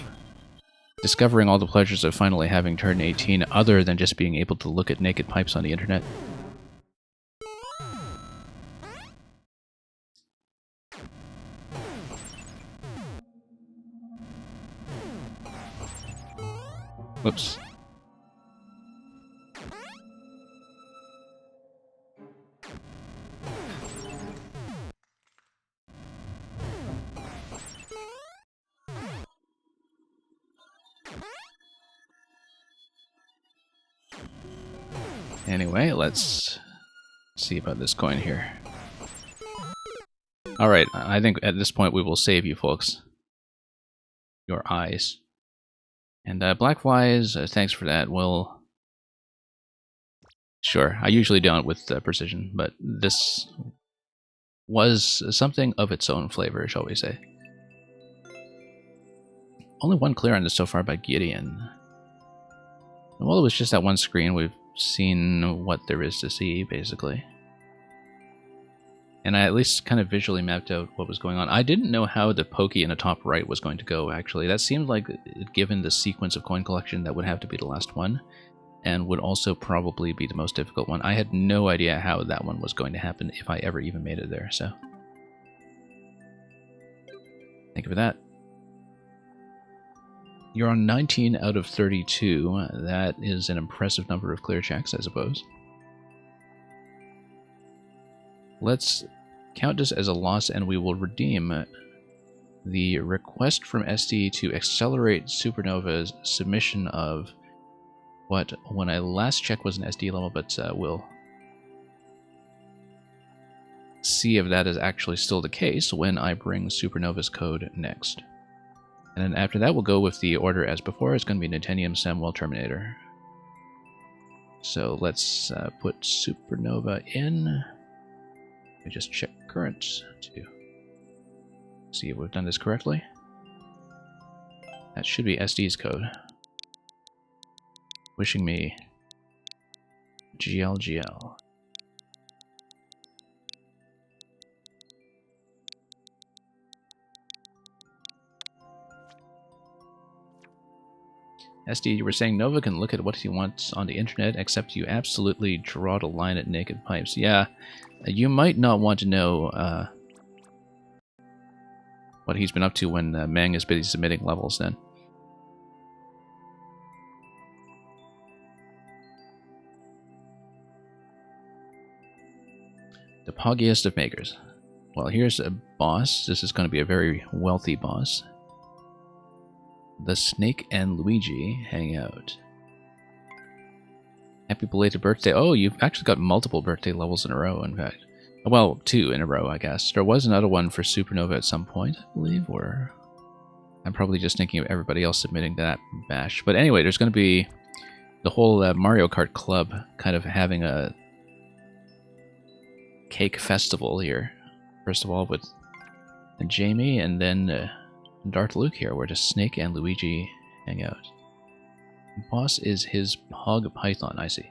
discovering all the pleasures of finally having turned 18, other than just being able to look at naked pipes on the internet. Whoops. Anyway, let's see about this coin here. Alright, I think at this point we will save you folks. Your eyes. And Black Flies, thanks for that. Well, sure, I usually don't with precision, but this was something of its own flavor, shall we say. Only one clear on this so far by Gideon. Well, it was just that one screen. We've seen what there is to see, basically. And I at least kind of visually mapped out what was going on. I didn't know how the pokey in the top right was going to go, actually. That seemed like, given the sequence of coin collection, that would have to be the last one, and would also probably be the most difficult one. I had no idea how that one was going to happen, if I ever even made it there, so... Thank you for that. You're on 19 out of 32. That is an impressive number of clear checks, I suppose. Let's count this as a loss, and we will redeem the request from SD to accelerate Supernova's submission of what, when I last checked, was an SD level, but we'll see if that is actually still the case when I bring Supernova's code next. And then after that, we'll go with the order as before. It's going to be Nintentium, Samwell, Terminator. So let's put Supernova in. Let me just check current to see if we've done this correctly. That should be SD's code. Wishing me GLGL. SD, you were saying Nova can look at what he wants on the internet, except you absolutely draw the line at naked pipes. Yeah, you might not want to know what he's been up to when Mang is busy submitting levels then. The poggiest of makers. Well, here's a boss. This is going to be a very wealthy boss. The Snake and Luigi hang out. Happy belated birthday. Oh, you've actually got multiple birthday levels in a row, in fact. Well, 2 in a row, I guess. There was another one for Supernova at some point, I believe, or... I'm probably just thinking of everybody else submitting that bash. But anyway, there's going to be the whole Mario Kart Club kind of having a cake festival here. First of all with Jamie, and then... Darth Luke here, where the Snake and Luigi hang out. The boss is his Pog Python, I see.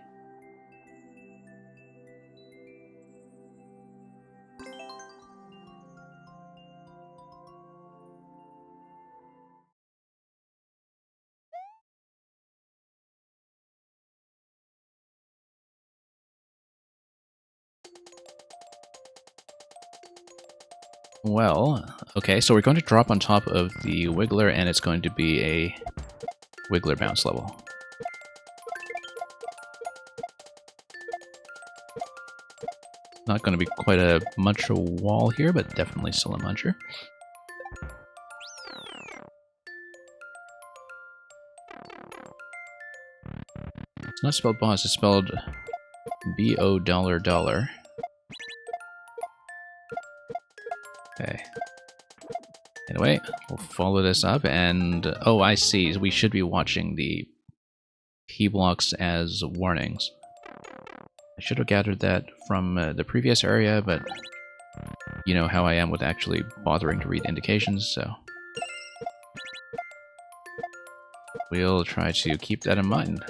Well, okay, so we're going to drop on top of the Wiggler, and it's going to be a Wiggler bounce level. Not going to be quite a Muncher wall here, but definitely still a Muncher. It's not spelled boss, it's spelled B-O dollar dollar. Okay. Anyway, we'll follow this up, and... Oh, I see. We should be watching the key blocks as warnings. I should have gathered that from the previous area, but you know how I am with actually bothering to read indications, so... We'll try to keep that in mind,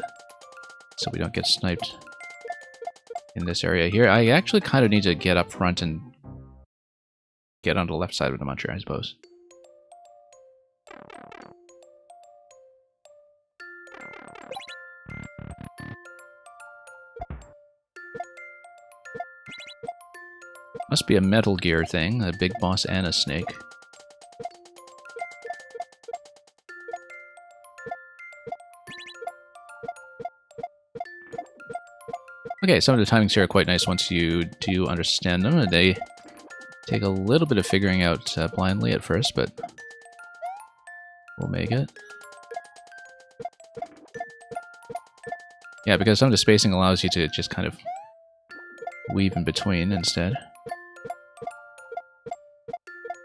so we don't get sniped in this area here. I actually kind of need to get up front and get on the left side of the muncher, I suppose. Must be a Metal Gear thing, a big boss and a snake. Okay, some of the timings here are quite nice once you do understand them. They take a little bit of figuring out blindly at first, but we'll make it. Yeah, because some of the spacing allows you to just kind of weave in between instead.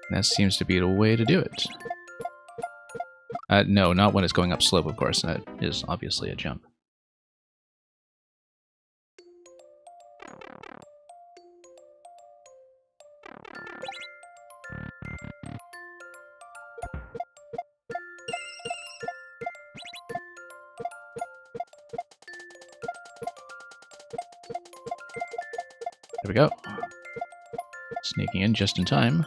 And that seems to be the way to do it. No, not when it's going up slope, of course. That is obviously a jump. There we go. Sneaking in just in time.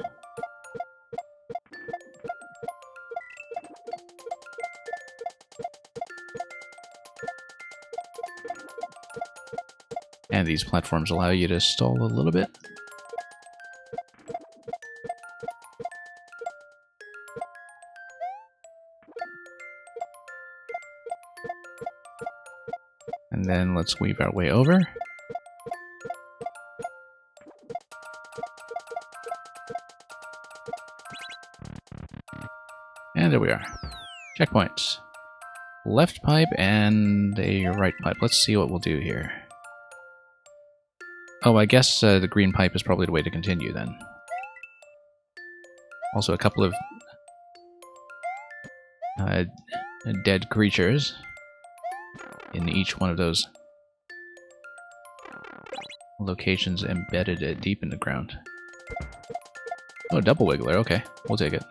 And these platforms allow you to stall a little bit. And then let's weave our way over. And there we are. Checkpoints. Left pipe and a right pipe. Let's see what we'll do here. Oh, I guess the green pipe is probably the way to continue then. Also a couple of dead creatures in each one of those locations embedded deep in the ground. Oh, double wiggler. Okay, we'll take it.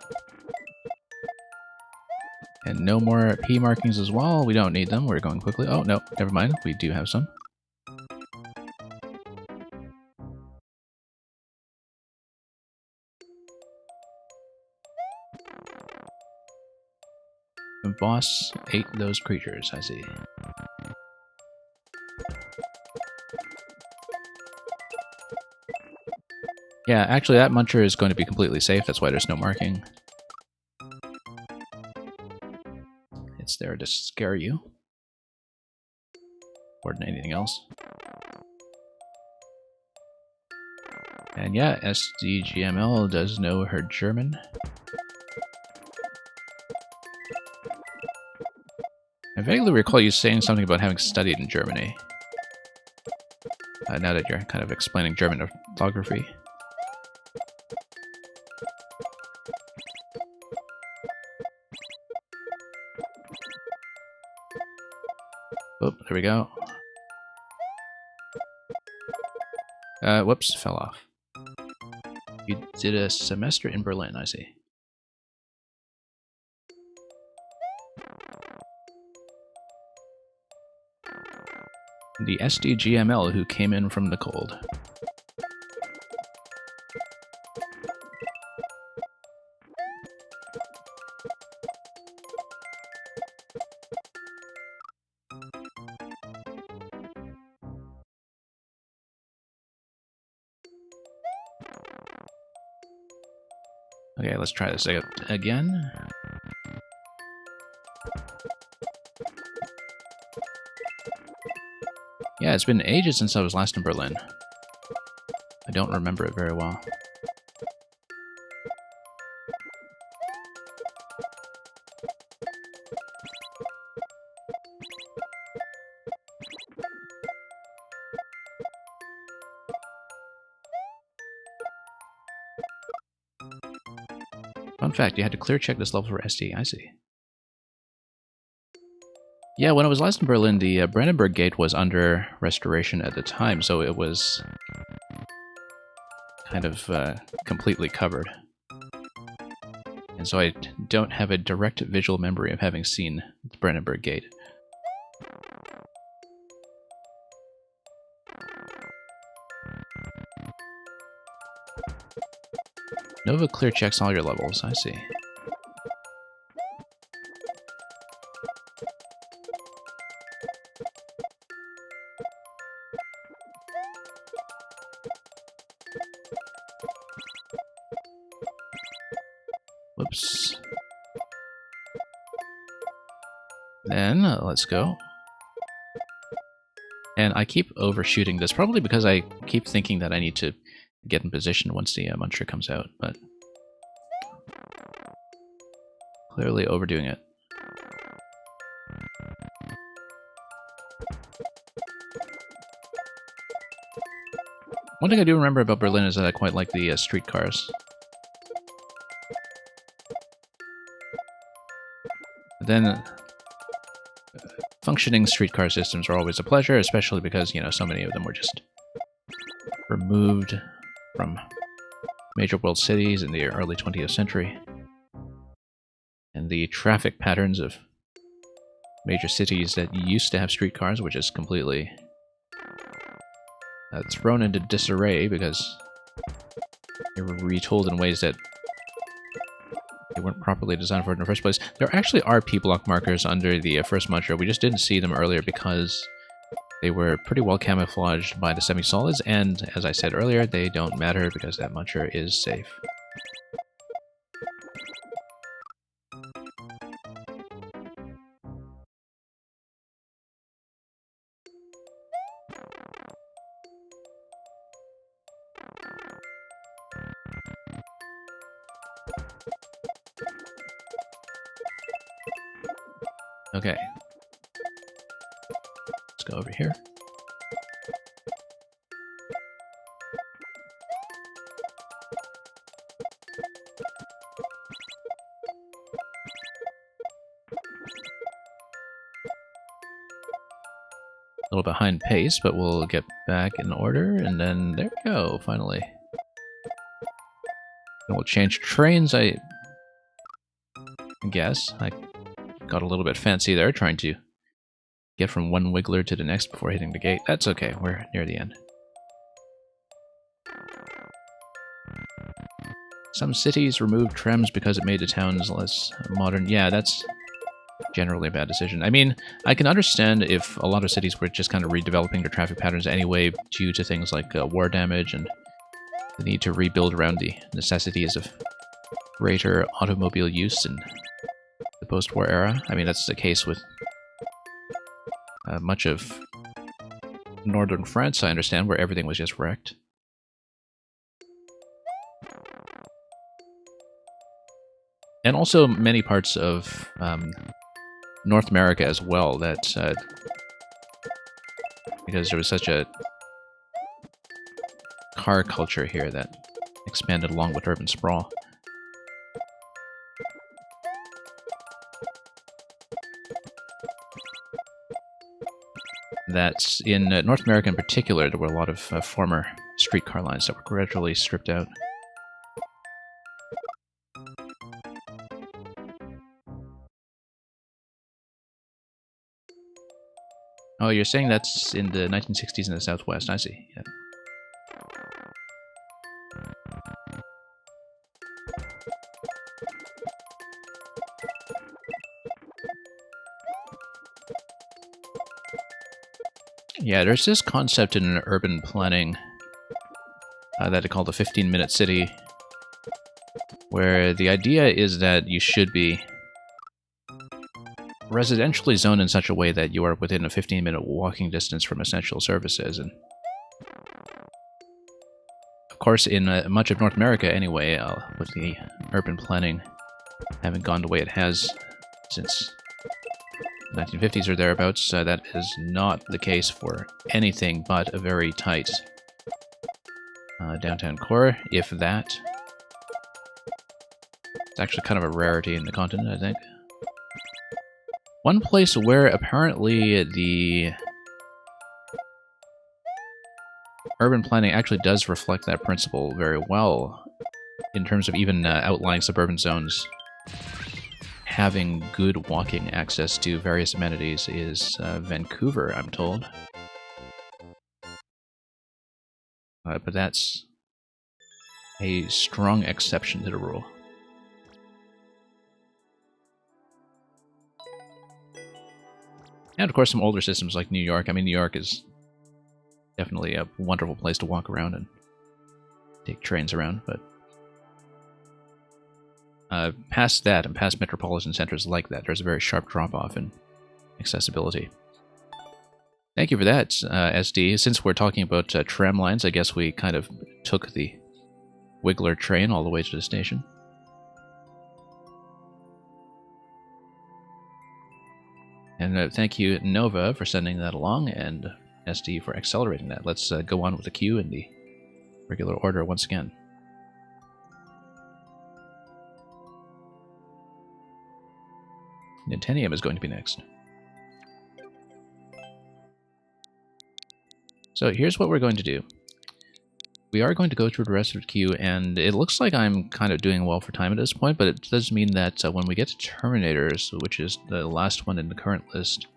And no more P markings as well. We don't need them. We're going quickly. Oh, no. Never mind. We do have some. The boss ate those creatures, I see. Yeah, actually that muncher is going to be completely safe. That's why there's no marking. It's there to scare you. More than anything else. And yeah, SDGML does know her German. I vaguely recall you saying something about having studied in Germany. Now that you're kind of explaining German orthography. Oh, there we go. Whoops, fell off. You did a semester in Berlin, I see. The SDGML who came in from the cold. Okay, let's try this again. Yeah, it's been ages since I was last in Berlin. I don't remember it very well. fact, you had to clear check this level for SD. I see. Yeah, when I was last in Berlin, the Brandenburg Gate was under restoration at the time, so it was kind of completely covered. And so I don't have a direct visual memory of having seen the Brandenburg Gate. Nova clear checks all your levels, I see. Whoops. Then, let's go. And I keep overshooting this, probably because I keep thinking that I need to get in position once the Muncher comes out, but clearly overdoing it. One thing I do remember about Berlin is that I quite like the streetcars. Then, functioning streetcar systems are always a pleasure, especially because, you know, so many of them were just removed from major world cities in the early 20th century. And the traffic patterns of major cities that used to have streetcars were just completely thrown into disarray because they were retooled in ways that they weren't properly designed for it in the first place. There actually are P-block markers under the first Muncher. We just didn't see them earlier because they were pretty well camouflaged by the semi-solids, and as I said earlier, they don't matter because that Muncher is safe. Okay. Let's go over here. A little behind pace, but we'll get back in order, and then there we go, finally. And we'll change trains, I guess. I got a little bit fancy there, trying to get from one wiggler to the next before hitting the gate. That's okay, we're near the end. Some cities removed trams because it made the towns less modern. Yeah, that's generally a bad decision. I mean, I can understand if a lot of cities were just kind of redeveloping their traffic patterns anyway due to things like war damage and the need to rebuild around the necessities of greater automobile use in the post-war era. I mean, that's the case with much of northern France, I understand, where everything was just wrecked. And also many parts of North America as well, that because there was such a car culture here that expanded along with urban sprawl. That's in North America in particular, there were a lot of former streetcar lines that were gradually stripped out. Oh, you're saying that's in the 1960s in the Southwest, I see. Yeah. Yeah, there's this concept in urban planning that they call the 15-minute city, where the idea is that you should be residentially zoned in such a way that you are within a 15-minute walking distance from essential services. And of course, in much of North America anyway, with the urban planning having gone the way it has since 1950s or thereabouts, that is not the case for anything but a very tight downtown core, if that. It's actually kind of a rarity in the continent, I think. One place where apparently the urban planning actually does reflect that principle very well, in terms of even outlying suburban zones having good walking access to various amenities, is Vancouver, I'm told. But that's a strong exception to the rule. And of course some older systems like New York. I mean, New York is definitely a wonderful place to walk around and take trains around, but past that and past metropolitan centers like that, there's a very sharp drop-off in accessibility. Thank you for that, SD. Since we're talking about tram lines, I guess we kind of took the Wiggler train all the way to the station. And thank you, Nova, for sending that along, and SD for accelerating that. Let's go on with the queue in the regular order once again. Nintenium is going to be next. So here's what we're going to do. We are going to go through the rest of the queue, and it looks like I'm kind of doing well for time at this point, but it does mean that when we get to Terminators, which is the last one in the current list,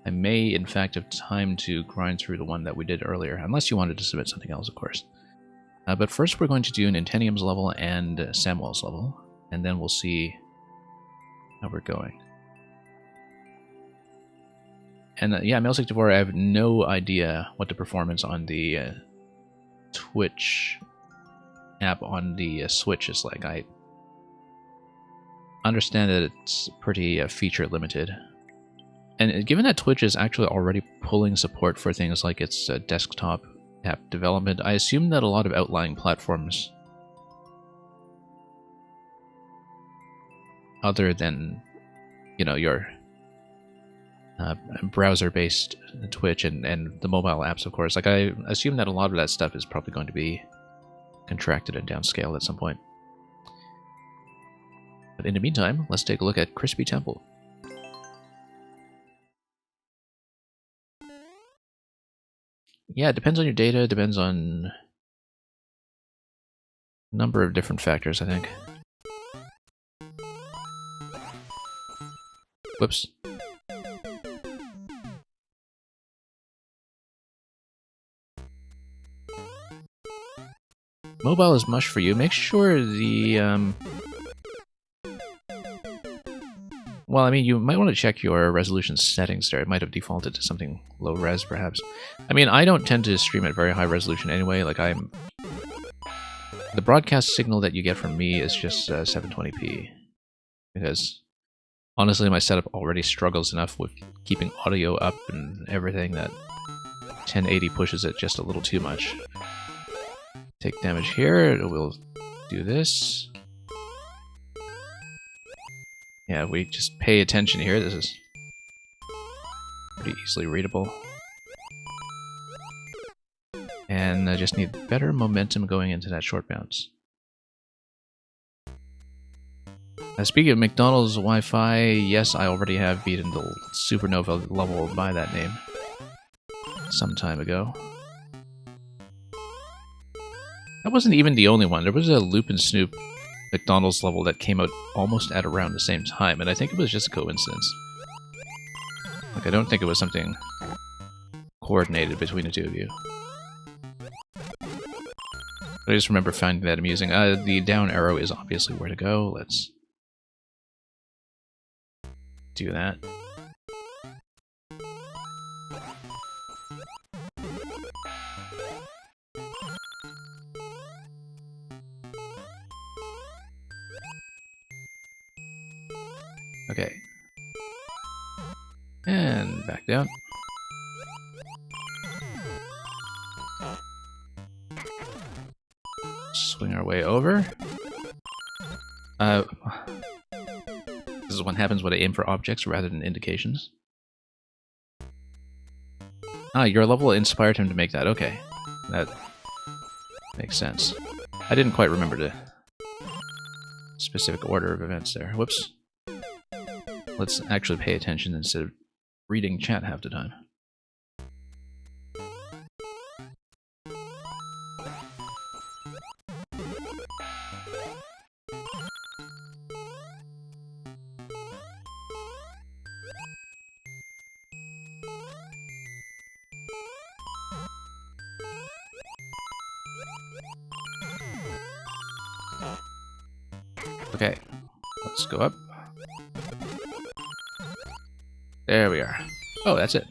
I may in fact have time to grind through the one that we did earlier, unless you wanted to submit something else, of course. But first we're going to do Nintenium's level and Samuel's level, and then we'll see how we're going. And yeah, Mail64, I have no idea what the performance on the Twitch app on the Switch is like. I understand that it's pretty feature limited. And given that Twitch is actually already pulling support for things like its desktop app development, I assume that a lot of outlying platforms other than, you know, your browser-based Twitch and the mobile apps, of course. Like, I assume that a lot of that stuff is probably going to be contracted and downscaled at some point. But in the meantime, let's take a look at Crispy Temple. Yeah, it depends on your data, it depends on a number of different factors, I think. Whoops. Mobile is mush for you. Make sure the, well, I mean, you might want to check your resolution settings there. It might have defaulted to something low res, perhaps. I mean, I don't tend to stream at very high resolution anyway. Like, the broadcast signal that you get from me is just 720p. Because, honestly, my setup already struggles enough with keeping audio up and everything that 1080 pushes it just a little too much. Take damage here, we'll do this. Yeah, we just pay attention here, this is pretty easily readable. And I just need better momentum going into that short bounce. Speaking of McDonald's Wi-Fi, yes, I already have beaten the Supernova level by that name some time ago. That wasn't even the only one. There was a Loop and Snoop McDonald's level that came out almost at around the same time, and I think it was just a coincidence. Like, I don't think it was something coordinated between the two of you. But I just remember finding that amusing. The down arrow is obviously where to go. Let's do that. Okay. And back down. Swing our way over. This is what happens when I aim for objects rather than indications. Ah, your level inspired him to make that. Okay. That makes sense. I didn't quite remember to specific order of events there. Whoops. Let's actually pay attention instead of reading chat half the time. Okay, let's go up. There we are. Oh, that's it.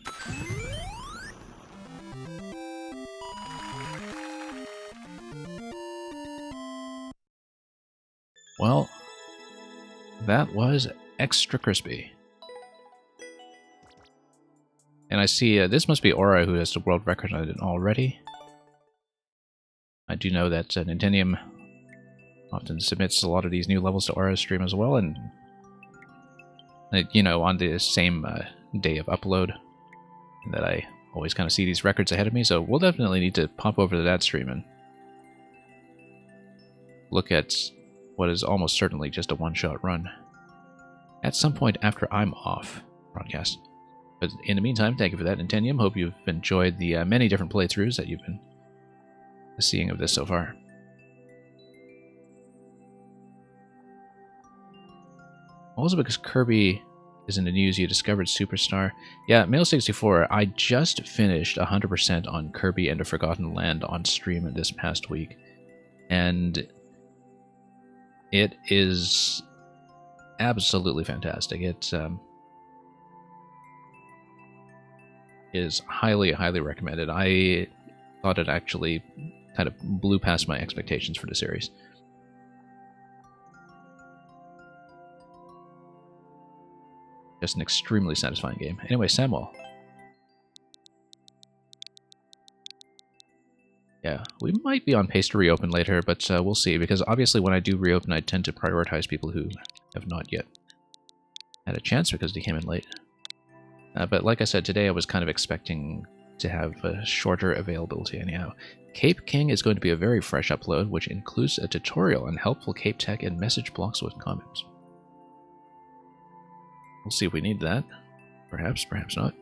Well, that was extra crispy. And I see this must be Aura who has the world record on it already. I do know that Nintendo often submits a lot of these new levels to Aura's stream as well, and you know, on the same day of upload, that I always kind of see these records ahead of me, so we'll definitely need to pop over to that stream and look at what is almost certainly just a one-shot run at some point after I'm off broadcast. But in the meantime, thank you for that, Nintendo. Hope you've enjoyed the many different playthroughs that you've been seeing of this so far. Also, because Kirby is in the news, you discovered Superstar. Yeah, Mail64, I just finished 100% on Kirby and the Forgotten Land on stream this past week. And it is absolutely fantastic. It is highly, highly recommended. I thought it actually kind of blew past my expectations for the series. Just an extremely satisfying game. Anyway, Samuel. Yeah, we might be on pace to reopen later, but we'll see, because obviously when I do reopen, I tend to prioritize people who have not yet had a chance because they came in late. But like I said, today I was kind of expecting to have a shorter availability anyhow. Cape King is going to be a very fresh upload, which includes a tutorial on helpful Cape tech and message blocks with comments. We'll see if we need that. Perhaps, perhaps not.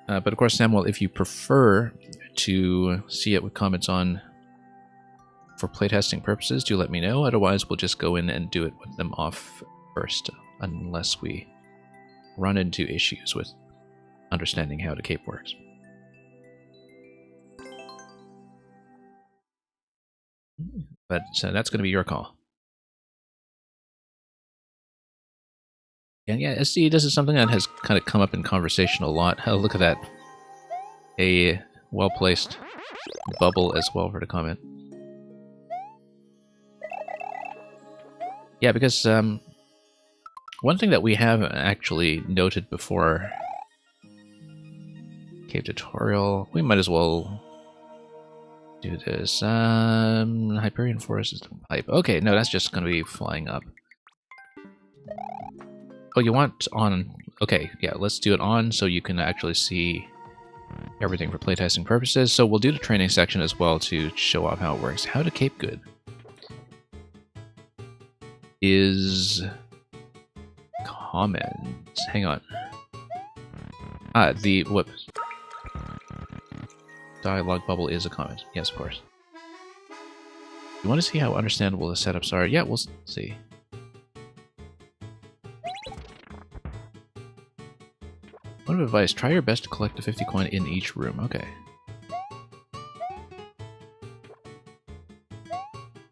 But of course, Samuel, if you prefer to see it with comments on for playtesting purposes, do let me know. Otherwise, we'll just go in and do it with them off first, unless we run into issues with understanding how the cape works. But that's going to be your call. And yeah, SD, this is something that has kind of come up in conversation a lot. Oh, look at that. A well-placed bubble as well for the comment. Yeah, because one thing that we have actually noted before Cave tutorial, we might as well do this. Hyperion Forest is the pipe. Okay, no, that's just going to be flying up. Oh, you want on... Okay, yeah, let's do it on so you can actually see everything for playtesting purposes. So we'll do the training section as well to show off how it works. How to cape good is... comments. Hang on. The... Whoops. Dialogue bubble is a comment. Yes, of course. You want to see how understandable the setups are? Yeah, we'll see. One advice, try your best to collect a 50 coin in each room. Okay.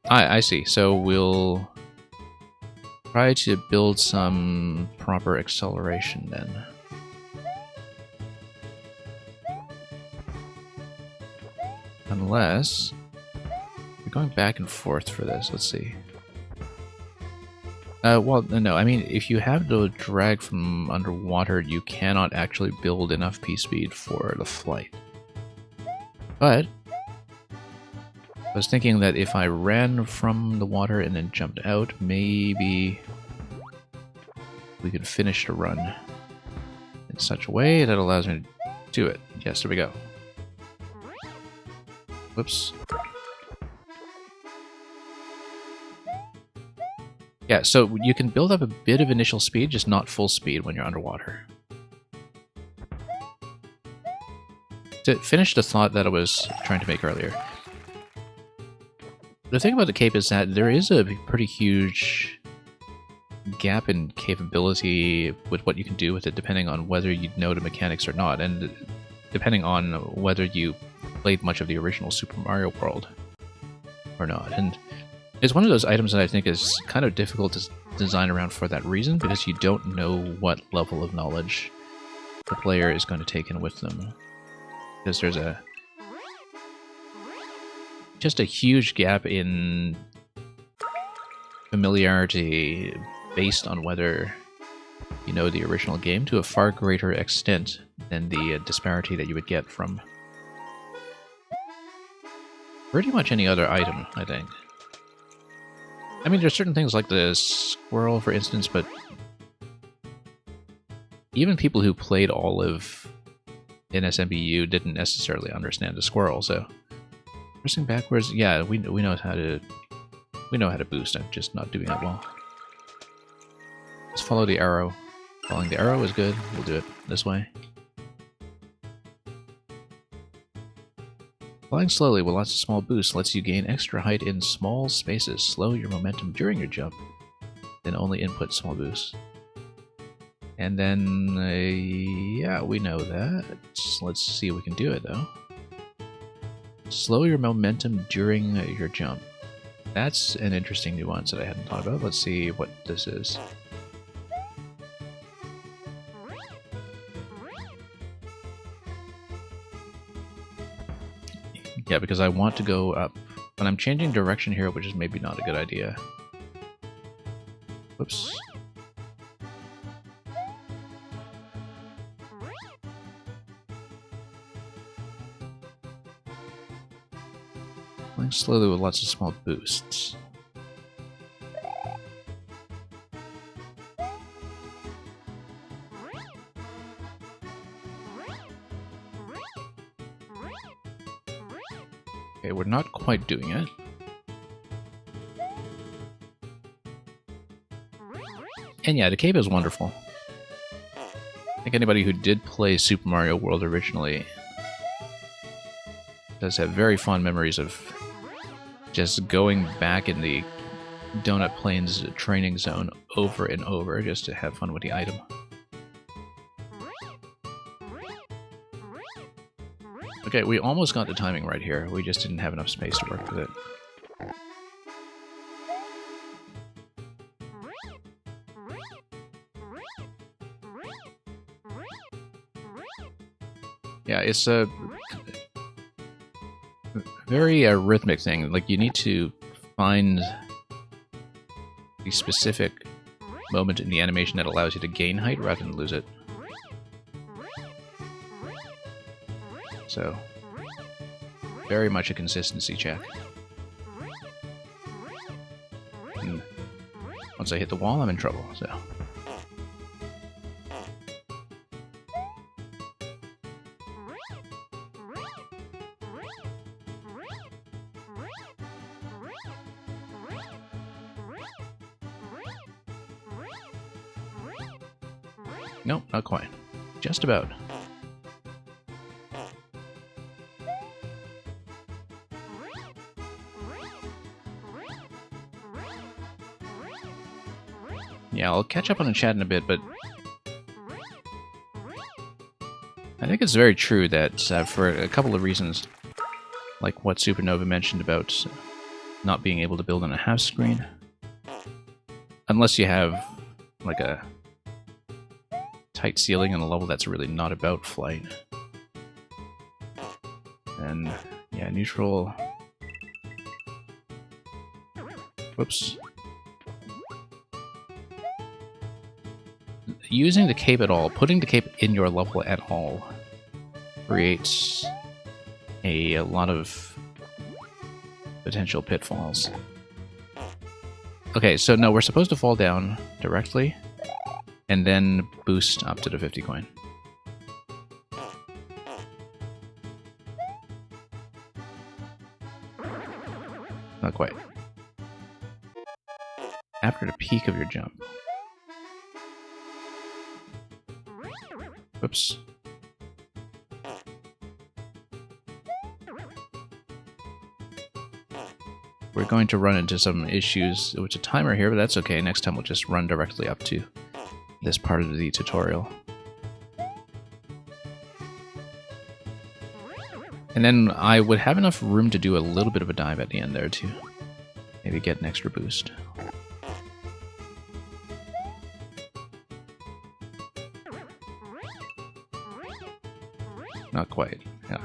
I see. So we'll try to build some proper acceleration then. Unless we're going back and forth for this. Let's see. Well, no, I mean, if you have to drag from underwater, you cannot actually build enough P-speed for the flight. But I was thinking that if I ran from the water and then jumped out, maybe we could finish the run in such a way that allows me to do it. Yes, there we go. Whoops. Yeah, so you can build up a bit of initial speed, just not full speed when you're underwater. To finish the thought that I was trying to make earlier, the thing about the cape is that there is a pretty huge gap in capability with what you can do with it, depending on whether you know the mechanics or not, and depending on whether you played much of the original Super Mario World or not. And it's one of those items that I think is kind of difficult to design around for that reason, because you don't know what level of knowledge the player is going to take in with them. Because there's just a huge gap in familiarity based on whether you know the original game to a far greater extent than the disparity that you would get from pretty much any other item, I think. I mean, there's certain things like the squirrel, for instance, but even people who played all of NSMBU didn't necessarily understand the squirrel, so pressing backwards, yeah, we know how to boost. I'm just not doing it well. Let's follow the arrow. Following the arrow is good. We'll do it this way. Flying slowly with lots of small boosts lets you gain extra height in small spaces. Slow your momentum during your jump, then only input small boosts. And then, yeah, we know that. Let's see if we can do it, though. Slow your momentum during your jump. That's an interesting nuance that I hadn't thought about. Let's see what this is. Yeah, because I want to go up. But I'm changing direction here, which is maybe not a good idea. Whoops. Flying slowly with lots of small boosts. Okay, we're not quite doing it. And yeah, the cape is wonderful. I think anybody who did play Super Mario World originally does have very fond memories of just going back in the Donut Plains training zone over and over just to have fun with the item. Okay, we almost got the timing right here. We just didn't have enough space to work with it. Yeah, it's a very rhythmic thing. Like, you need to find the specific moment in the animation that allows you to gain height rather than lose it. So, very much a consistency check. And once I hit the wall, I'm in trouble, so... Nope, not quite. Just about. Yeah, I'll catch up on the chat in a bit, but I think it's very true that for a couple of reasons, like what Supernova mentioned about not being able to build on a half screen, unless you have like a tight ceiling on a level that's really not about flight. And yeah, neutral. Whoops. Using the cape at all, putting the cape in your level at all, creates a lot of potential pitfalls. Okay, so no, we're supposed to fall down directly, and then boost up to the 50 coin. Not quite. after the peak of your jump. Whoops. We're going to run into some issues with a timer here, but that's okay. Next time we'll just run directly up to this part of the tutorial. And then I would have enough room to do a little bit of a dive at the end there to maybe get an extra boost. Not quite, yeah.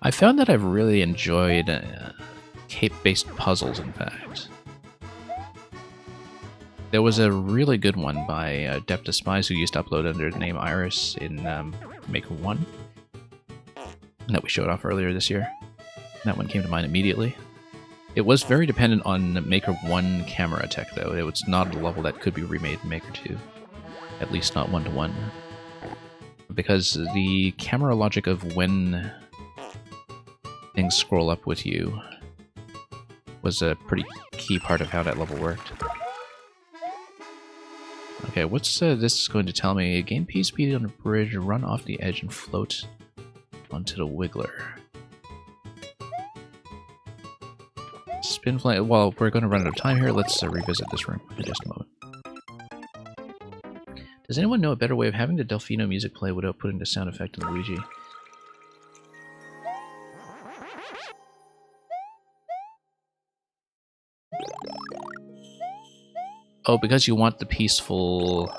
I found that I've really enjoyed cape-based puzzles, in fact. There was a really good one by Deft Spies who used to upload under the name Iris in Maker 1 that we showed off earlier this year. That one came to mind immediately. It was very dependent on Maker 1 camera tech, though. It was not a level that could be remade in Maker 2. At least not one-to-one. Because the camera logic of when things scroll up with you was a pretty key part of how that level worked. Okay, what's this going to tell me? Gain P speed on the bridge, run off the edge and float onto the wiggler. Spin fly. Well, we're going to run out of time here. Let's revisit this room in just a moment. Does anyone know a better way of having the Delfino music play without putting the sound effect in Luigi? Oh, because you want the peaceful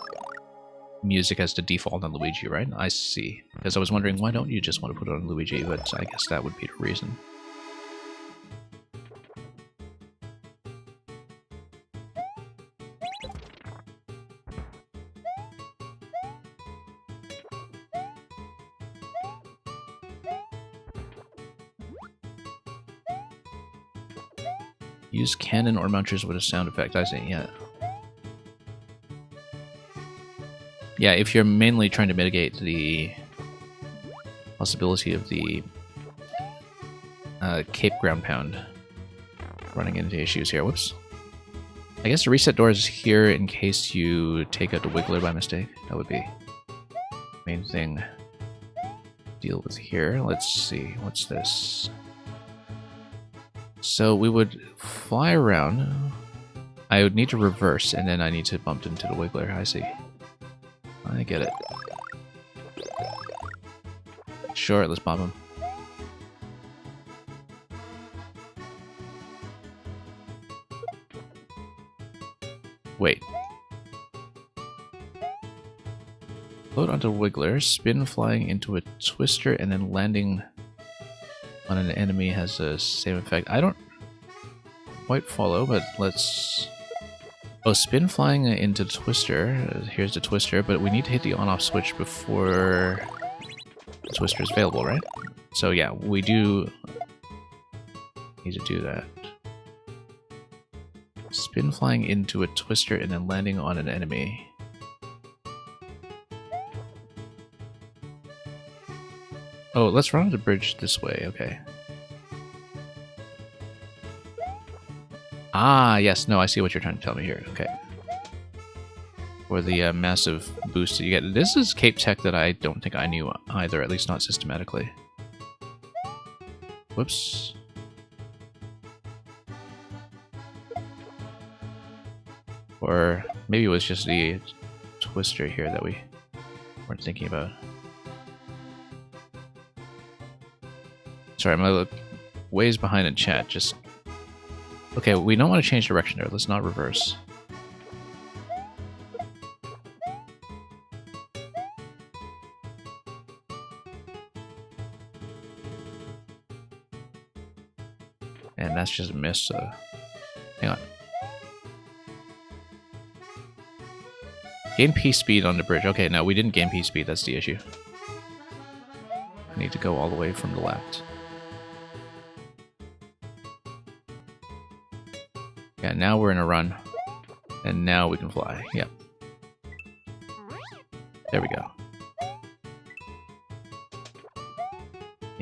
music as the default on Luigi, right? I see. Because I was wondering, why don't you just want to put it on Luigi? But I guess that would be the reason. Use cannon or mounters with a sound effect. I see, yeah. Yeah, if you're mainly trying to mitigate the possibility of the Cape Ground Pound running into issues here. Whoops. I guess the reset door is here in case you take out the Wiggler by mistake. That would be the main thing to deal with here. Let's see, what's this? So we would fly around. I would need to reverse, and then I need to bump into the Wiggler. I see. I get it. Sure, let's bomb him. Wait. Float onto Wiggler, spin flying into a twister, and then landing on an enemy has the same effect. I don't quite follow, but let's... Oh, spin flying into Twister. Here's the Twister, but we need to hit the on-off switch before the Twister is available, right? So yeah, we do need to do that. Spin flying into a Twister and then landing on an enemy. Oh, let's run the bridge this way, okay. Ah, yes, no, I see what you're trying to tell me here, okay. For the massive boost that you get. This is Cape Tech that I don't think I knew either, at least not systematically. Whoops. Or maybe it was just the Twister here that we weren't thinking about. Sorry, I'm a ways behind in chat, just... Okay, we don't want to change direction there. Let's not reverse. And that's just a miss, so... Hang on. Gain P speed on the bridge. Okay, no, we didn't gain P speed. That's the issue. I need to go all the way from the left. Yeah, now we're in a run. And now we can fly. Yep. There we go.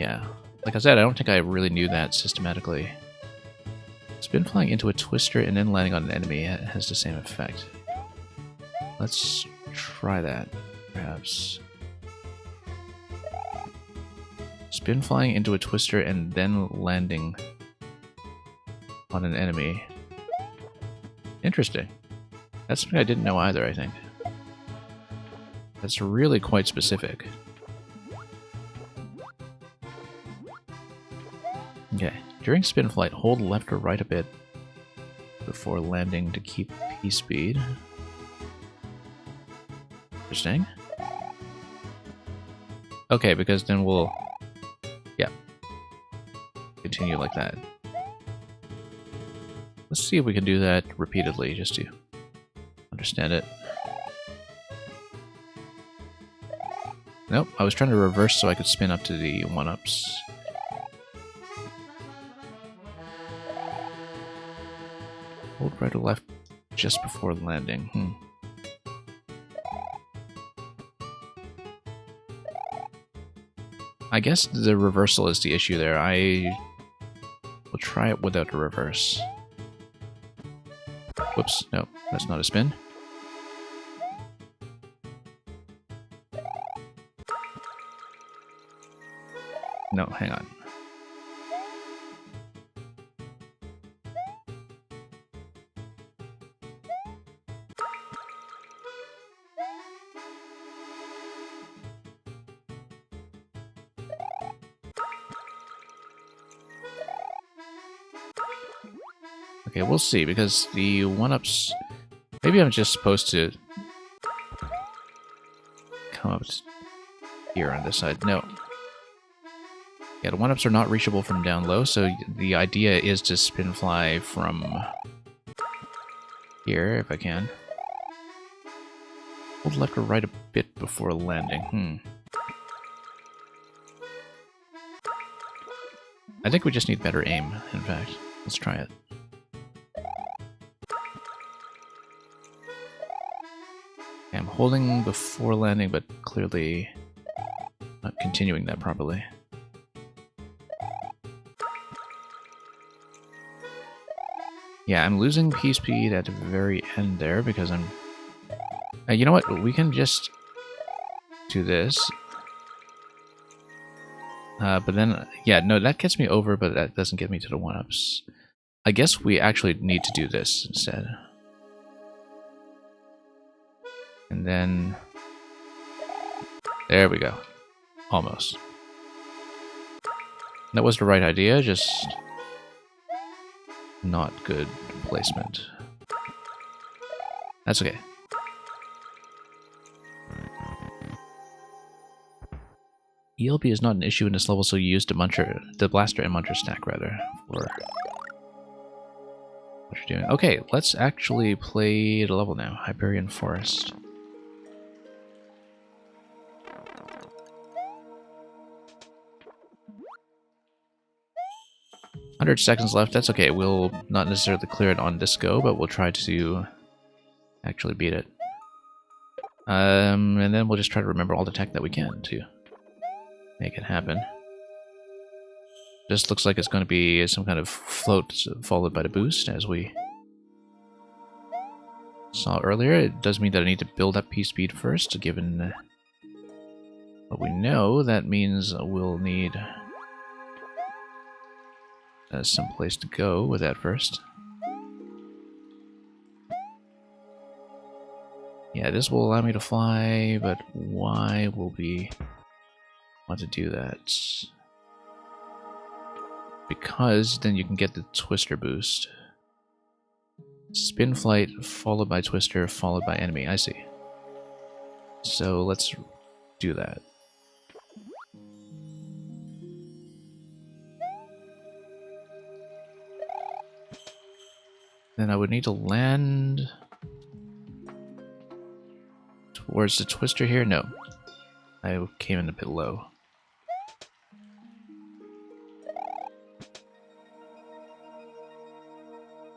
Yeah. Like I said, I don't think I really knew that systematically. Spin flying into a twister and then landing on an enemy has the same effect. Let's try that, perhaps. Spin flying into a twister and then landing on an enemy. Interesting. That's something I didn't know either, I think. That's really quite specific. Okay. During spin flight, hold left or right a bit before landing to keep P-speed. Interesting. Okay, because then we'll... yeah. Continue like that. Let's see if we can do that repeatedly, just to understand it. Nope, I was trying to reverse so I could spin up to the 1-ups. Hold right or left just before landing. I guess the reversal is the issue there. I will try it without the reverse. Whoops, no, that's not a spin. No, hang on. Okay, we'll see, because the 1-ups... maybe I'm just supposed to come up here on this side. No. Yeah, the 1-ups are not reachable from down low, so the idea is to spin fly from here, if I can. Hold left or right a bit before landing. I think we just need better aim, in fact. Let's try it. Okay, I'm holding before landing, but clearly not continuing that properly. Yeah, I'm losing P-speed at the very end there because I'm... you know what? We can just do this. But then... yeah, no, that gets me over, but that doesn't get me to the 1-ups. I guess we actually need to do this instead. And then... there we go. Almost. That was the right idea, just... not good placement. That's okay. ELB is not an issue in this level, so you use the blaster and muncher stack rather for what you're doing. Okay, let's actually play the level now. Hyperion Forest. $100 left, that's okay. We'll not necessarily clear it on this go, but we'll try to actually beat it. And then we'll just try to remember all the tech that we can to make it happen. This looks like it's going to be some kind of float followed by the boost, as we saw earlier. It does mean that I need to build up P-speed first, given what we know. That means we'll need... some place to go with that first. Yeah, this will allow me to fly, but why will we want to do that? Because then you can get the twister boost. Spin flight followed by twister followed by enemy. I see. So let's do that. Then I would need to land towards the twister here. No, I came in a bit low.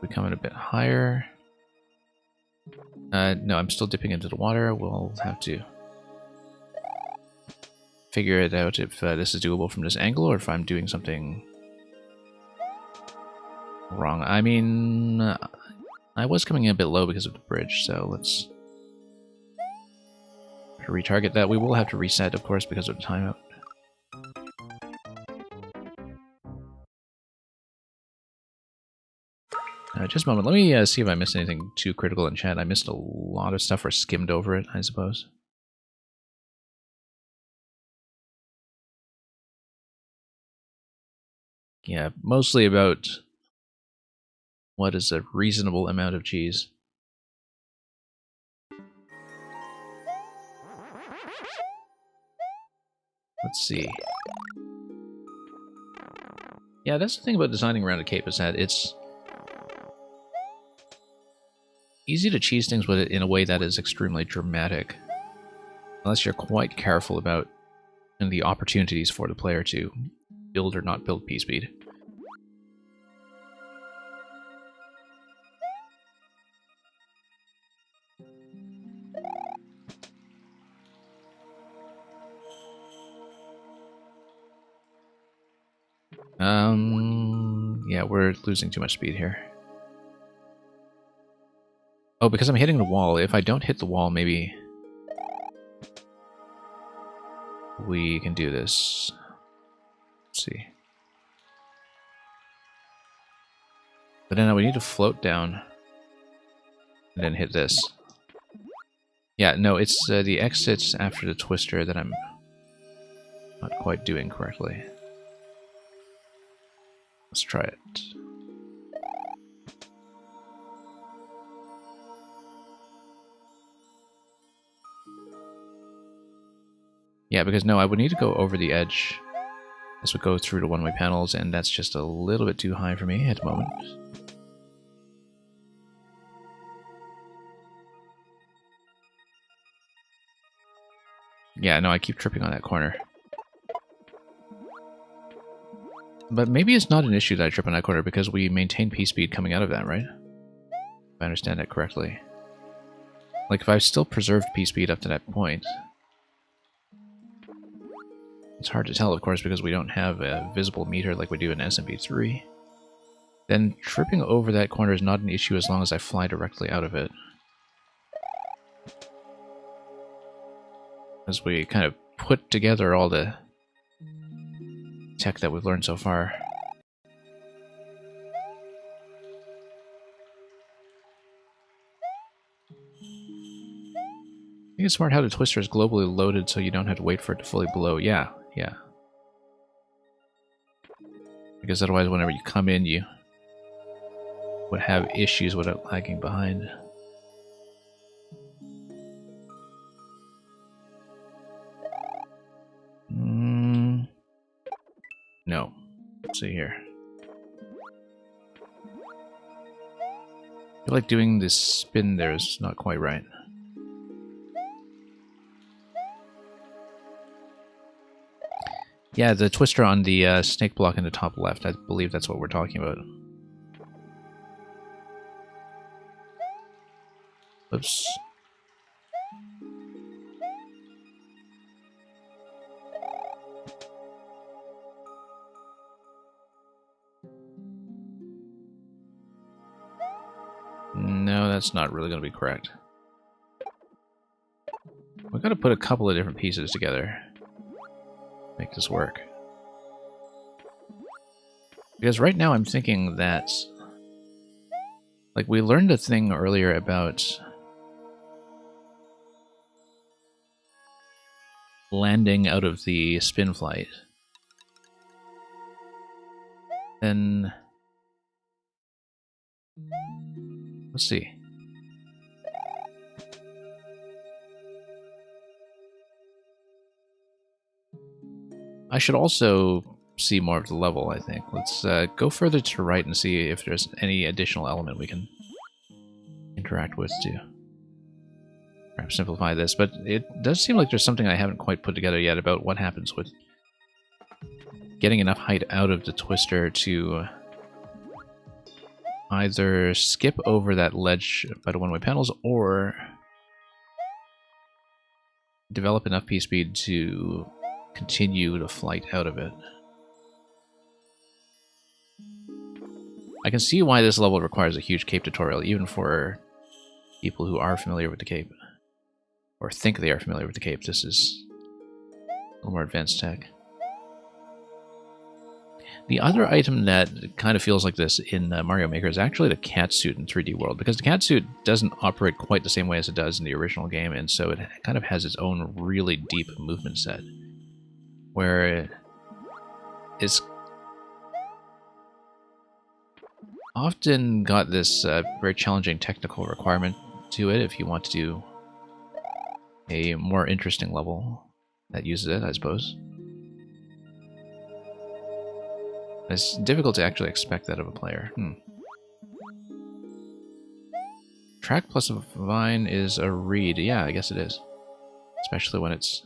We come in a bit higher. No, I'm still dipping into the water. We'll have to figure it out if this is doable from this angle or if I'm doing something wrong. I mean, I was coming in a bit low because of the bridge, so let's retarget that. We will have to reset, of course, because of the timeout. Just a moment. Let me see if I missed anything too critical in chat. I missed a lot of stuff or skimmed over it, I suppose. Yeah, mostly about what is a reasonable amount of cheese. Let's see. Yeah, that's the thing about designing around a cape is that it's easy to cheese things with it in a way that is extremely dramatic. Unless you're quite careful about the opportunities for the player to build or not build P-Speed. Yeah, we're losing too much speed here. Oh, because I'm hitting the wall. If I don't hit the wall, maybe we can do this. Let's see. But then we need to float down and then hit this. Yeah, no, it's the exits after the twister that I'm not quite doing correctly. Let's try it. Yeah, because no, I would need to go over the edge as we go through the one-way panels, and that's just a little bit too high for me at the moment. Yeah, no, I keep tripping on that corner. But maybe it's not an issue that I trip on that corner because we maintain P-Speed coming out of that, right? If I understand that correctly. Like, if I've still preserved P-Speed up to that point... It's hard to tell, of course, because we don't have a visible meter like we do in SMP3. Then tripping over that corner is not an issue as long as I fly directly out of it. As we kind of put together all the tech that we've learned so far. I think it's smart how the twister is globally loaded so you don't have to wait for it to fully blow. Yeah, yeah. Because otherwise whenever you come in, you would have issues with it lagging behind. No. Let's see here. I feel like doing this spin there is not quite right. Yeah, the twister on the snake block in the top left. I believe that's what we're talking about. Oops. No, that's not really going to be correct. We've got to put a couple of different pieces together. Make this work. Because right now I'm thinking that... Like, we learned a thing earlier about... landing out of the spin flight. Then... Let's see. I should also see more of the level, I think. Let's go further to the right and see if there's any additional element we can interact with to perhaps simplify this. But it does seem like there's something I haven't quite put together yet about what happens with getting enough height out of the twister to either skip over that ledge by the one-way panels or develop enough P-Speed to continue to flight out of it. I can see why this level requires a huge Cape tutorial, even for people who are familiar with the Cape. Or think they are familiar with the Cape. This is a little more advanced tech. The other item that kind of feels like this in Mario Maker is actually the cat suit in 3D World, because the cat suit doesn't operate quite the same way as it does in the original game, and so it kind of has its own really deep movement set, where it's often got this very challenging technical requirement to it if you want to do a more interesting level that uses it, I suppose. It's difficult to actually expect that of a player. Track plus a vine is a reed. Yeah, I guess it is. Especially when it's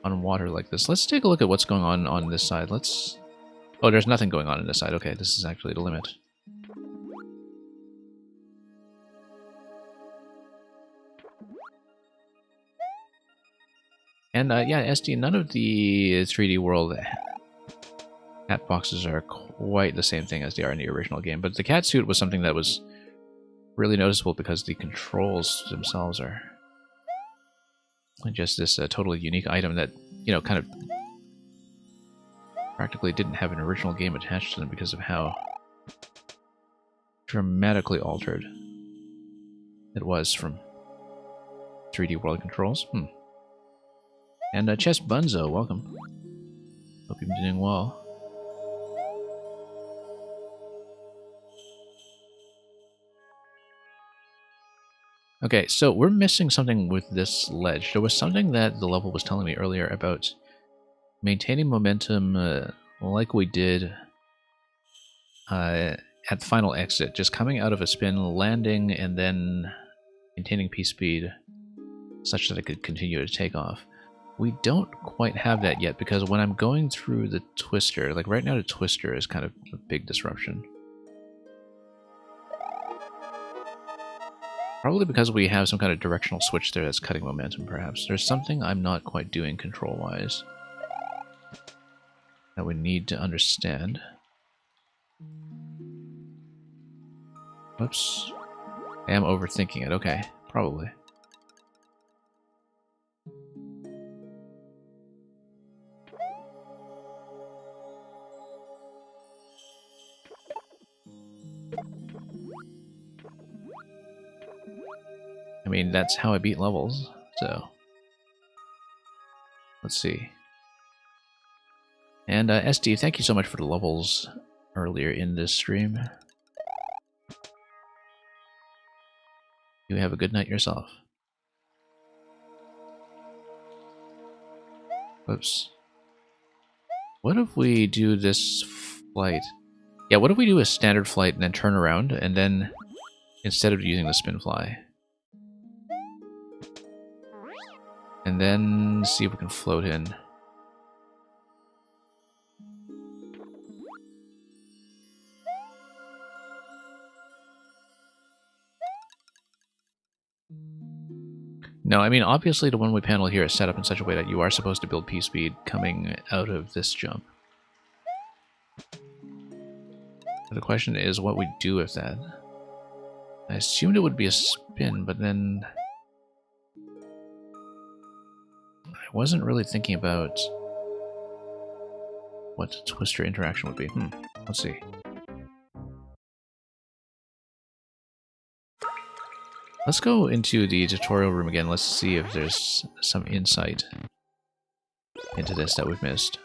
on water like this. Let's take a look at what's going on this side. Oh, there's nothing going on this side. Okay, this is actually the limit. And yeah, SD, none of the 3D World cat boxes are quite the same thing as they are in the original game, but the cat suit was something that was really noticeable because the controls themselves are just this totally unique item that, you know, kind of practically didn't have an original game attached to them because of how dramatically altered it was from 3D World controls. And Chess Bunzo, welcome. Hope you've been doing well. Okay, so we're missing something with this ledge. There was something that the level was telling me earlier about maintaining momentum like we did at the final exit. Just coming out of a spin, landing, and then maintaining P-speed such that it could continue to take off. We don't quite have that yet, because when I'm going through the twister, like right now the twister is kind of a big disruption. Probably because we have some kind of directional switch there that's cutting momentum, perhaps. There's something I'm not quite doing control-wise that we need to understand. Oops. I am overthinking it. Okay, probably. I mean, that's how I beat levels, so... Let's see. And SD, thank you so much for the levels earlier in this stream. You have a good night yourself. Whoops. What if we do this flight? Yeah, what if we do a standard flight and then turn around, and then instead of using the spin fly, and then see if we can float in. No, I mean, obviously the one-way panel here is set up in such a way that you are supposed to build P-speed coming out of this jump. The question is what we do with that. I assumed it would be a spin, but then I wasn't really thinking about what the twister interaction would be. Let's see. Let's go into the tutorial room again. Let's see if there's some insight into this that we've missed.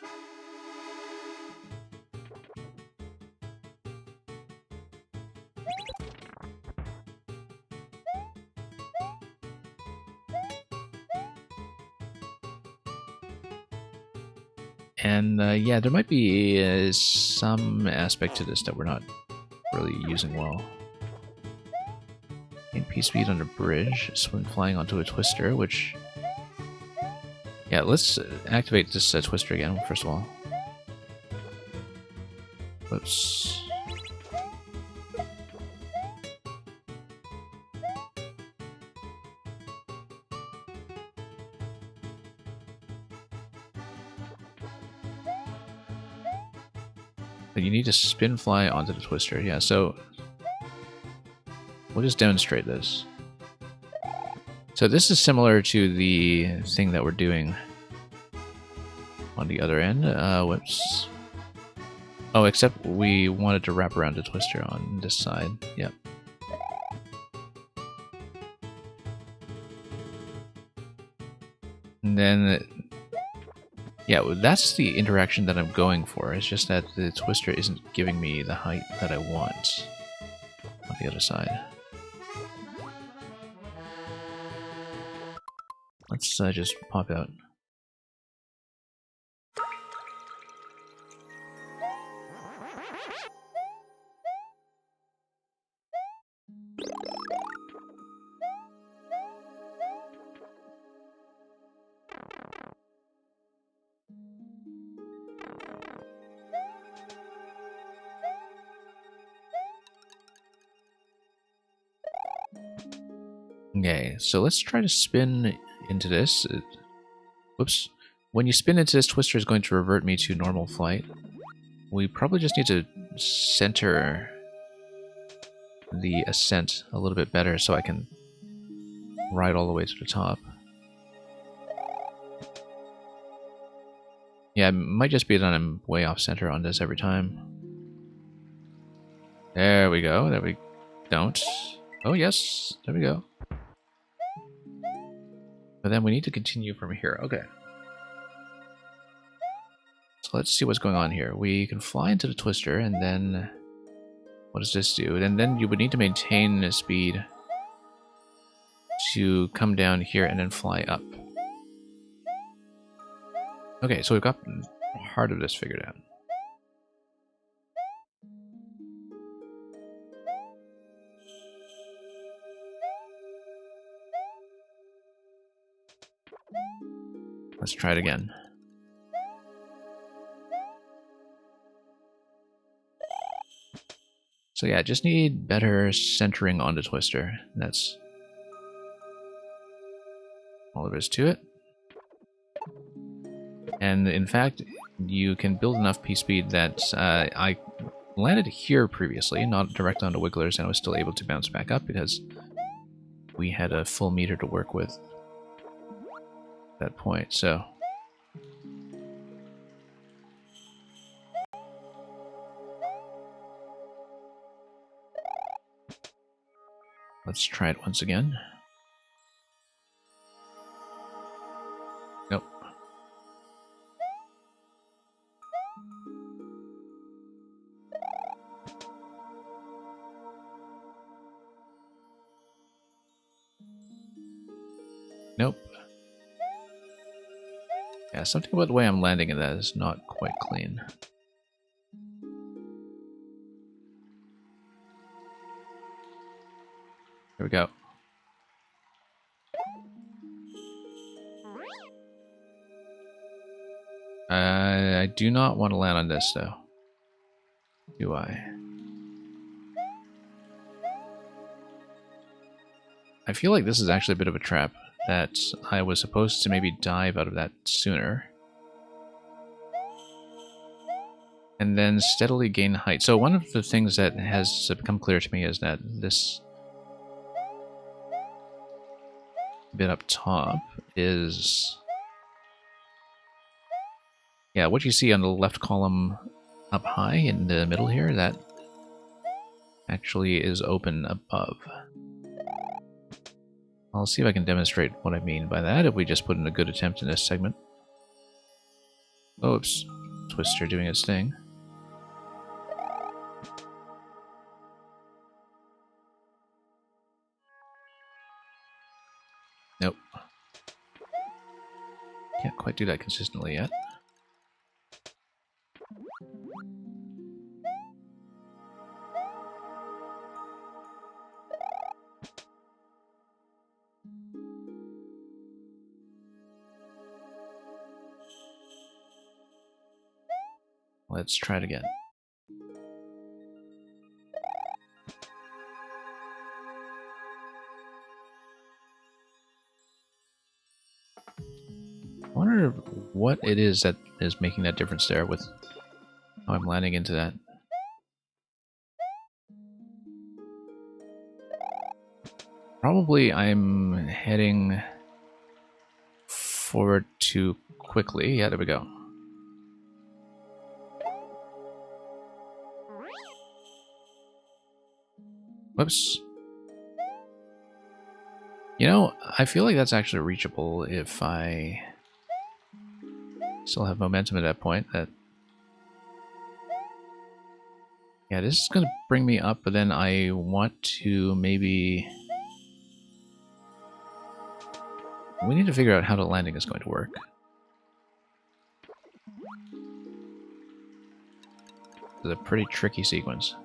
And yeah, there might be some aspect to this that we're not really using well. P-speed on a bridge, swim flying onto a twister, which... Yeah, let's activate this twister again, first of all. Whoops. But you need to spin fly onto the twister. Yeah, so we'll just demonstrate this. So this is similar to the thing that we're doing on the other end. Whoops. Oh, except we wanted to wrap around the twister on this side. Yep. And then, yeah, that's the interaction that I'm going for. It's just that the twister isn't giving me the height that I want on the other side. Let's just pop out. Okay, so let's try to spin into this. Whoops. When you spin into this, twister is going to revert me to normal flight. We probably just need to center the ascent a little bit better so I can ride all the way to the top. Yeah, it might just be that I'm way off center on this every time. There we go. There we don't. Oh yes, there we go. But then we need to continue from here. Okay. So let's see what's going on here. We can fly into the twister, and then what does this do? And then you would need to maintain the speed to come down here and then fly up. Okay, so we've got part of this figured out. Let's try it again. So yeah, just need better centering on the twister. That's all there is to it. And in fact, you can build enough P-speed that I landed here previously, not direct onto Wigglers, and I was still able to bounce back up because we had a full meter to work with at that point, so... Let's try it once again. Nope. Nope. Yeah, something about the way I'm landing in that is not quite clean. Here we go. I do not want to land on this, though. Do I? I feel like this is actually a bit of a trap, that I was supposed to maybe dive out of that sooner. And then steadily gain height. So one of the things that has become clear to me is that this bit up top is... Yeah, what you see on the left column up high in the middle here, that actually is open above. I'll see if I can demonstrate what I mean by that if we just put in a good attempt in this segment. Oops. Twister doing its thing. Nope. Can't quite do that consistently yet. Let's try it again. I wonder what it is that is making that difference there with how I'm landing into that. Probably I'm heading forward too quickly. Yeah, there we go. Whoops. You know, I feel like that's actually reachable if I still have momentum at that point. Yeah, this is going to bring me up, but then I want to maybe... We need to figure out how the landing is going to work. It's a pretty tricky sequence.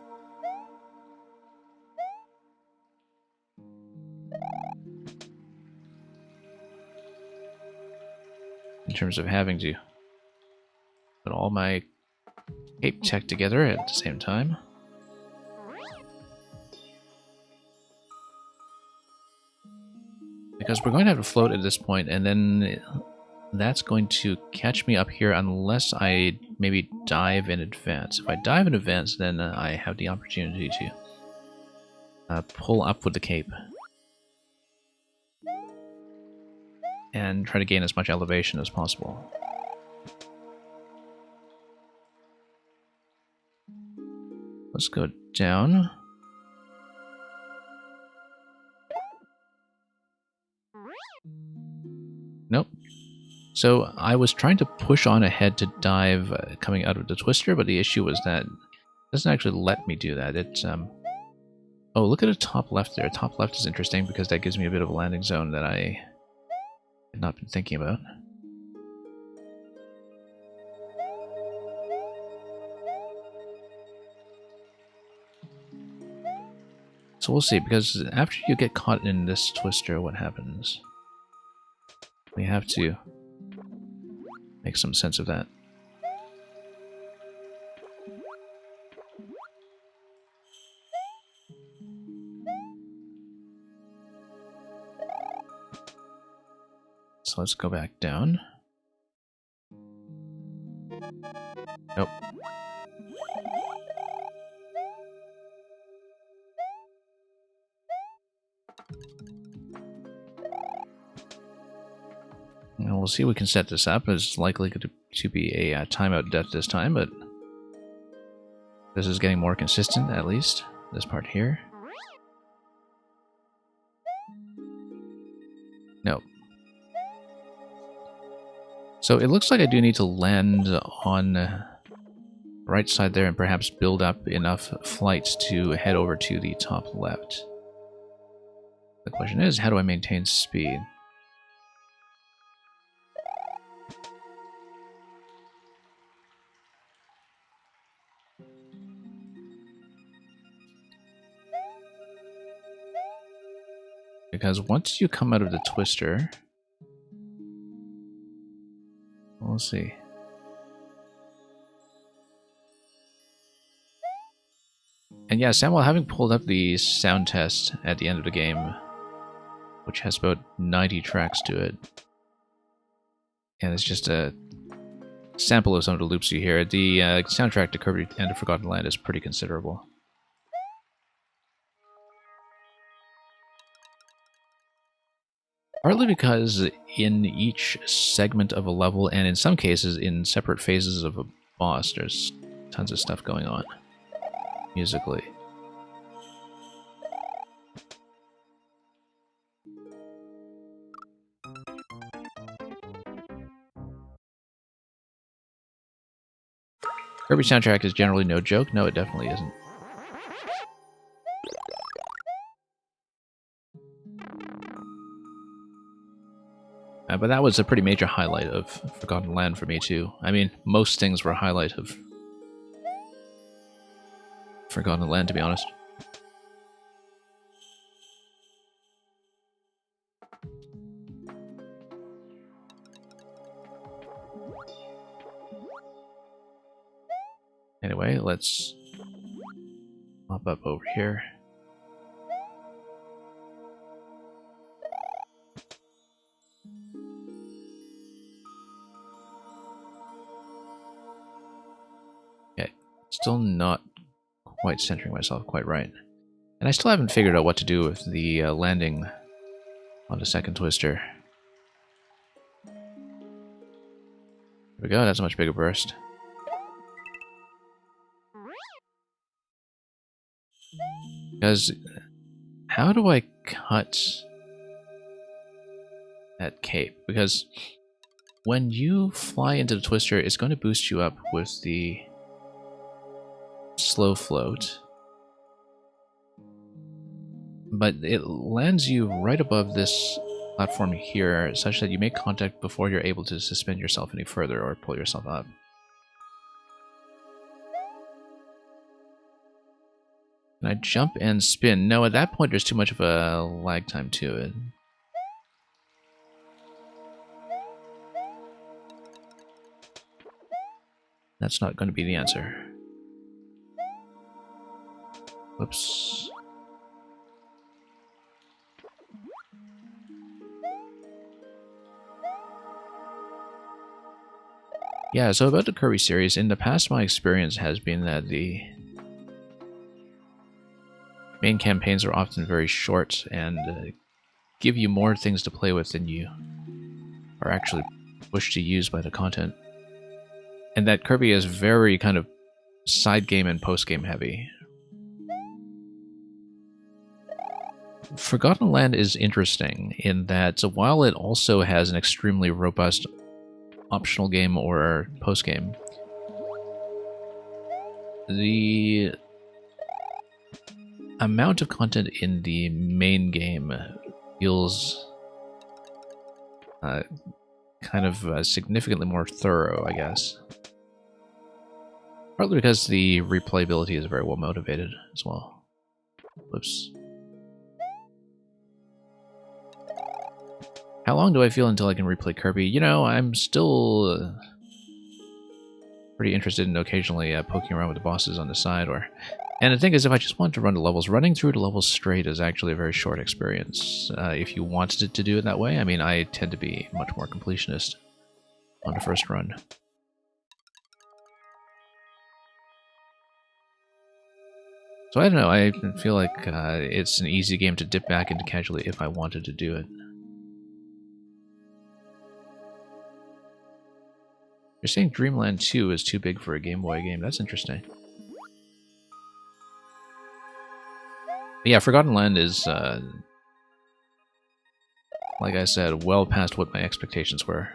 In terms of having to put all my cape tech together at the same time. Because we're going to have to float at this point, and then that's going to catch me up here unless I maybe dive in advance. If I dive in advance, then I have the opportunity to pull up with the cape. And try to gain as much elevation as possible. Let's go down. Nope. So I was trying to push on ahead to dive coming out of the twister, but the issue was that it doesn't actually let me do that. It oh, look at the top left there. Top left is interesting because that gives me a bit of a landing zone that I had not been thinking about. So we'll see, because after you get caught in this twister, what happens? We have to make some sense of that. So let's go back down. Nope. And we'll see if we can set this up. It's likely to be a timeout death this time, but this is getting more consistent, at least. This part here. Nope. So it looks like I do need to land on the right side there and perhaps build up enough flights to head over to the top left. The question is, how do I maintain speed? Because once you come out of the twister... We'll see. And yeah, Samuel, having pulled up the sound test at the end of the game, which has about 90 tracks to it, and it's just a sample of some of the loops you hear, the soundtrack to Kirby and the Forgotten Land is pretty considerable. Partly because in each segment of a level, and in some cases in separate phases of a boss, there's tons of stuff going on musically. Kirby soundtrack is generally no joke. No, it definitely isn't. But that was a pretty major highlight of Forgotten Land for me, too. I mean, most things were a highlight of Forgotten Land, to be honest. Anyway, let's hop up over here. Okay, still not quite centering myself quite right. And I still haven't figured out what to do with the landing on the second twister. There we go, that's a much bigger burst. Because how do I cut that cape? Because when you fly into the twister, it's going to boost you up with the slow float. But it lands you right above this platform here, such that you make contact before you're able to suspend yourself any further or pull yourself up. Can I jump and spin? No, at that point there's too much of a lag time to it. That's not going to be the answer. Whoops. Yeah, so about the Kirby series, in the past my experience has been that the main campaigns are often very short and give you more things to play with than you are actually pushed to use by the content. And that Kirby is very kind of side game and post game heavy. Forgotten Land is interesting in that while it also has an extremely robust optional game or post game, the amount of content in the main game feels kind of significantly more thorough, I guess. Partly because the replayability is very well motivated as well. Whoops. How long do I feel until I can replay Kirby? You know, I'm still pretty interested in occasionally poking around with the bosses on the side. And the thing is, if I just want to run the levels, running through the levels straight is actually a very short experience. If you wanted to do it that way, I mean, I tend to be much more completionist on the first run. So I don't know, I feel like it's an easy game to dip back into casually if I wanted to do it. You're saying Dreamland 2 is too big for a Game Boy game. That's interesting. Yeah, Forgotten Land is, like I said, well past what my expectations were.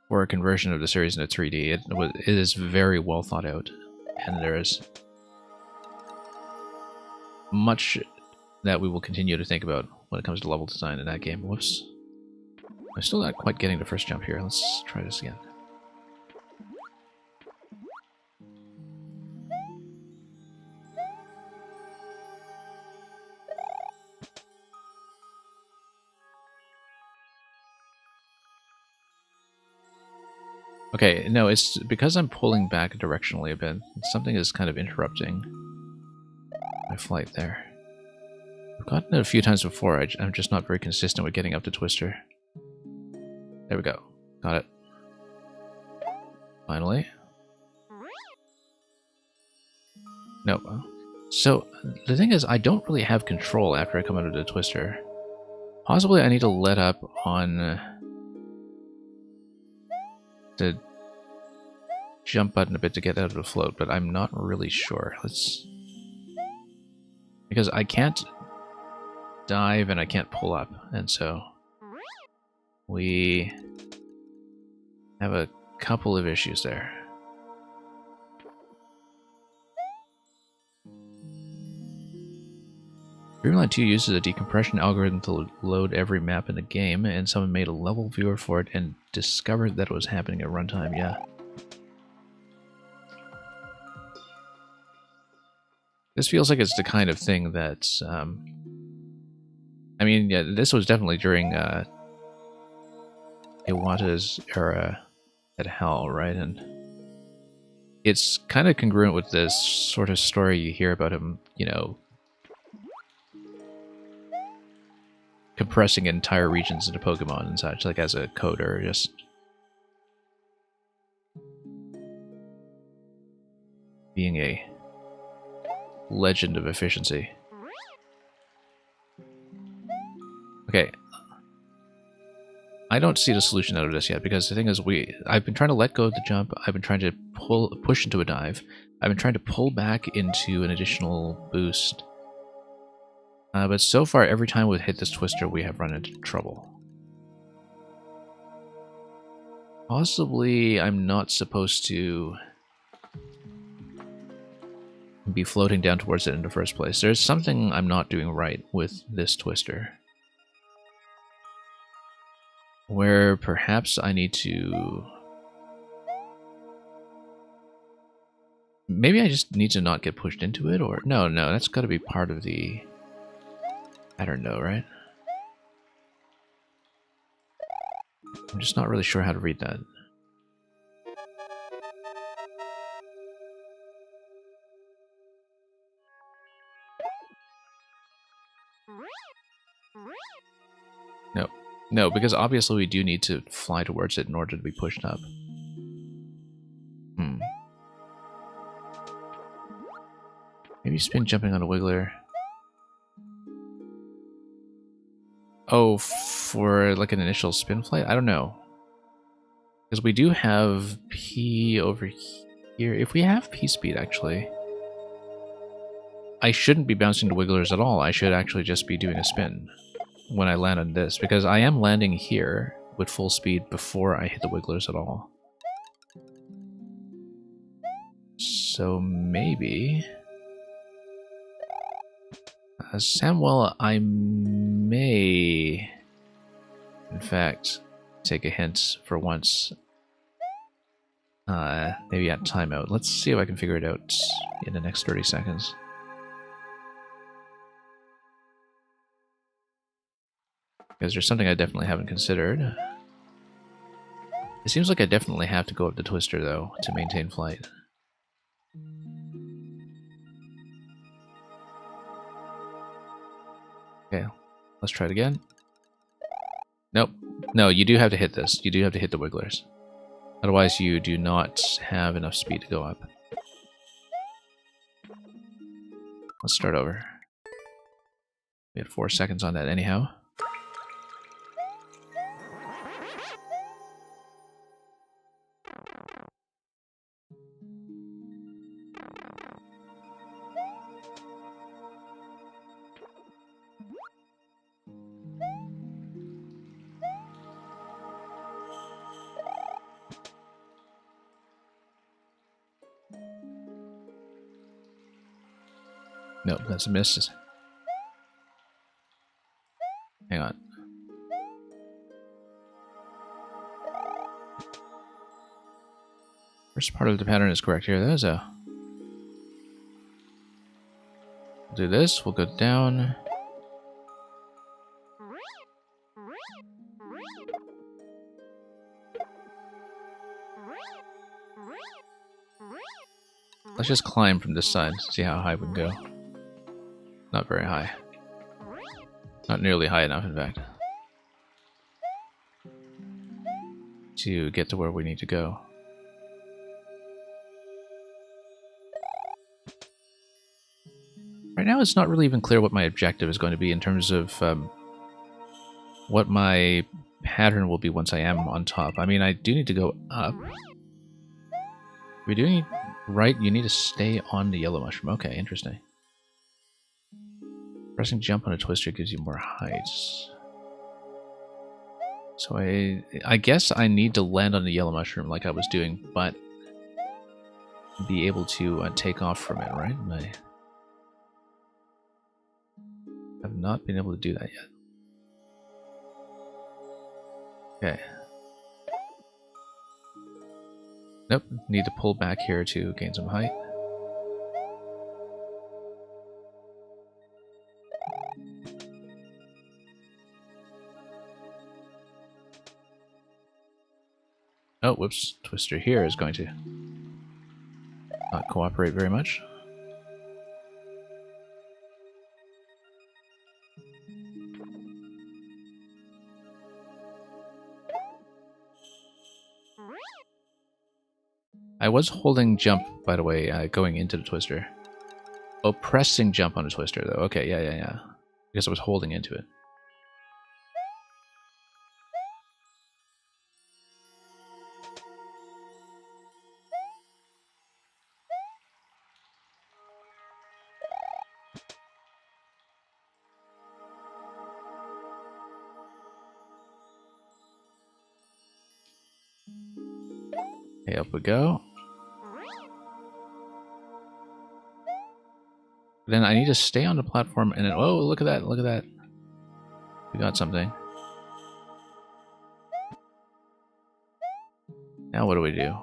For a conversion of the series into 3D, it is very well thought out. And there is much that we will continue to think about when it comes to level design in that game. Whoops. I'm still not quite getting the first jump here. Let's try this again. Okay, no, it's because I'm pulling back directionally a bit. Something is kind of interrupting my flight there. I've gotten it a few times before. I'm just not very consistent with getting up to Twister. There we go. Got it. Finally. No. So, the thing is, I don't really have control after I come out of the Twister. Possibly I need to let up on the jump button a bit to get out of the float, but I'm not really sure. Because I can't dive and I can't pull up, and so we have a couple of issues there. Dreamland 2 uses a decompression algorithm to load every map in the game, and someone made a level viewer for it and discovered that it was happening at runtime, yeah. This feels like it's the kind of thing that, I mean, yeah, this was definitely during Iwata's era at HAL, right? And it's kind of congruent with this sort of story you hear about him, you know, compressing entire regions into Pokemon and such, like as a coder, just being a legend of efficiency. Okay. I don't see the solution out of this yet, because the thing is, I've been trying to let go of the jump, I've been trying to push into a dive, I've been trying to pull back into an additional boost. But so far, every time we've hit this twister, we have run into trouble. Possibly, I'm not supposed to be floating down towards it in the first place. There's something I'm not doing right with this twister, where perhaps I need to... Maybe I just need to not get pushed into it, or... No, that's got to be part of the... I don't know, right? I'm just not really sure how to read that. No, because obviously we do need to fly towards it in order to be pushed up. Maybe spin jumping on a wiggler. Oh, for like an initial spin flight? I don't know. Because we do have P over here. If we have P speed, actually, I shouldn't be bouncing the wigglers at all. I should actually just be doing a spin when I land on this, because I am landing here with full speed before I hit the wigglers at all. So maybe... Samuel, I may, in fact, take a hint for once. Maybe at timeout. Let's see if I can figure it out in the next 30 seconds. Because there's something I definitely haven't considered. It seems like I definitely have to go up the twister, though, to maintain flight. Okay, let's try it again. Nope. No, you do have to hit this. You do have to hit the wigglers. Otherwise, you do not have enough speed to go up. Let's start over. We had 4 seconds on that anyhow. Nope, that's a miss. Hang on. First part of the pattern is correct here. There's a... We'll do this, we'll go down. Let's just climb from this side, see how high we can go. Not very high. Not nearly high enough, in fact, to get to where we need to go. Right now it's not really even clear what my objective is going to be in terms of what my pattern will be once I am on top. I mean, I do need to go up. If you're doing it right, you need to stay on the yellow mushroom. Okay, interesting. Pressing jump on a twister gives you more height. So I guess I need to land on the yellow mushroom like I was doing, but be able to take off from it, right? And I have not been able to do that yet. Okay. Nope, need to pull back here to gain some height. Oh, whoops. Twister here is going to not cooperate very much. I was holding jump, by the way, going into the twister. Oh, pressing jump on a twister, though. Okay, yeah. I guess I was holding into it. Okay, up we go. Then I need to stay on the platform and then, oh, look at that. We got something. Now what do we do?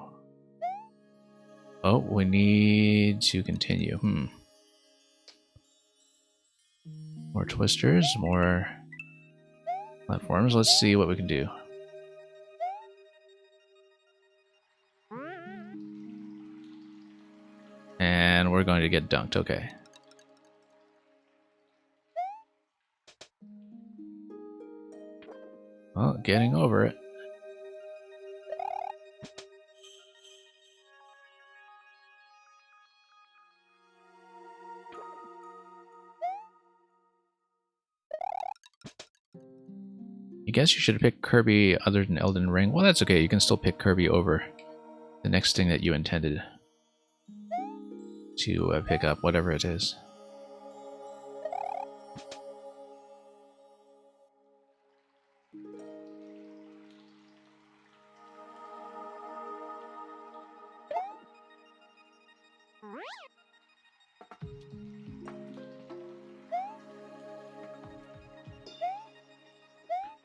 Oh, we need to continue. More twisters, more platforms. Let's see what we can do. And we're going to get dunked, okay. Well, getting over it. I guess you should pick Kirby other than Elden Ring. Well, that's okay. You can still pick Kirby over the next thing that you intended to pick up, whatever it is.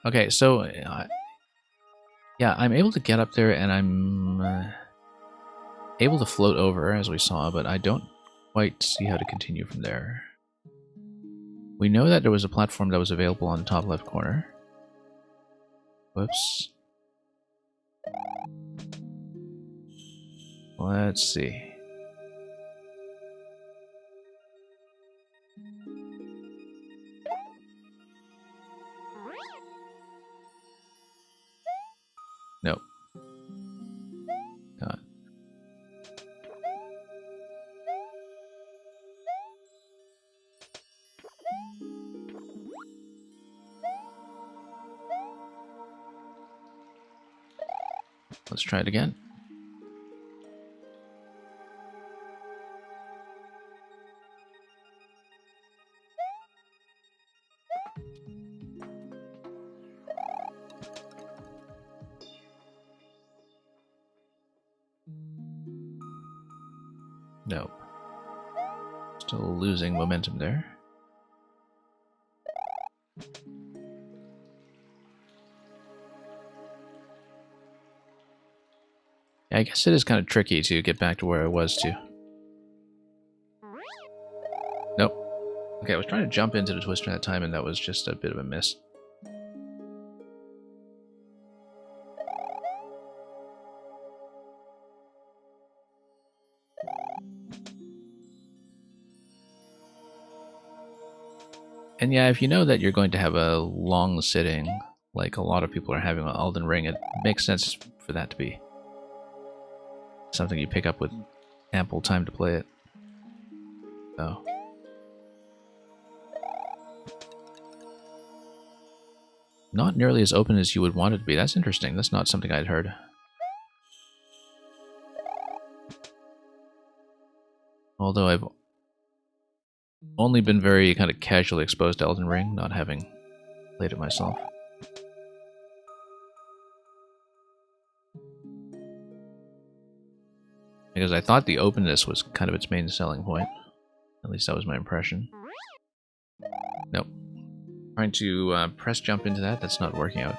Okay, so yeah, I'm able to get up there and I'm able to float over, as we saw, but I don't quite see how to continue from there. We know that there was a platform that was available on the top left corner. Whoops. Let's see. Nope. God. Let's try it again. Nope. Still losing momentum there. Yeah, I guess it is kind of tricky to get back to where I was to. Nope. Okay, I was trying to jump into the twister that time and that was just a bit of a miss. And yeah, if you know that you're going to have a long sitting, like a lot of people are having on Elden Ring, it makes sense for that to be something you pick up with ample time to play it. So. Not nearly as open as you would want it to be. That's interesting. That's not something I'd heard. Although I've only been very kind of casually exposed to Elden Ring, not having played it myself. Because I thought the openness was kind of its main selling point. At least that was my impression. Nope. Trying to press jump into that, that's not working out.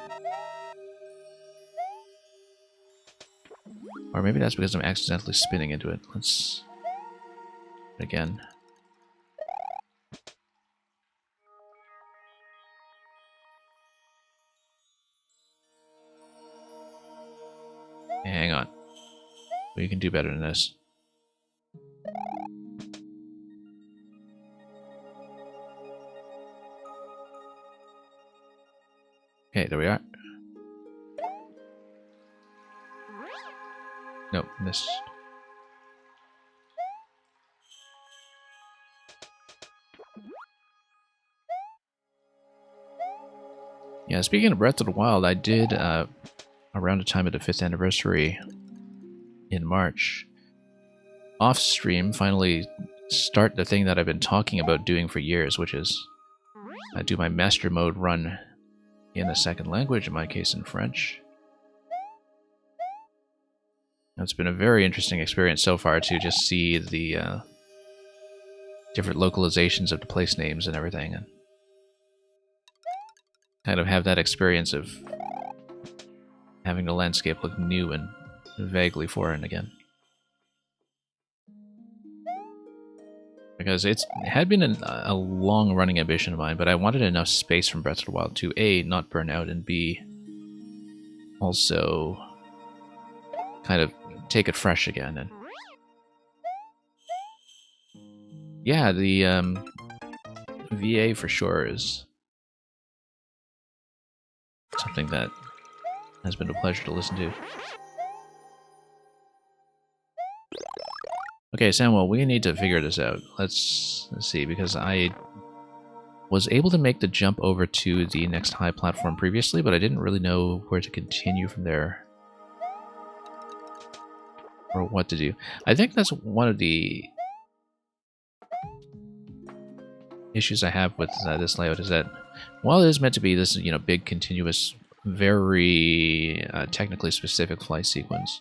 Or maybe that's because I'm accidentally spinning into it. Let's... again. Hang on. We can do better than this. Okay, there we are. Nope, missed. Yeah, speaking of Breath of the Wild, I did, around the time of the 5th anniversary in March, off-stream, finally start the thing that I've been talking about doing for years, which is do my master mode run in a second language, in my case in French. It's been a very interesting experience so far to just see the different localizations of the place names and everything, and kind of have that experience of having the landscape look new and vaguely foreign again. Because it had been a long-running ambition of mine, but I wanted enough space from Breath of the Wild to A, not burn out, and B, also kind of take it fresh again. And yeah, the VA for sure is something that has been a pleasure to listen to. Okay, Samuel, we need to figure this out. Let's see, because I was able to make the jump over to the next high platform previously, but I didn't really know where to continue from there. Or what to do. I think that's one of the issues I have with this layout, is that while it is meant to be this, big, continuous, very technically specific flight sequence,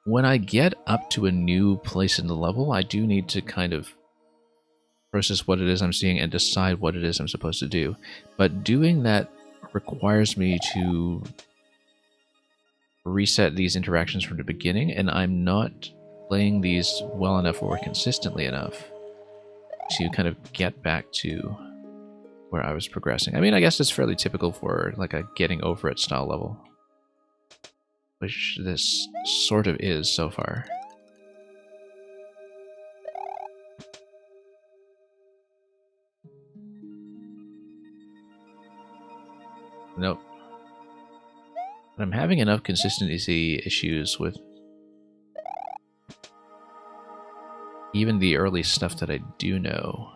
when I get up to a new place in the level, I do need to kind of process what it is I'm seeing and decide what it is I'm supposed to do. But doing that requires me to reset these interactions from the beginning, and I'm not playing these well enough or consistently enough to kind of get back to where I was progressing. I mean, I guess it's fairly typical for like a getting over it style level, which this sort of is so far. Nope. But I'm having enough consistency issues with even the early stuff that I do know.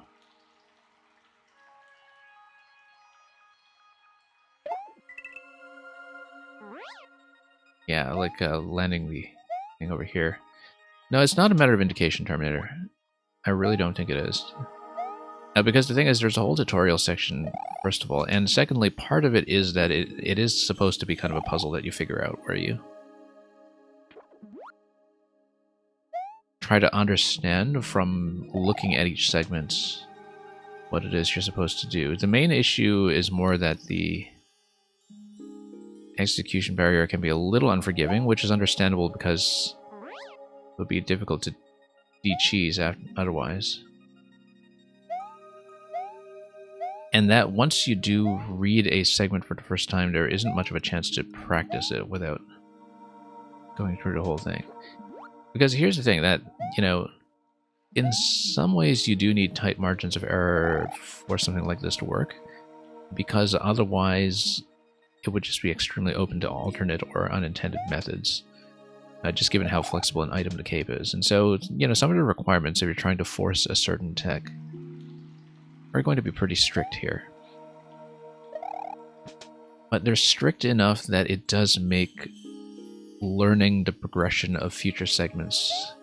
Yeah, like landing the thing over here. No, it's not a matter of indication, Terminator. I really don't think it is. Because the thing is, there's a whole tutorial section, first of all, and secondly, part of it is that it is supposed to be kind of a puzzle that you figure out where you try to understand from looking at each segment what it is you're supposed to do. The main issue is more that the execution barrier can be a little unforgiving, which is understandable because it would be difficult to de-cheese otherwise. And that once you do read a segment for the first time, there isn't much of a chance to practice it without going through the whole thing. Because here's the thing, that, in some ways you do need tight margins of error for something like this to work, because otherwise it would just be extremely open to alternate or unintended methods, just given how flexible an item the cape is. And so, some of the requirements, if you're trying to force a certain tech, are going to be pretty strict here. But they're strict enough that it does make learning the progression of future segments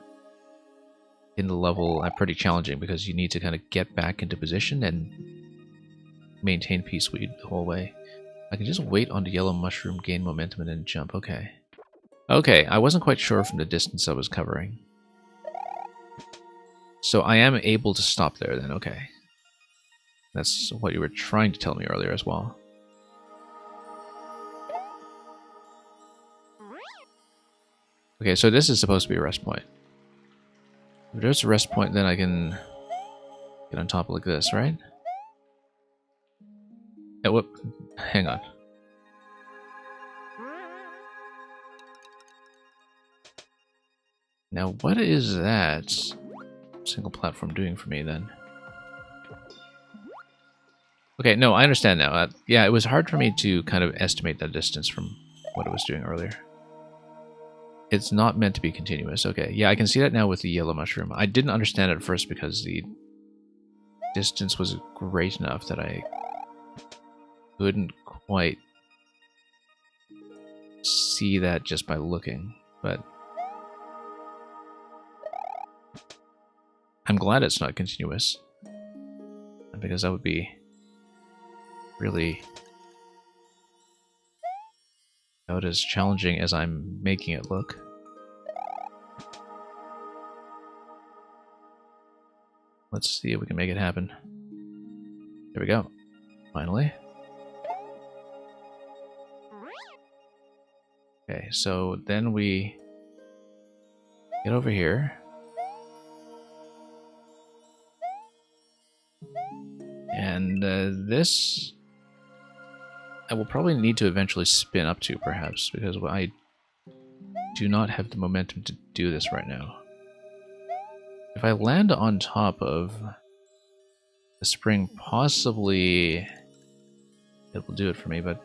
in the level pretty challenging, because you need to kind of get back into position and maintain P-Speed the whole way. I can just wait on the yellow mushroom, gain momentum, and then jump. Okay. Okay, I wasn't quite sure from the distance I was covering. So I am able to stop there then, okay. That's what you were trying to tell me earlier as well. Okay, so this is supposed to be a rest point. If there's a rest point, then I can get on top like this, right? Yeah, whoop. Hang on. Now, what is that single platform doing for me then? Okay, no, I understand now. Yeah, it was hard for me to kind of estimate that distance from what it was doing earlier. It's not meant to be continuous. Okay, yeah, I can see that now with the yellow mushroom. I didn't understand it at first because the distance was great enough that I couldn't quite see that just by looking, but I'm glad it's not continuous, because that would be really about as challenging as I'm making it look. Let's see if we can make it happen. There we go. Finally. Okay, so then we get over here. And this I will probably need to eventually spin up to, perhaps, because I do not have the momentum to do this right now. If I land on top of the spring, possibly it will do it for me, but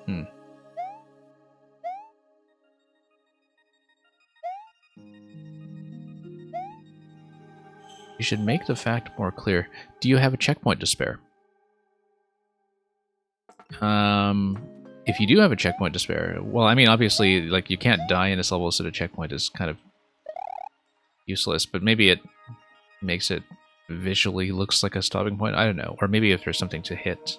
You should make the fact more clear. Do you have a checkpoint to spare? If you do have a checkpoint to spare, well, I mean, obviously, like, you can't die in this level, so the checkpoint is kind of useless, but maybe it makes it visually looks like a stopping point. I don't know. Or maybe if there's something to hit.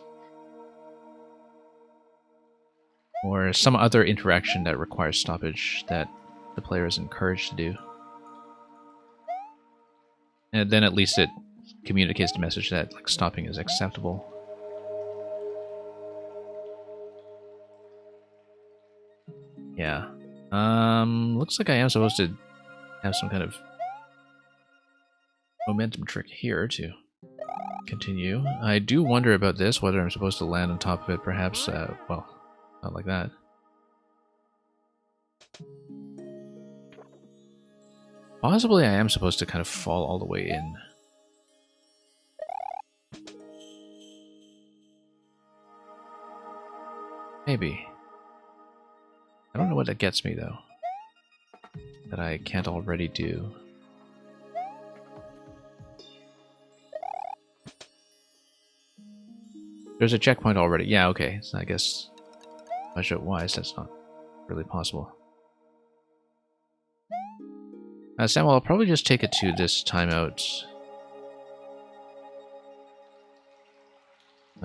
Or some other interaction that requires stoppage that the player is encouraged to do. And then at least it communicates the message that, like, stopping is acceptable. Yeah. Looks like I am supposed to have some kind of momentum trick here to continue. I do wonder about this, whether I'm supposed to land on top of it, perhaps. Well, not like that. Possibly I am supposed to kind of fall all the way in. Maybe. I don't know what that gets me, though. That I can't already do. There's a checkpoint already. Yeah, okay. So I guess, budget-wise, that's not really possible. Samuel, I'll probably just take it to this timeout.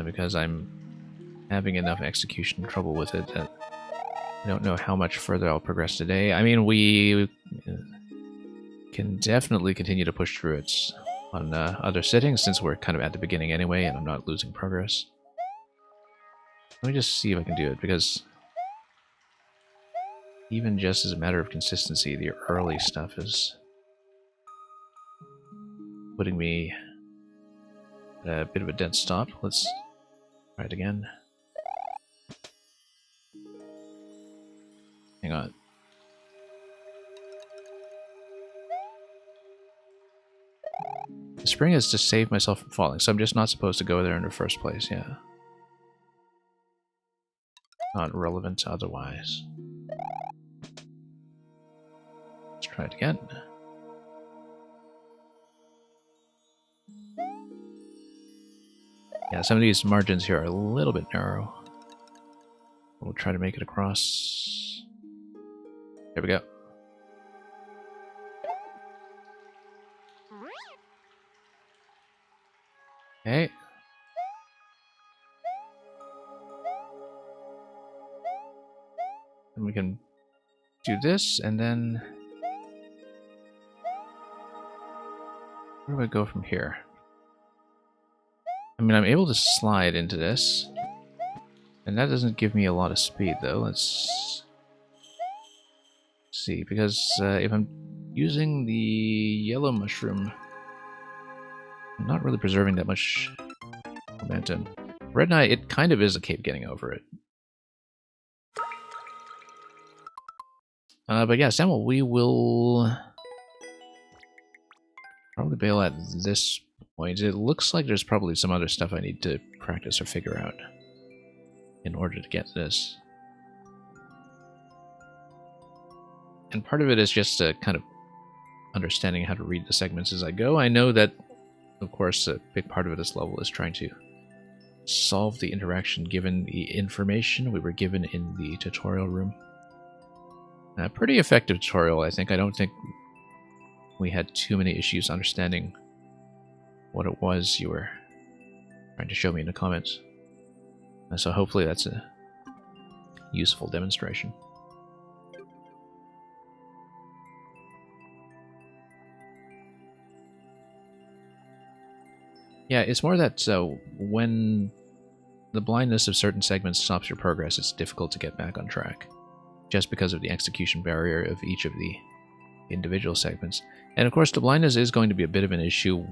Because I'm having enough execution trouble with it that I don't know how much further I'll progress today. I mean, we can definitely continue to push through it on other settings, since we're kind of at the beginning anyway, and I'm not losing progress. Let me just see if I can do it, because even just as a matter of consistency, the early stuff is putting me at a bit of a dead stop. Let's try it again. Hang on. The spring is to save myself from falling, so I'm just not supposed to go there in the first place, yeah. Not relevant otherwise. Let's try it again. Yeah, some of these margins here are a little bit narrow. We'll try to make it across. There we go. Okay. And we can do this, and then where do I go from here? I mean, I'm able to slide into this, and that doesn't give me a lot of speed, though. Let's see, because if I'm using the yellow mushroom, I'm not really preserving that much momentum. Red Knight, it kind of is a cave getting over it. But yeah, Samuel, we will probably bail at this point. It looks like there's probably some other stuff I need to practice or figure out in order to get to this. And part of it is just kind of understanding how to read the segments as I go. I know that Of course, a big part of this level is trying to solve the interaction given the information we were given in the tutorial room. A pretty effective tutorial, I think. I don't think we had too many issues understanding what it was you were trying to show me in the comments. So hopefully that's a useful demonstration. Yeah, it's more that when the blindness of certain segments stops your progress, it's difficult to get back on track, just because of the execution barrier of each of the individual segments. And of course, the blindness is going to be a bit of an issue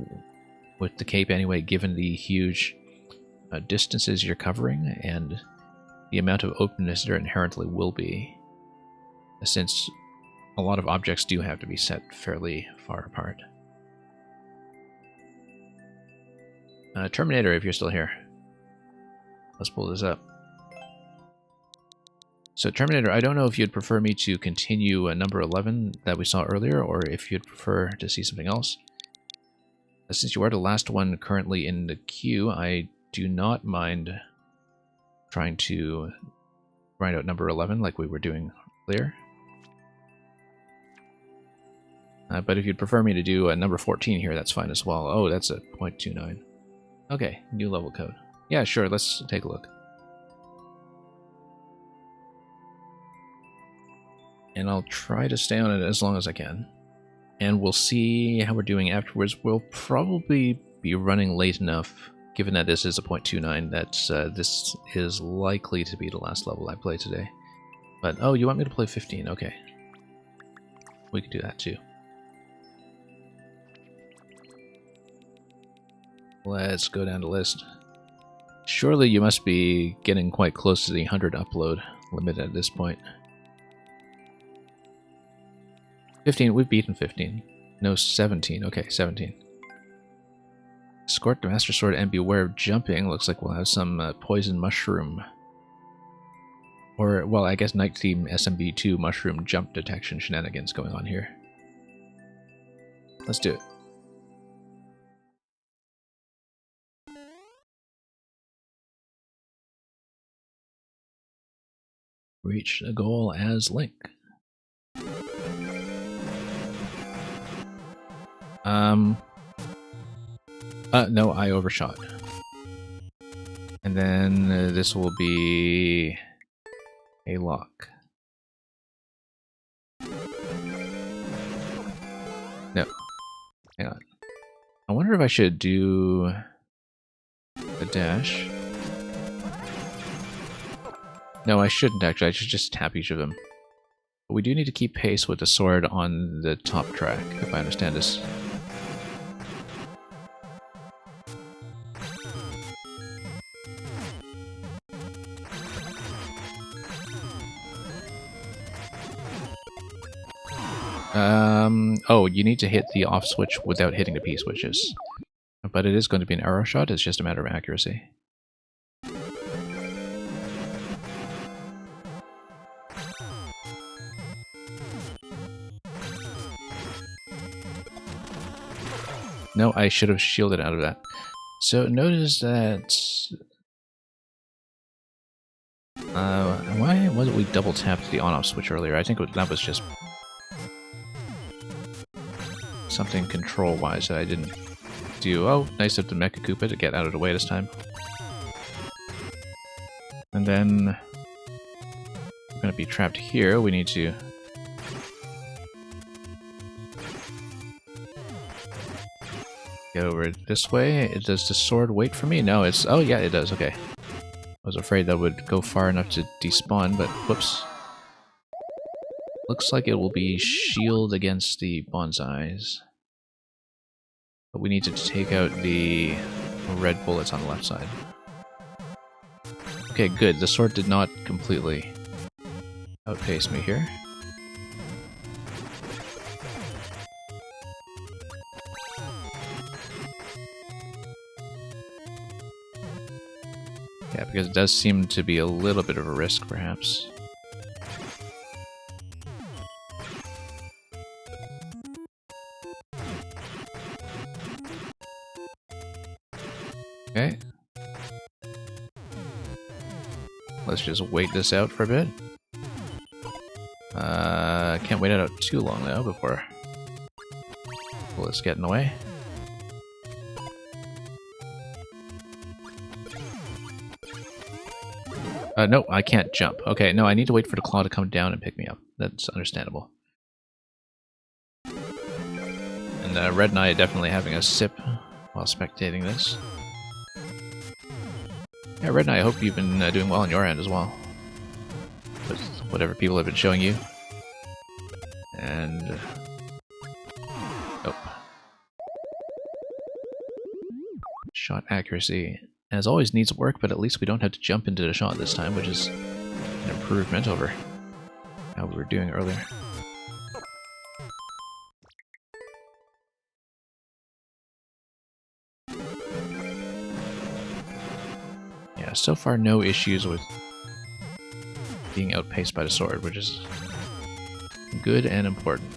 with the cape anyway, given the huge distances you're covering and the amount of openness there inherently will be, since a lot of objects do have to be set fairly far apart. Terminator, if you're still here. Let's pull this up. So Terminator, I don't know if you'd prefer me to continue number 11 that we saw earlier, or if you'd prefer to see something else. Since you are the last one currently in the queue, I do not mind trying to grind out number 11 like we were doing earlier. But if you'd prefer me to do number 14 here, that's fine as well. Oh, that's a 0.29. Okay, new level code. Yeah, sure, let's take a look. And I'll try to stay on it as long as I can. And we'll see how we're doing afterwards. We'll probably be running late enough, given that this is a 0.29, that this is likely to be the last level I play today. But, oh, you want me to play 15? Okay. We can do that too. Let's go down the list. Surely you must be getting quite close to the 100 upload limit at this point. 15, we've beaten 15. No, 17. Okay, 17. Escort the Master Sword and beware of jumping. Looks like we'll have some poison mushroom. Or, well, I guess Night Theme SMB2 mushroom jump detection shenanigans going on here. Let's do it. Reach the goal as Link. No, I overshot. And then this will be a lock. No. Hang on. I wonder if I should do a dash. No, I shouldn't actually. I should just tap each of them. But we do need to keep pace with the sword on the top track, if I understand this. Oh, you need to hit the off switch without hitting the P switches. But it is going to be an arrow shot, it's just a matter of accuracy. No, I should have shielded out of that. So notice that... why wasn't we double tapped the on-off switch earlier? I think that was just something control-wise that I didn't do. Oh, nice of the Mecha Koopa to get out of the way this time. And then we're going to be trapped here. We need to... get over this way. Does the sword wait for me? No, it's... oh yeah, it does. Okay. I was afraid that would go far enough to despawn, but whoops. Looks like it will be shield against the bonsais. But we need to take out the red bullets on the left side. Okay, good. The sword did not completely outpace me here. Yeah, because it does seem to be a little bit of a risk, perhaps. Okay. Let's just wait this out for a bit. Can't wait it out too long though before bullets get in the way. No, I can't jump. Okay, no, I need to wait for the claw to come down and pick me up. That's understandable. And Red and I are definitely having a sip while spectating this. Yeah, Red and I hope you've been doing well on your end as well. With whatever people have been showing you. And... oh. Shot accuracy, as always, needs work, but at least we don't have to jump into the shot this time, which is an improvement over how we were doing earlier. Yeah, so far no issues with being outpaced by the sword, which is good and important.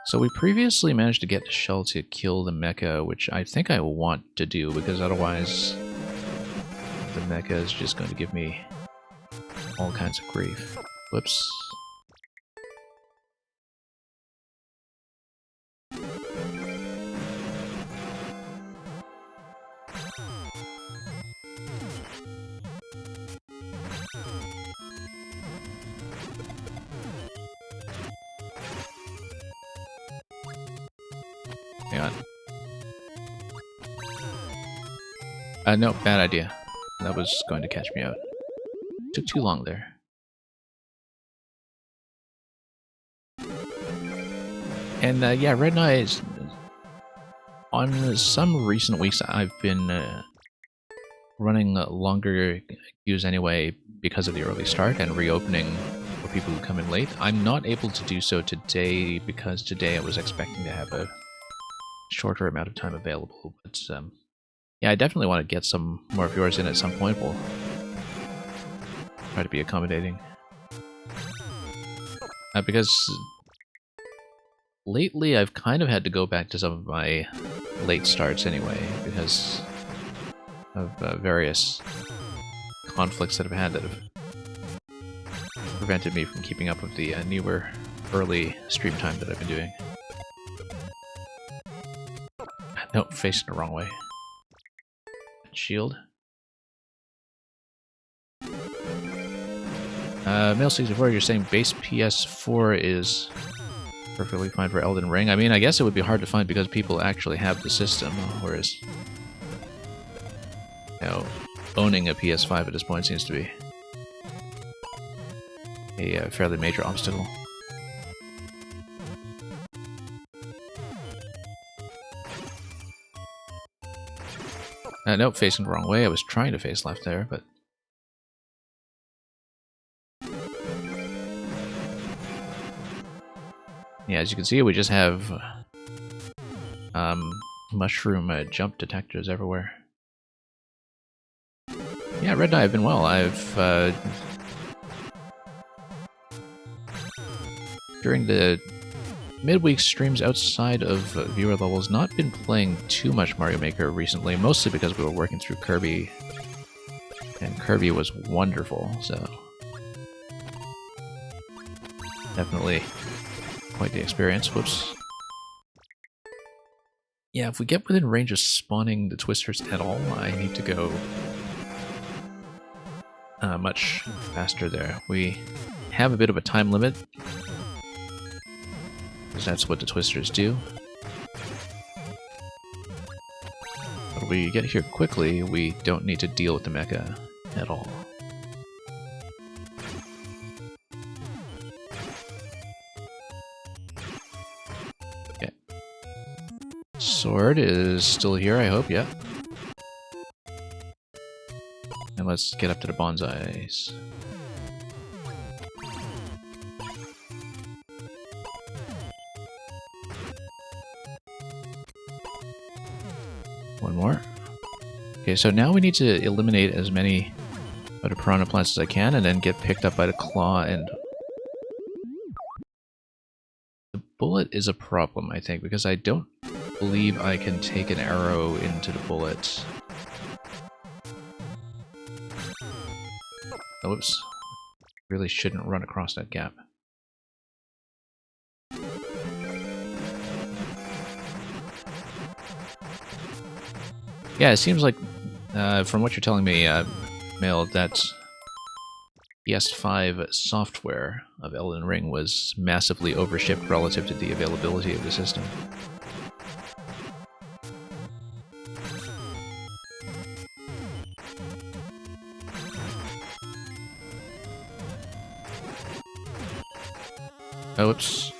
So we previously managed to get the shell to kill the mecha, which I think I want to do, because otherwise the mecha is just going to give me all kinds of grief. Whoops. Hang on. No, bad idea. That was going to catch me out. Took too long there. And yeah, Red Knight, on some recent weeks I've been running longer queues anyway because of the early start and reopening for people who come in late. I'm not able to do so today because today I was expecting to have a shorter amount of time available, but yeah, I definitely want to get some more of yours in at some point. We'll try to be accommodating. Because lately I've kind of had to go back to some of my late starts anyway, because of various conflicts that I've had that have prevented me from keeping up with the newer, early stream time that I've been doing. Nope, facing the wrong way. Shield. Male64, you're saying base PS4 is perfectly fine for Elden Ring. I mean, I guess it would be hard to find because people actually have the system, whereas, you know, owning a PS5 at this point seems to be a fairly major obstacle. Nope, facing the wrong way. I was trying to face left there, but... yeah, as you can see, we just have mushroom jump detectors everywhere. Yeah, Red Knight, I've been well. I've... during the midweek streams outside of viewer levels, not been playing too much Mario Maker recently, mostly because we were working through Kirby, and Kirby was wonderful, so definitely quite the experience. Whoops. Yeah, if we get within range of spawning the twisters at all, I need to go much faster there. We have a bit of a time limit, because that's what the twisters do. But if we get here quickly, we don't need to deal with the mecha at all. Okay. Sword is still here, I hope, yeah. And let's get up to the bonsais. One more. Okay, so now we need to eliminate as many of the piranha plants as I can, and then get picked up by the claw, and the bullet is a problem, I think, because I don't believe I can take an arrow into the bullet. Oops. Really shouldn't run across that gap. Yeah, it seems like, from what you're telling me, Mail, that PS5 software of Elden Ring was massively overshipped relative to the availability of the system. Oops.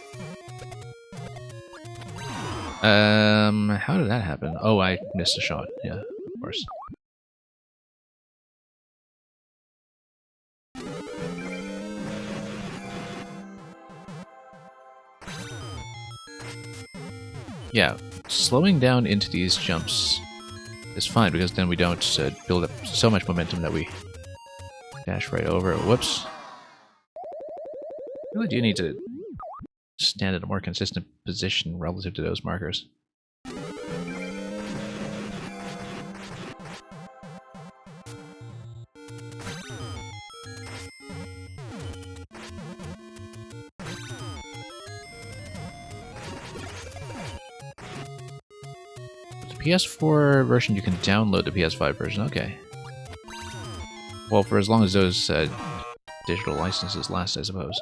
How did that happen? Oh, I missed a shot. Yeah, of course. Yeah, slowing down into these jumps is fine, because then we don't build up so much momentum that we dash right over it. Whoops. I really do need to stand in a more consistent position relative to those markers. PS4 version, you can download the PS5 version, okay. Well, for as long as those digital licenses last, I suppose.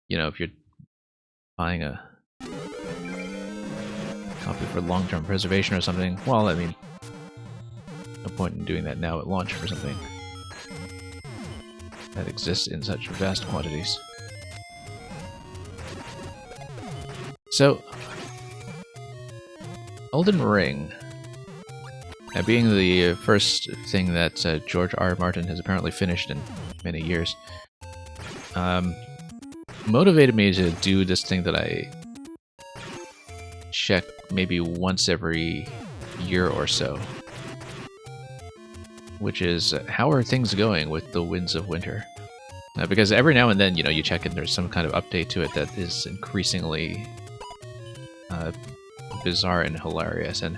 You know, if you're buying a copy for long-term preservation or something, well, I mean, no point in doing that now at launch for something that exists in such vast quantities. So, Elden Ring, being the first thing that George R. R. Martin has apparently finished in many years, motivated me to do this thing that I check maybe once every year or so, which is how are things going with the Winds of Winter? Because every now and then, you know, you check and there's some kind of update to it that is increasingly bizarre and hilarious, and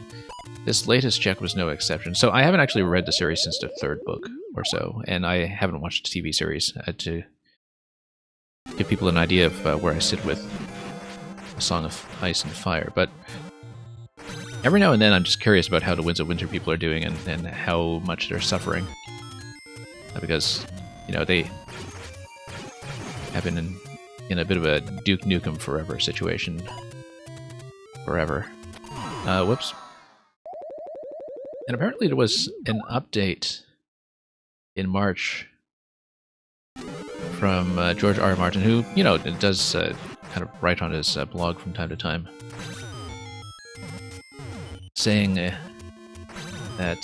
this latest check was no exception. So I haven't actually read the series since the third book or so, and I haven't watched the TV series to give people an idea of where I sit with A Song of Ice and Fire. But every now and then I'm just curious about how the Winds of Winter people are doing and how much they're suffering. Because, you know, they have been in a bit of a Duke Nukem Forever situation. Forever. Whoops. And apparently there was an update in March from George R. R. Martin, who, you know, does kind of write on his blog from time to time, saying that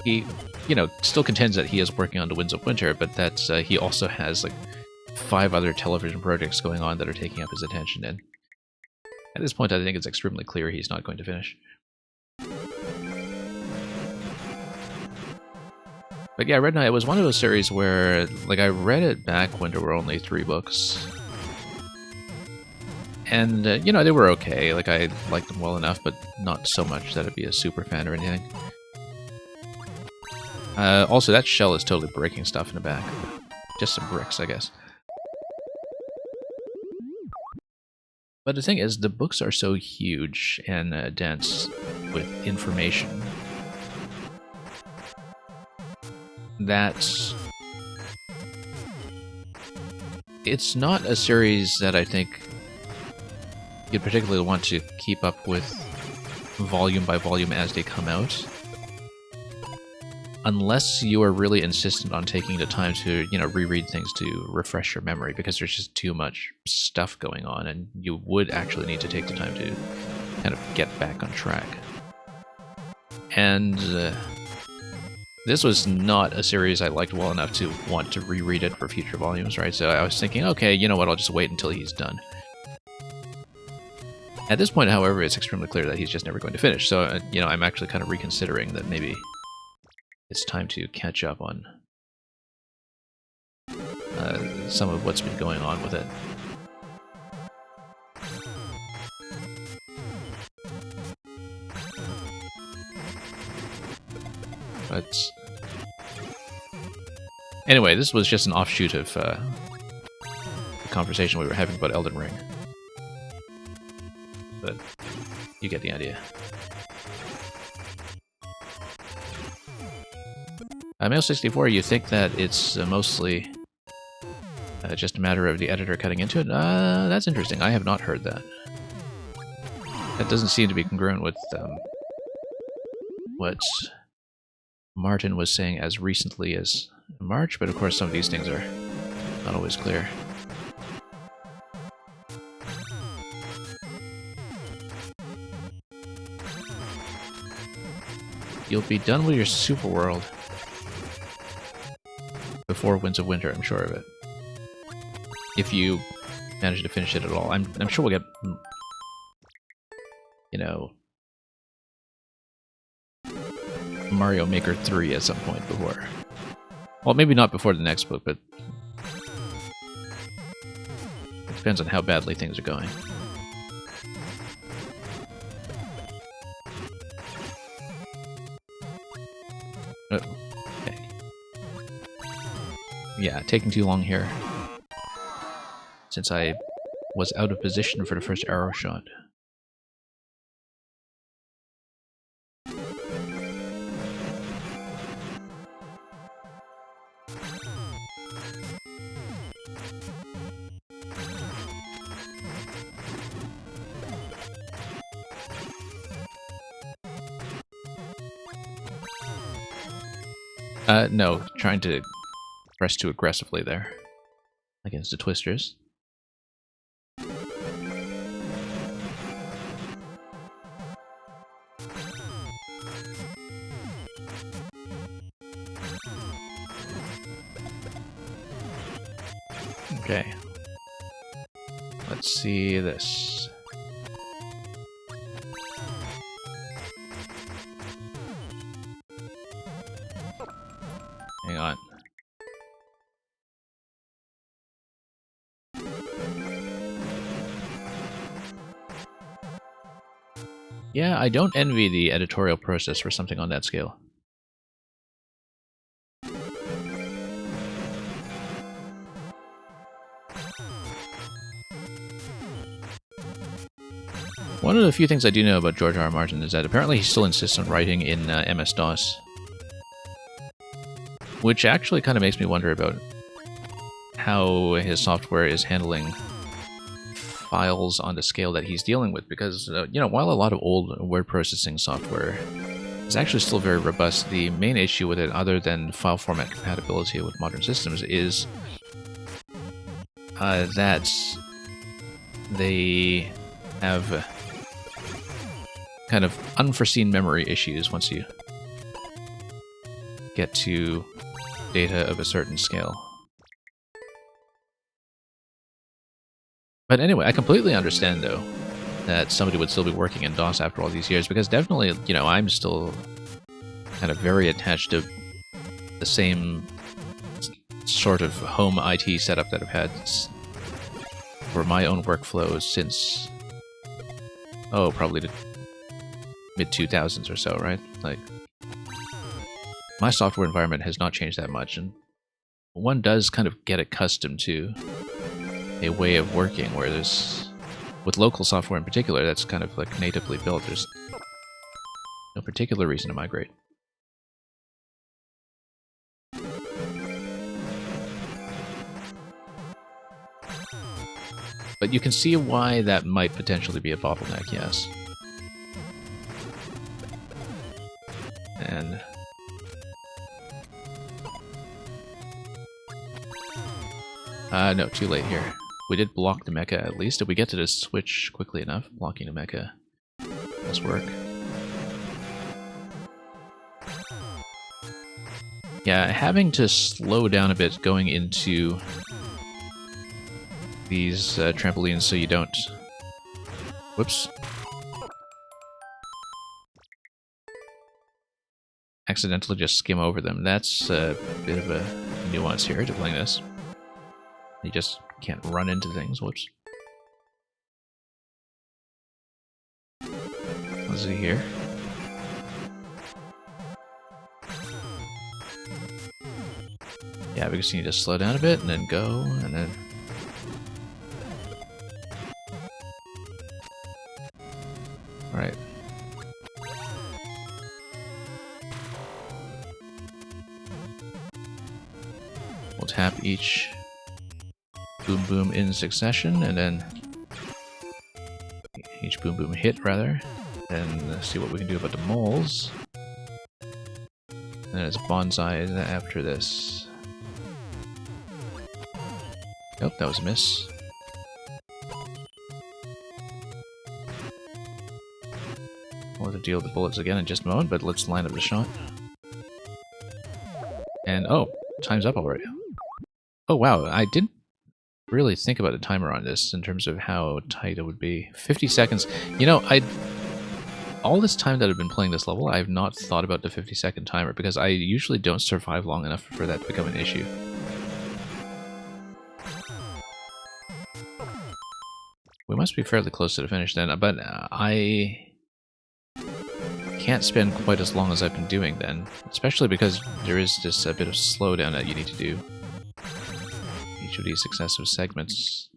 he, you know, still contends that he is working on the Winds of Winter, but that he also has like 5 other television projects going on that are taking up his attention, and at this point I think it's extremely clear he's not going to finish. But yeah, Red Knight was one of those series where, like, I read it back when there were only 3 books. And, you know, they were okay. Like, I liked them well enough, but not so much that I'd be a super fan or anything. Also, that shell is totally breaking stuff in the back. Just some bricks, I guess. But the thing is, the books are so huge and dense with information that it's not a series that I think you'd particularly want to keep up with volume by volume as they come out, unless you are really insistent on taking the time to, you know, reread things to refresh your memory, because there's just too much stuff going on and you would actually need to take the time to kind of get back on track. And this was not a series I liked well enough to want to reread it for future volumes, right? So I was thinking, okay, you know what, I'll just wait until he's done. At this point, however, it's extremely clear that he's just never going to finish, so, you know, I'm actually kind of reconsidering that maybe it's time to catch up on some of what's been going on with it. But anyway, this was just an offshoot of the conversation we were having about Elden Ring. But you get the idea. Mail64, you think that it's mostly just a matter of the editor cutting into it? That's interesting. I have not heard that. That doesn't seem to be congruent with what Martin was saying as recently as March, but of course some of these things are not always clear. You'll be done with your super world before Winds of Winter, I'm sure of it. If you manage to finish it at all. I'm sure we'll get, you know, Mario Maker 3 at some point before. Well, maybe not before the next book, but it depends on how badly things are going. Okay. Yeah, taking too long here. Since I was out of position for the first arrow shot. No, trying to press too aggressively there against the twisters. Okay. Let's see this. Hang on. Yeah, I don't envy the editorial process for something on that scale. One of the few things I do know about George R. R. Martin is that apparently he still insists on writing in MS-DOS. Which actually kind of makes me wonder about how his software is handling files on the scale that he's dealing with. Because, you know, while a lot of old word processing software is actually still very robust, the main issue with it, other than file format compatibility with modern systems, is that they have kind of unforeseen memory issues once you get to data of a certain scale. But anyway, I completely understand, though, that somebody would still be working in DOS after all these years, because definitely, you know, I'm still kind of very attached to the same sort of home IT setup that I've had for my own workflows since, oh, probably the mid-2000s or so, right? Like, my software environment has not changed that much, and one does kind of get accustomed to a way of working where there's, with local software in particular, that's kind of like natively built, there's no particular reason to migrate. But you can see why that might potentially be a bottleneck, yes. And no, too late here. We did block the mecha at least. Did we get to the switch quickly enough? Blocking the mecha does work. Yeah, having to slow down a bit going into these trampolines so you don't... Whoops. Accidentally just skim over them. That's a bit of a nuance here to playing this. You just can't run into things. Whoops. Let's see here. Yeah, because you need to slow down a bit and then go, and then... Alright. We'll tap each boom boom in succession, and then each boom boom hit, rather, and see what we can do about the moles. And then it's bonsai after this. Nope, that was a miss. We'll have to deal with the bullets again in just a moment, but let's line up the shot. And oh, time's up already. Oh wow, I didn't really think about the timer on this in terms of how tight it would be. 50 seconds. You know, all this time that I've been playing this level, I have not thought about the 50-second timer because I usually don't survive long enough for that to become an issue. We must be fairly close to the finish then, but I can't spend quite as long as I've been doing then, especially because there is this bit of slowdown that you need to do each of these successive segments.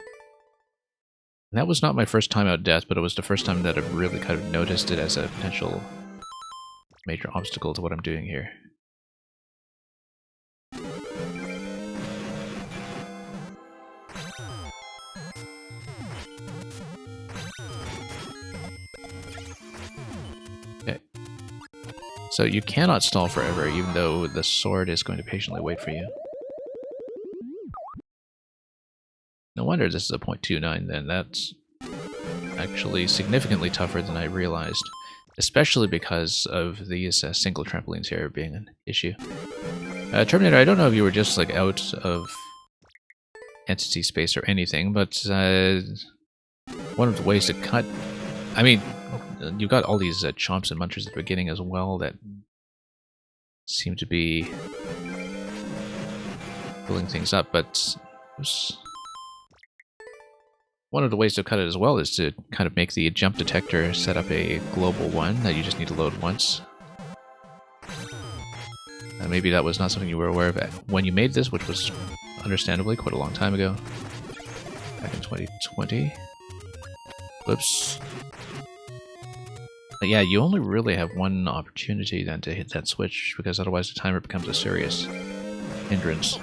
And that was not my first time out death, but it was the first time that I've really kind of noticed it as a potential major obstacle to what I'm doing here. Okay. So you cannot stall forever, even though the sword is going to patiently wait for you. No wonder this is a 0.29 then. That's actually significantly tougher than I realized. Especially because of these single trampolines here being an issue. Terminator, I don't know if you were just like out of entity space or anything, but one of the ways to cut... I mean, you've got all these chomps and munchers at the beginning as well that seem to be pulling things up, but... One of the ways to cut it as well is to kind of make the jump detector set up a global one that you just need to load once. Maybe that was not something you were aware of when you made this, which was understandably quite a long time ago. Back in 2020. Whoops. But yeah, you only really have one opportunity then to hit that switch, because otherwise the timer becomes a serious hindrance.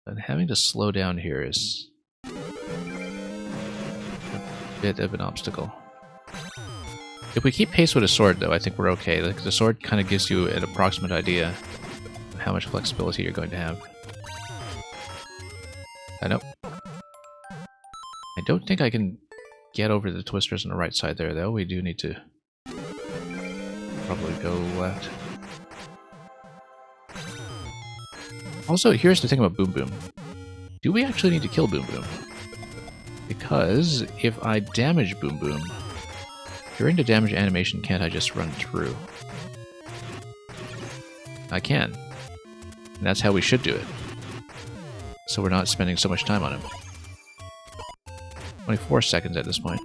And having to slow down here is a bit of an obstacle. If we keep pace with a sword, though, I think we're okay. Like, the sword kind of gives you an approximate idea of how much flexibility you're going to have. Nope. I don't think I can get over the twisters on the right side there, though. We do need to probably go left. Also, here's the thing about Boom Boom. Do we actually need to kill Boom Boom? Because if I damage Boom Boom, during the damage animation, can't I just run through? I can. And that's how we should do it. So we're not spending so much time on him. 24 seconds at this point.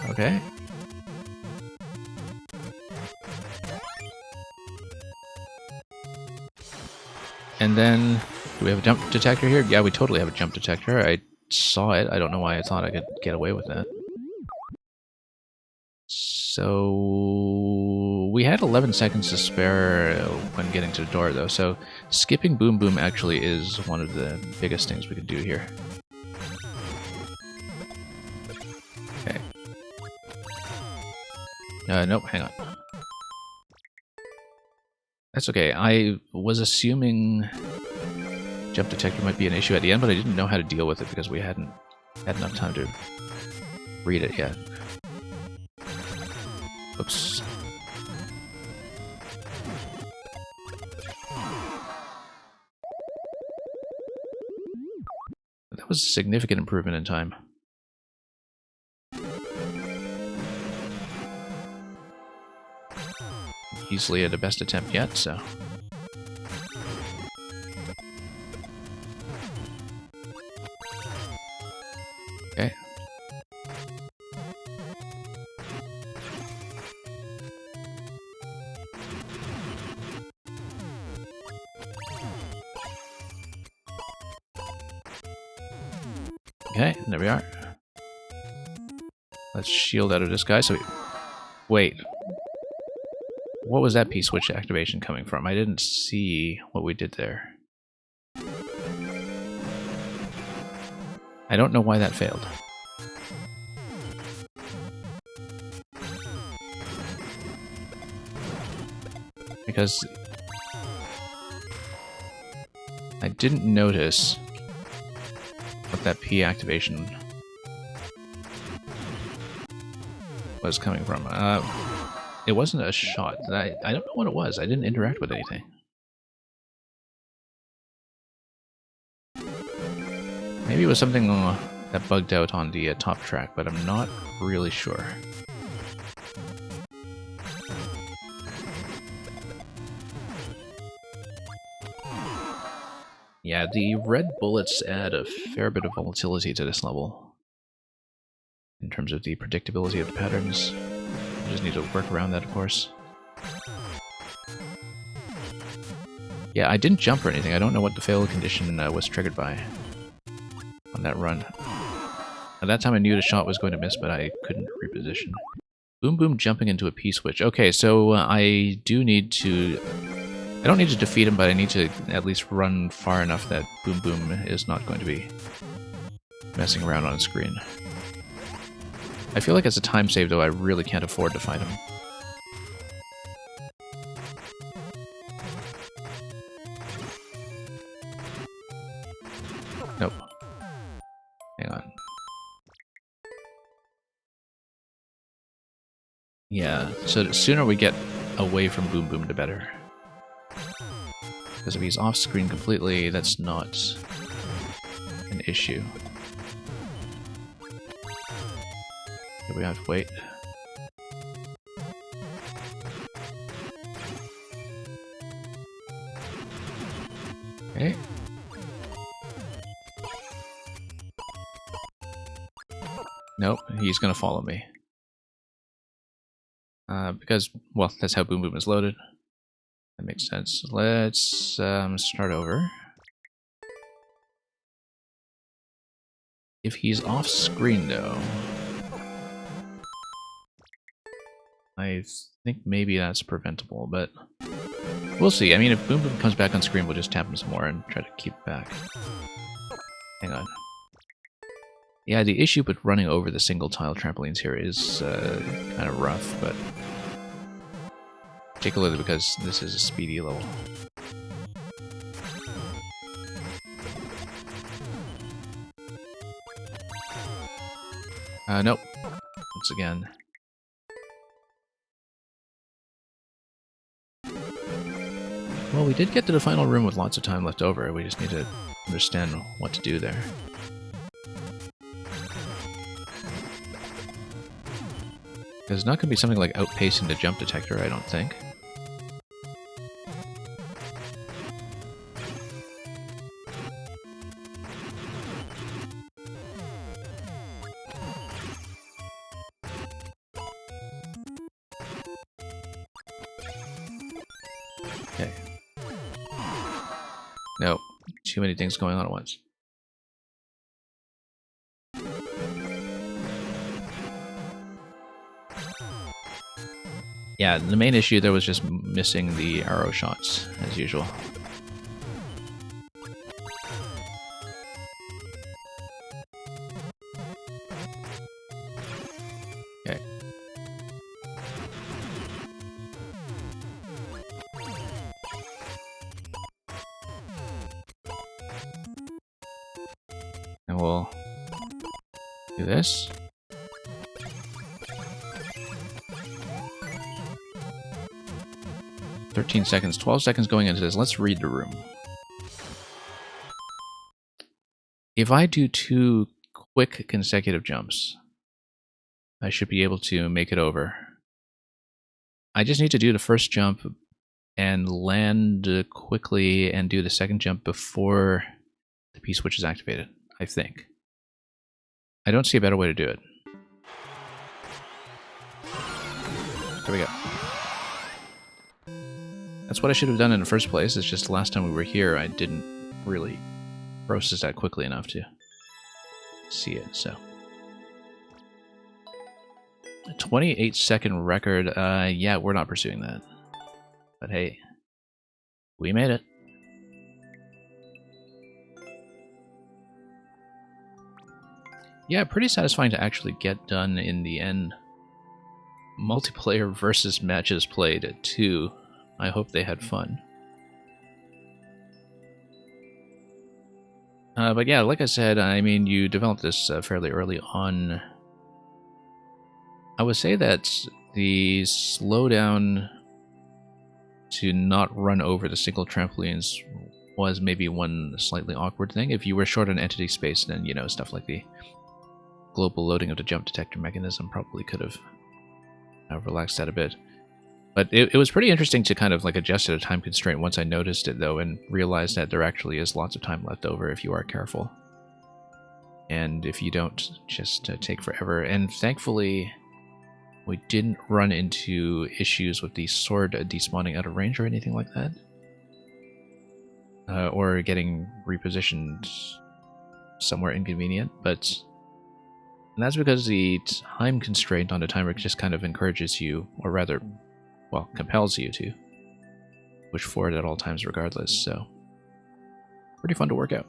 Okay. And then, do we have a jump detector here? Yeah, we totally have a jump detector. I saw it. I don't know why I thought I could get away with that. So, we had 11 seconds to spare when getting to the door, though. So, skipping Boom Boom actually is one of the biggest things we could do here. Okay. Nope, hang on. That's okay. I was assuming jump detector might be an issue at the end, but I didn't know how to deal with it because we hadn't had enough time to read it yet. Oops. That was a significant improvement in time. easily the best attempt yet, so... Okay. Okay, there we are. Let's shield out of this guy, so we... Wait. What was that P-switch activation coming from? I didn't see what we did there. I don't know why that failed. Because I didn't notice what that P activation was coming from. It wasn't a shot. I don't know what it was. I didn't interact with anything. Maybe it was something that bugged out on the top track, but I'm not really sure. Yeah, the red bullets add a fair bit of volatility to this level. In terms of the predictability of the patterns. We just need to work around that, of course. Yeah, I didn't jump or anything. I don't know what the fail condition was triggered by on that run. At that time I knew the shot was going to miss, but I couldn't reposition. Boom Boom jumping into a P-switch. Okay, so I do need to... I don't need to defeat him, but I need to at least run far enough that Boom Boom is not going to be messing around on the screen. I feel like as a time save, though, I really can't afford to fight him. Nope. Hang on. Yeah, so the sooner we get away from Boom Boom, the better. Because if he's off screen completely, that's not an issue. Okay, we have to wait. Okay. Nope, he's gonna follow me. Because, well, that's how Boom Boom is loaded. That makes sense. Let's start over. If he's off screen, though, I think maybe that's preventable, but we'll see. I mean, if Boom Boom comes back on screen, we'll just tap him some more and try to keep back. Hang on. Yeah, the issue with running over the single tile trampolines here is kind of rough, but particularly because this is a speedy level. Nope. Once again. Well, we did get to the final room with lots of time left over. We just need to understand what to do there. There's not going to be something like outpacing the jump detector, I don't think. Okay. No, too many things going on at once. Yeah, the main issue there was just missing the arrow shots, as usual. Okay. And we'll do this. $13 seconds, 12 seconds going into this. Let's read the room. If I do 2 quick consecutive jumps, I should be able to make it over. I just need to do the first jump and land quickly and do the second jump before the P-switch is activated, I think. I don't see a better way to do it. There we go. That's what I should have done in the first place. It's just the last time we were here, I didn't really process that quickly enough to see it, so. A 28-second record. Yeah, we're not pursuing that. But hey, we made it. Yeah, pretty satisfying to actually get done in the end. Multiplayer versus matches played at 2. I hope they had fun. But yeah, like I said, I mean, you developed this fairly early on. I would say that the slowdown to not run over the single trampolines was maybe one slightly awkward thing. If you were short on entity space, then, you know, stuff like the global loading of the jump detector mechanism probably could have relaxed that a bit. But it was pretty interesting to kind of like adjust to a time constraint once I noticed it, though, and realized that there actually is lots of time left over if you are careful. And if you don't, just take forever. And thankfully, we didn't run into issues with the sword despawning out of range or anything like that. Or getting repositioned somewhere inconvenient, but... And that's because the time constraint on the timer just kind of encourages you, or rather, well, compels you to push forward at all times regardless, so pretty fun to work out.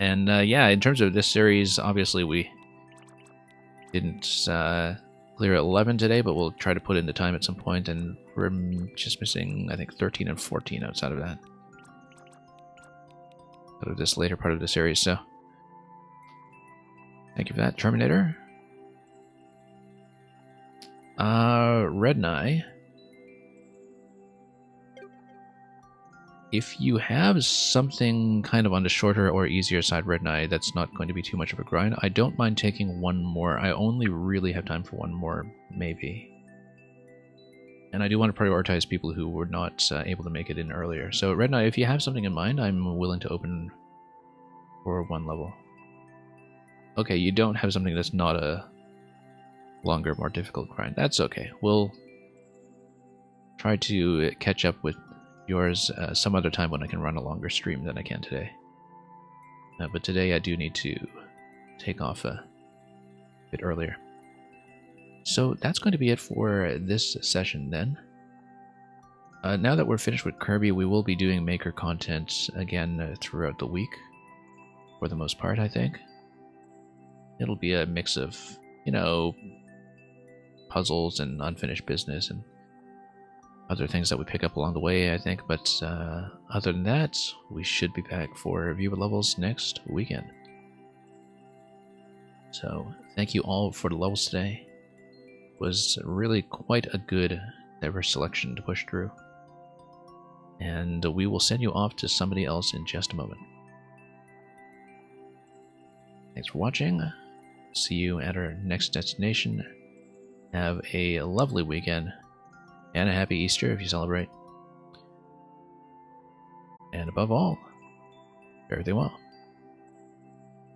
And yeah, in terms of this series, obviously we didn't clear 11 today, but we'll try to put in the time at some point, and we're just missing, I think, 13 and 14 outside of that. Out of this later part of the series, so thank you for that, Terminator. Red Nye. If you have something kind of on the shorter or easier side, Red Nye, that's not going to be too much of a grind, I don't mind taking one more. I only really have time for one more, maybe. And I do want to prioritize people who were not able to make it in earlier. So, Red Nye, if you have something in mind, I'm willing to open for one level. Okay, you don't have something that's not a longer, more difficult grind. That's okay. We'll try to catch up with yours some other time when I can run a longer stream than I can today. But today I do need to take off a bit earlier. So that's going to be it for this session then. Now that we're finished with Kirby, we will be doing Maker content again throughout the week. For the most part, I think. It'll be a mix of, you know, puzzles and unfinished business and other things that we pick up along the way, I think. But other than that, we should be back for viewer levels next weekend. So thank you all for the levels today. It was really quite a good, diverse selection to push through. And we will send you off to somebody else in just a moment. Thanks for watching. See you at our next destination. Have a lovely weekend. And a happy Easter if you celebrate. And above all, fare thee well.